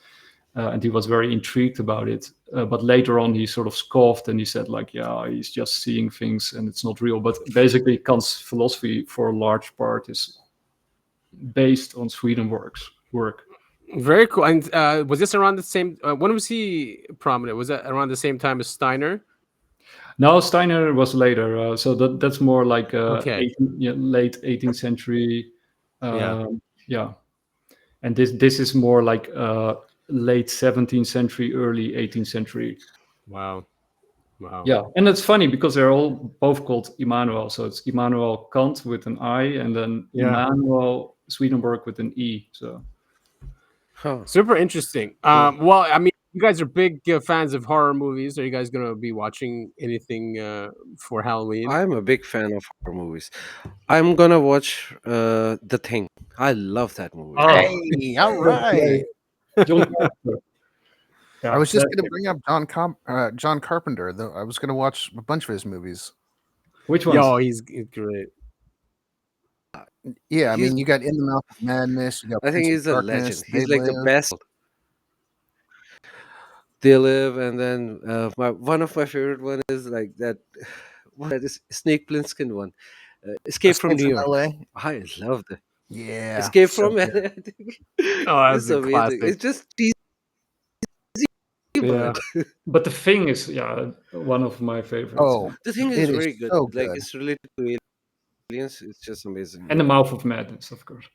And he was very intrigued about it. But later on, he sort of scoffed and he said, like, yeah, he's just seeing things and it's not real. But basically, Kant's philosophy, for a large part, is based on Swedenborg's work. Very cool. And was this around the same? When was he prominent? Was that around the same time as Steiner? No, Steiner was later. So that's more like late 18th century. Yeah. And this is more like late 17th century, early 18th century. Wow. Yeah, and it's funny because they're all both called Immanuel. So it's Immanuel Kant with an I, and then Immanuel Swedenborg with an E. So. Super interesting. Well, I mean, you guys are big fans of horror movies. Are you guys going to be watching anything for Halloween? I'm a big fan of horror movies. I'm going to watch The Thing. I love that movie. Hey, all right. I was just going to bring up John Carpenter. Though I was going to watch a bunch of his movies. Which ones? Yo, he's great. Yeah, I mean, you got In the Mouth of Madness. You got I think Prince he's of a Darkness, legend. He's They like the Live. best. They Live, and then one of my favorite one is like that. That is Snake Plissken one. Escape from New York. LA. I love that. Yeah. Escape so from LA. good. That's a amazing. classic. It's just easy. Yeah. But The Thing is, one of my favorites. Oh, The Thing is it is very good. so Like good. it's related to aliens. It's just amazing. And The Mouth of Madness, of course.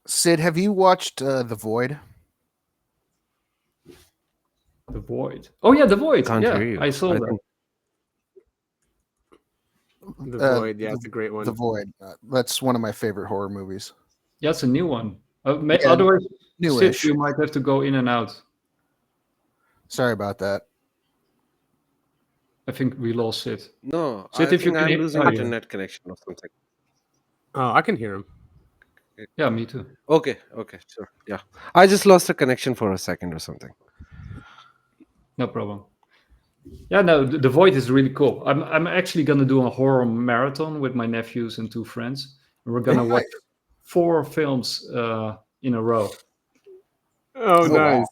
Sid, have you watched The Void? The Void. Oh yeah, The Void. Can't Yeah, hear you. I saw I that. think- The Void, yeah, it's a great one. The Void. That's one of my favorite horror movies. Yeah, it's a new one. Yeah, Otherwise, newish. Sid, you might have to go in and out. Sorry about that. I think we lost Sid. No, Sid, I if you think can I'm hear- losing oh, yeah. internet connection or something. Oh, I can hear him. Yeah, me too. Okay, sure. Yeah. I just lost a connection for a second or something. No problem. Yeah, no, The Void is really cool. I'm actually gonna do a horror marathon with my nephews and 2 friends. And we're gonna watch 4 films in a row. Oh, nice. wow.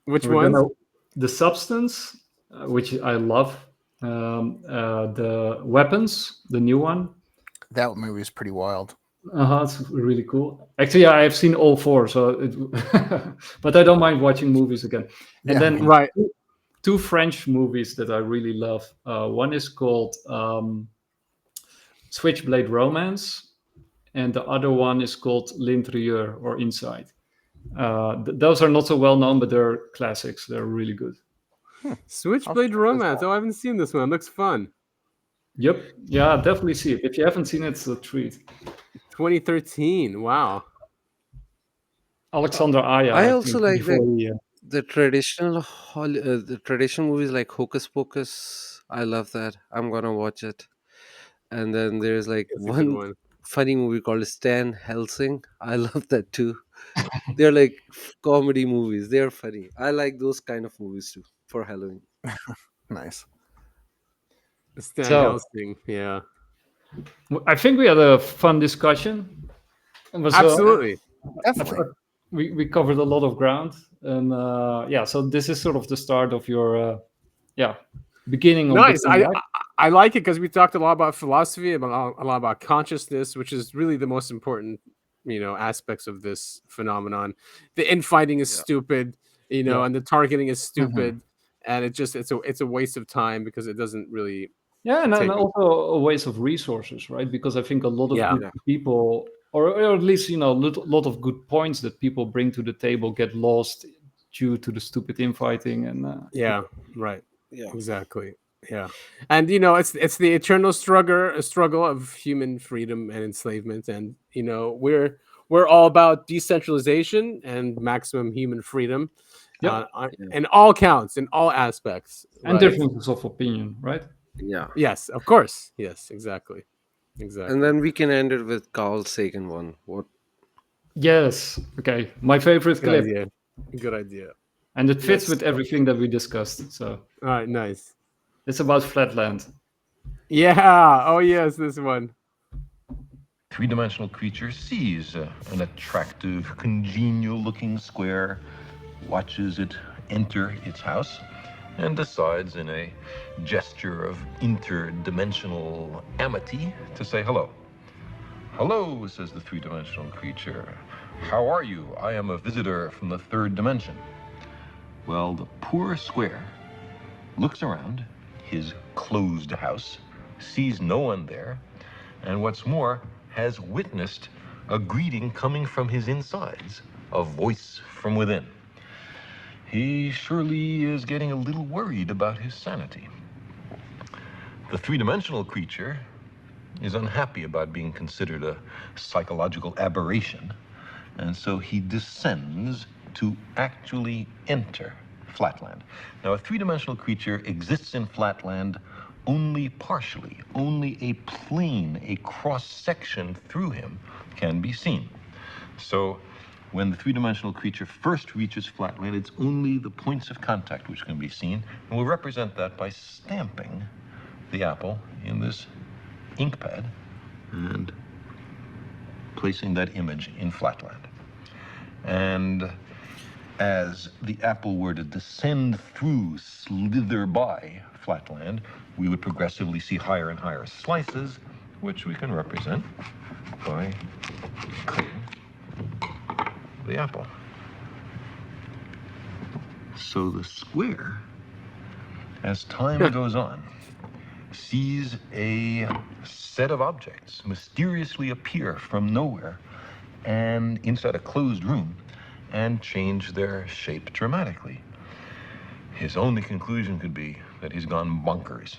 Which We're ones? gonna- The Substance, which I love. The Weapons, the new one. That movie is pretty wild. It's really cool. Actually, I have seen all 4, but I don't mind watching movies again. And Yeah, then right. 2 French movies that I really love. One is called Switchblade Romance, and the other one is called L'Intérieur, or Inside. Those are not so well known, but they're classics. They're really good. Switchblade Romance. Oh, I haven't seen this one. Looks fun. Yep. Yeah, definitely see it. If you haven't seen it, it's a treat. 2013. Wow. Alexander Aya. I also think, like before he, the traditional the traditional movies like Hocus Pocus. I love that. I'm gonna watch it. And then there's like That's a good one one. funny movie called Stan Helsing. I love that too. They're like comedy movies. They're funny. I like those kind of movies too for Halloween. Nice. Stan So- Helsing. Yeah. I think we had a fun discussion. It was, Absolutely. Definitely. we covered a lot of ground, and so this is sort of the start of your beginning of Nice. Bitcoin Live. I like it because we talked a lot about philosophy, about a lot about consciousness, which is really the most important, aspects of this phenomenon. The infighting is stupid, and the targeting is stupid, and it's a waste of time because it doesn't really. Yeah, and take- also a waste of resources, right? Because I think a lot of Yeah. good people, or at least a lot of good points that people bring to the table get lost due to the stupid infighting and Yeah. Right. Yeah. Exactly. Yeah. And it's the eternal struggle of human freedom and enslavement, and we're all about decentralization and maximum human freedom. Yep. In all counts, in all aspects, and right? differences of opinion, right? Yeah. Yes, of course. Yes, exactly. And then we can end it with Carl Sagan one. What? Yes. Okay. My favorite Good clip. idea. Good idea. And it fits with everything that we discussed. So, all right, nice. It's about Flatland. Yeah. Oh yes, this one. Three-dimensional creature sees an attractive, congenial-looking square, watches it enter its house, and decides in a gesture of interdimensional amity to say hello. Hello, says the three-dimensional creature. How are you? I am a visitor from the third dimension. Well, the poor square looks around his closed house, sees no one there, and what's more, has witnessed a greeting coming from his insides, a voice from within. He surely is getting a little worried about his sanity. The three-dimensional creature is unhappy about being considered a psychological aberration, and so he descends to actually enter Flatland. Now, a three-dimensional creature exists in Flatland only partially. Only a plane, a cross-section through him can be seen. So when the three-dimensional creature first reaches Flatland, it's only the points of contact which can be seen, and we'll represent that by stamping the apple in this ink pad and placing that image in Flatland. And as the apple were to descend through, slither by Flatland, we would progressively see higher and higher slices, which we can represent by cutting the apple. So the square, as time goes on, sees a set of objects mysteriously appear from nowhere and inside a closed room and change their shape dramatically. His only conclusion could be that he's gone bonkers.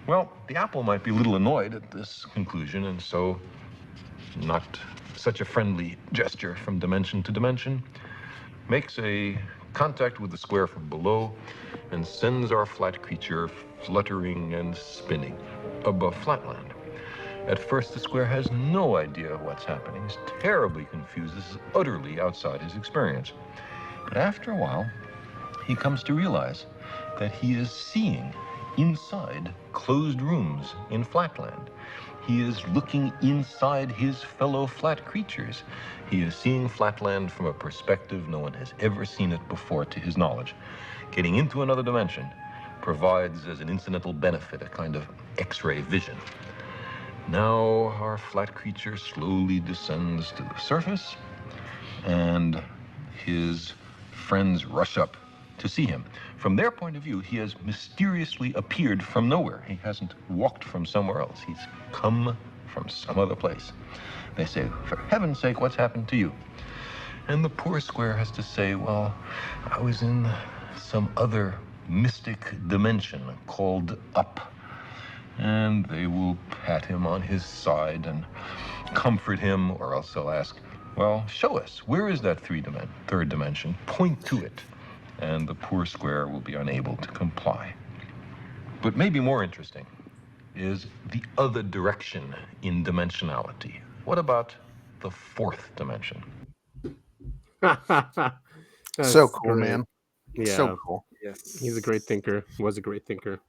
Well, the apple might be a little annoyed at this conclusion, and so, not such a friendly gesture from dimension to dimension, makes a contact with the square from below and sends our flat creature fluttering and spinning above Flatland. At first, the square has no idea what's happening. He's terribly confused. This is utterly outside his experience. But after a while, he comes to realize that he is seeing inside closed rooms in Flatland. He is looking inside his fellow flat creatures. He is seeing Flatland from a perspective no one has ever seen it before to his knowledge. Getting into another dimension provides as an incidental benefit a kind of X-ray vision. Now our flat creature slowly descends to the surface, and his friends rush up to see him. From their point of view, he has mysteriously appeared from nowhere. He hasn't walked from somewhere else. He's come from some other place. They say, for heaven's sake, what's happened to you? And the poor square has to say, well, I was in some other mystic dimension called up. And they will pat him on his side and comfort him, or else they'll ask, well, show us, where is that third dimension? Point to it. And the poor square will be unable to comply. But maybe more interesting is the other direction in dimensionality. What about the fourth dimension? So cool, great. man. Yeah. So cool. Yes. He's a great thinker. Was a great thinker.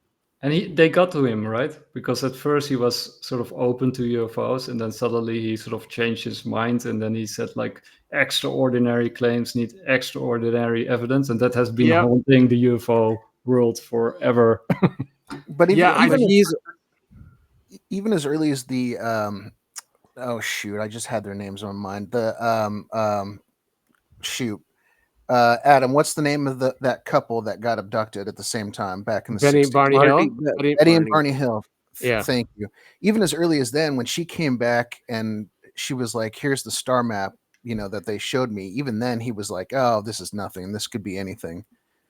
And they got to him, right? Because at first he was sort of open to UFOs, and then suddenly he sort of changed his mind, and then he said, like, extraordinary claims need extraordinary evidence, and that has been haunting the UFO world forever. But even as early as the oh shoot, I just had their names on mind. The Adam, what's the name of that couple that got abducted at the same time back in the Betty 60s? and Barney Hill? Betty and Barney Hill. Yeah. Thank you. Even as early as then, when she came back and she was like, here's the star map, that they showed me. Even then he was like, oh, this is nothing. This could be anything.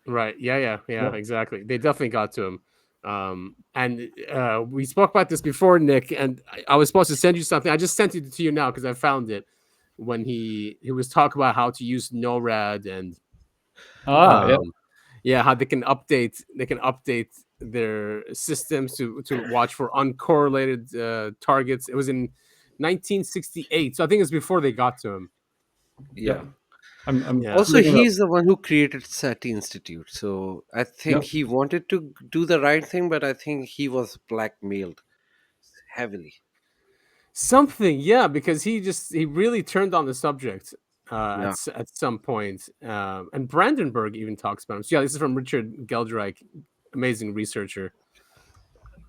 Right. Yeah, exactly. They definitely got to him. And we spoke about this before, Nick, and I was supposed to send you something. I just sent it to you now because I found it when he was talking about how to use NORAD and how they can update their systems to watch for uncorrelated targets. It was in 1968, so I think it's before they got to him. Yeah. Also, looking up- he's the one who created SETI Institute. So I think he wanted to do the right thing, but I think he was blackmailed heavily. Something, yeah, because he really turned on the subject Yeah. at some point. And Brandenburg even talks about him. So yeah, this is from Richard Geldreich, amazing researcher.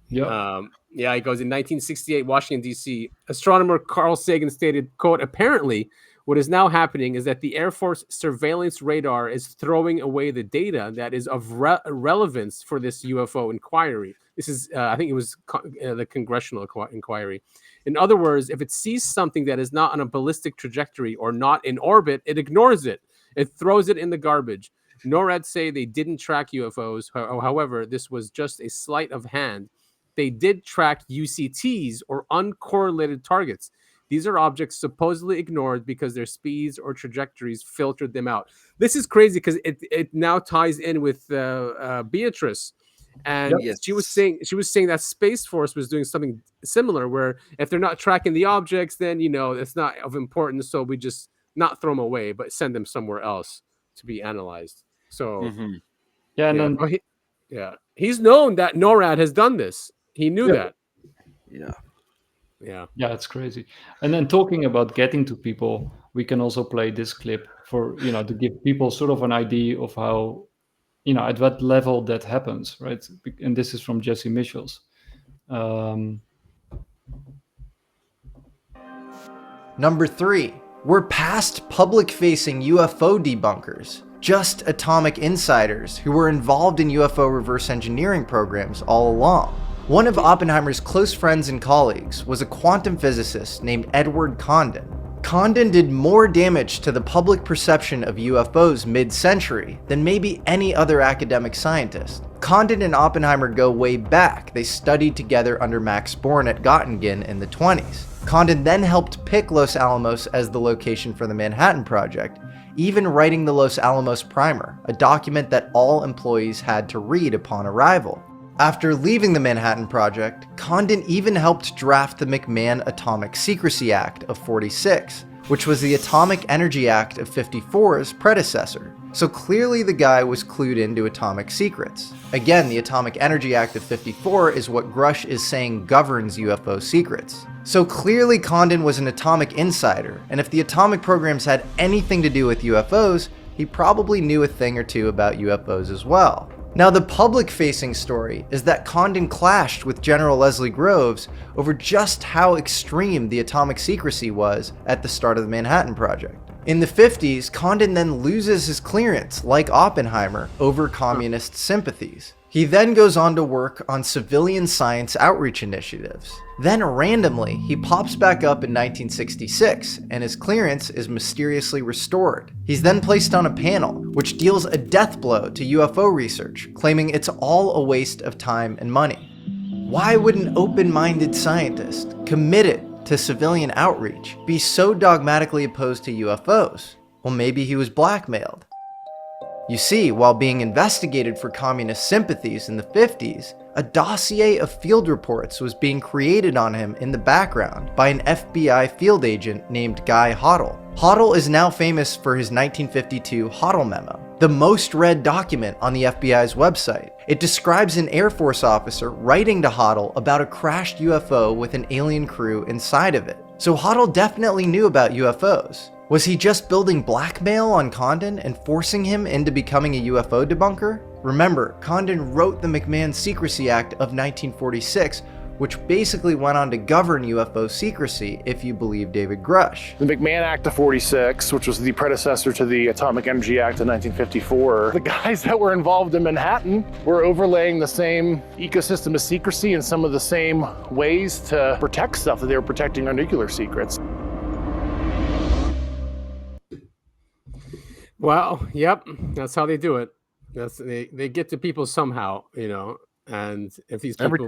Yeah. Yeah, he goes, in 1968, Washington, D.C., astronomer Carl Sagan stated, quote, apparently, what is now happening is that the Air Force surveillance radar is throwing away the data that is of relevance for this UFO inquiry. This is, I think it was the congressional inquiry. In other words, if it sees something that is not on a ballistic trajectory or not in orbit, it ignores it. It throws it in the garbage. NORAD say they didn't track UFOs. However, this was just a sleight of hand. They did track UCTs, or uncorrelated targets. These are objects supposedly ignored because their speeds or trajectories filtered them out. This is crazy because it now ties in with Beatriz. And she was saying that Space Force was doing something similar, where if they're not tracking the objects, then it's not of importance. So we just not throw them away, but send them somewhere else to be analyzed. So he's known that NORAD has done this. He knew that. Yeah, it's crazy. And then talking about getting to people, we can also play this clip for to give people sort of an idea of how at what level that happens, right? And this is from Jesse Michels. Number 3, we're past public-facing UFO debunkers, just atomic insiders who were involved in UFO reverse engineering programs all along. One of Oppenheimer's close friends and colleagues was a quantum physicist named Edward Condon. Condon did more damage to the public perception of UFOs mid-century than maybe any other academic scientist. Condon and Oppenheimer go way back. They studied together under Max Born at Göttingen in the 20s. Condon then helped pick Los Alamos as the location for the Manhattan Project, even writing the Los Alamos Primer, a document that all employees had to read upon arrival. After leaving the Manhattan Project, Condon even helped draft the McMahon Atomic Secrecy Act of '46, which was the Atomic Energy Act of '54's predecessor. So clearly the guy was clued into atomic secrets. Again, the Atomic Energy Act of '54 is what Grush is saying governs UFO secrets. So clearly Condon was an atomic insider, and if the atomic programs had anything to do with UFOs, he probably knew a thing or two about UFOs as well. Now, the public-facing story is that Condon clashed with General Leslie Groves over just how extreme the atomic secrecy was at the start of the Manhattan Project. In the 50s, Condon then loses his clearance, like Oppenheimer, over communist sympathies. He then goes on to work on civilian science outreach initiatives. Then randomly, he pops back up in 1966, and his clearance is mysteriously restored. He's then placed on a panel, which deals a death blow to UFO research, claiming it's all a waste of time and money. Why would an open-minded scientist, committed to civilian outreach, be so dogmatically opposed to UFOs? Well, maybe he was blackmailed. You see, while being investigated for communist sympathies in the 50s, a dossier of field reports was being created on him in the background by an FBI field agent named Guy Hoddle. Hoddle is now famous for his 1952 Hoddle Memo, the most read document on the FBI's website. It describes an Air Force officer writing to Hoddle about a crashed UFO with an alien crew inside of it. So Hoddle definitely knew about UFOs. Was he just building blackmail on Condon and forcing him into becoming a UFO debunker? Remember, Condon wrote the McMahon Secrecy Act of 1946, which basically went on to govern UFO secrecy, if you believe David Grush. The McMahon Act of '46, which was the predecessor to the Atomic Energy Act of 1954, the guys that were involved in Manhattan were overlaying the same ecosystem of secrecy and some of the same ways to protect stuff that they were protecting our nuclear secrets. Well, yep, that's how they do it. They get to people somehow, and if these people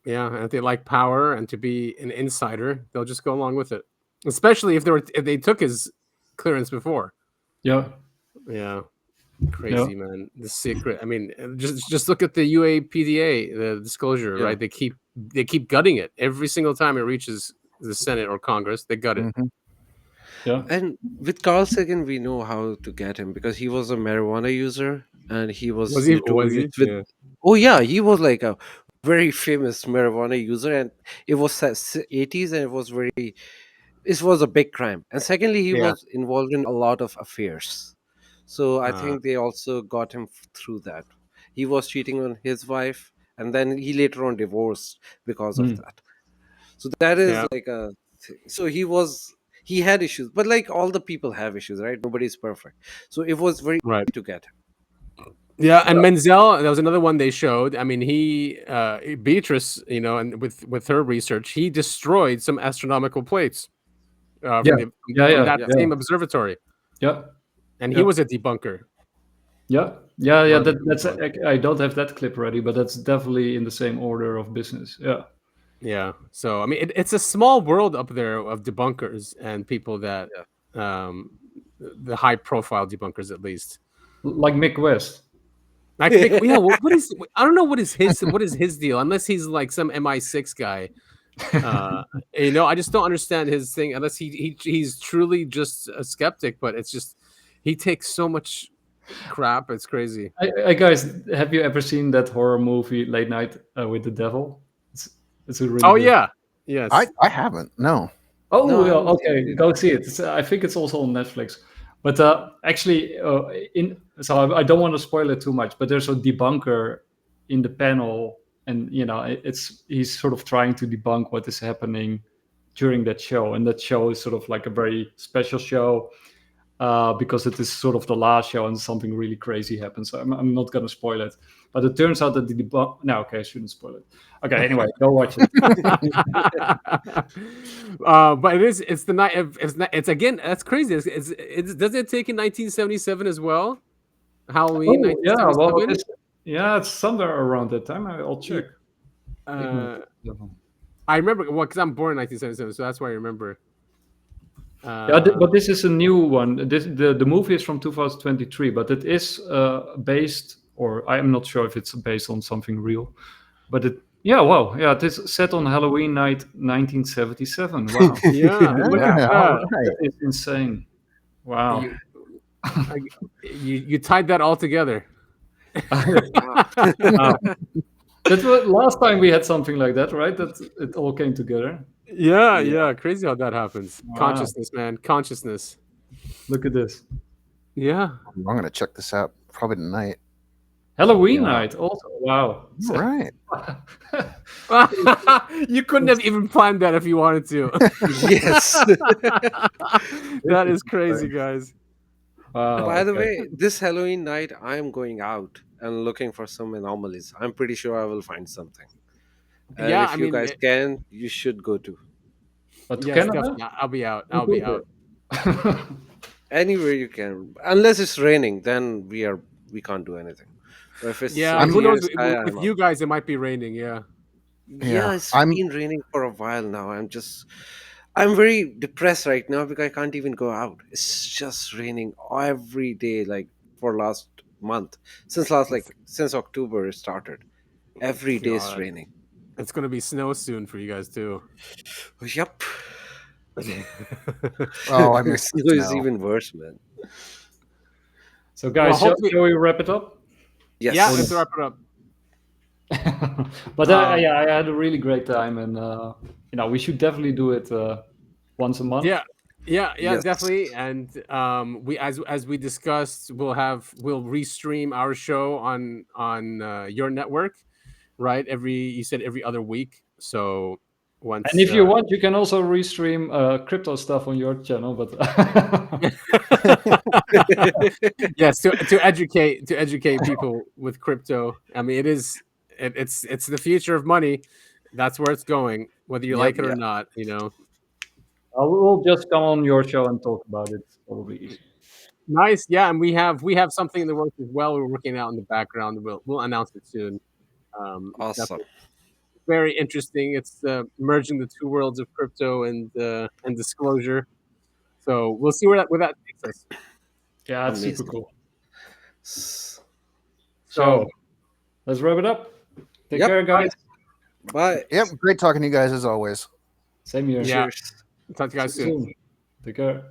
and if they like power and to be an insider, they'll just go along with it. Especially if they took his clearance before. Yeah. Crazy, man. The secret. I mean, just look at the UAPDA, the disclosure, right? They keep gutting it every single time it reaches the Senate or Congress. They gut it. Yeah. And with Carl Sagan, we know how to get him because he was a marijuana user and he was Was he? notorious with. Yeah. Oh yeah, he was like a very famous marijuana user, and it was 80s, and it was a big crime. And secondly, he Yeah. was involved in a lot of affairs, so I Uh, think they also got him through that. He was cheating on his wife, and then he later on divorced because of Hmm. that. So that is Yeah. like a so he had issues, but like all the people have issues, right? Nobody's perfect, so it was very Right. easy to get him. Yeah, and Menzel, that was another one they showed. I mean, Beatriz, and with her research, he destroyed some astronomical plates Yeah. from that Yeah. same observatory, Yeah. and he Yeah. was a debunker. Yeah. That's I don't have that clip ready, but that's definitely in the same order of business. Yeah. Yeah. So I mean, it's a small world up there of debunkers and people that, the high profile debunkers at least. Like Mick West. Like, yeah. What is? I don't know what is his deal, unless he's like some MI6 guy. I just don't understand his thing unless he's truly just a skeptic. But it's just he takes so much crap. It's crazy. Hey guys, have you ever seen that horror movie Late Night with the Devil? It's a really Oh good- yeah, yes. I haven't. No. Oh, No, I yeah, haven't okay, seen it. go see it. I think it's also on Netflix. But actually, I don't want to spoil it too much. But there's a debunker in the panel, and he's sort of trying to debunk what is happening during that show, and that show is sort of like a very special show because it is sort of the last show, and something really crazy happens. So I'm not going to spoil it. But it turns out that the debunk. No, okay, I shouldn't spoil it. Okay, anyway, go watch it. But it's the night. It's again. That's crazy. Does it take in 1977 as well? Halloween. Oh, yeah, well, 1977? it's somewhere around that time. I'll check. I remember because I'm born in 1977, so that's why I remember. But this is a new one. The movie is from 2023, but it is based, or I'm not sure if it's based on something real, but it is set on Halloween night 1977. Wow. That is insane. Wow. You tied that all together. That was last time we had something like that, right? That it all came together. Yeah. Crazy how that happens. Wow. Consciousness, man. Consciousness. Look at this. Yeah. I'm gonna check this out probably tonight. Halloween night also. Wow. All right. You couldn't have even planned that if you wanted to. Yes. That is crazy, guys. Wow. By the way, this Halloween night, I am going out and looking for some anomalies. I'm pretty sure I will find something. And Yeah, if I you mean, guys can, you should go to. But to Yes, Canada? definitely. I'll be out. I'll be out. Anywhere you can, unless it's raining, then we can't do anything. But if it's Yeah, sunny who knows? and sky, With I'm you out. guys, it might be raining. Yeah. Yeah, it's been raining for a while now. I'm very depressed right now because I can't even go out. It's just raining every day, like for last month, since October it started. Every day it's God. raining. It's gonna be snow soon for you guys too. Yep. Oh, I miss Snow is snow. even worse, man. So guys, Well, hopefully- shall we wrap it up? Yes. Yeah, let's wrap it up. But I had a really great time, and we should definitely do it once a month. Yeah, Yes. definitely. And we as we discussed, we'll restream our show on your network, right? You said every other week. So once, And if you want, you can also restream crypto stuff on your channel. But yes, to educate people with crypto. I mean, it's the future of money. That's where it's going, whether you like it or not. we'll just come on your show and talk about it. Probably easy. Nice, yeah, and we have something in the works as well. We're working out in the background. We'll announce it soon. Awesome. Very interesting. It's merging the two worlds of crypto and disclosure. So we'll see where that takes us. Yeah, it's Amazing. super cool. So let's wrap it up. Take Yep. care, guys. Bye. Yep, great talking to you guys as always. Same here. Yeah. Cheers. Talk to you guys soon. Take care.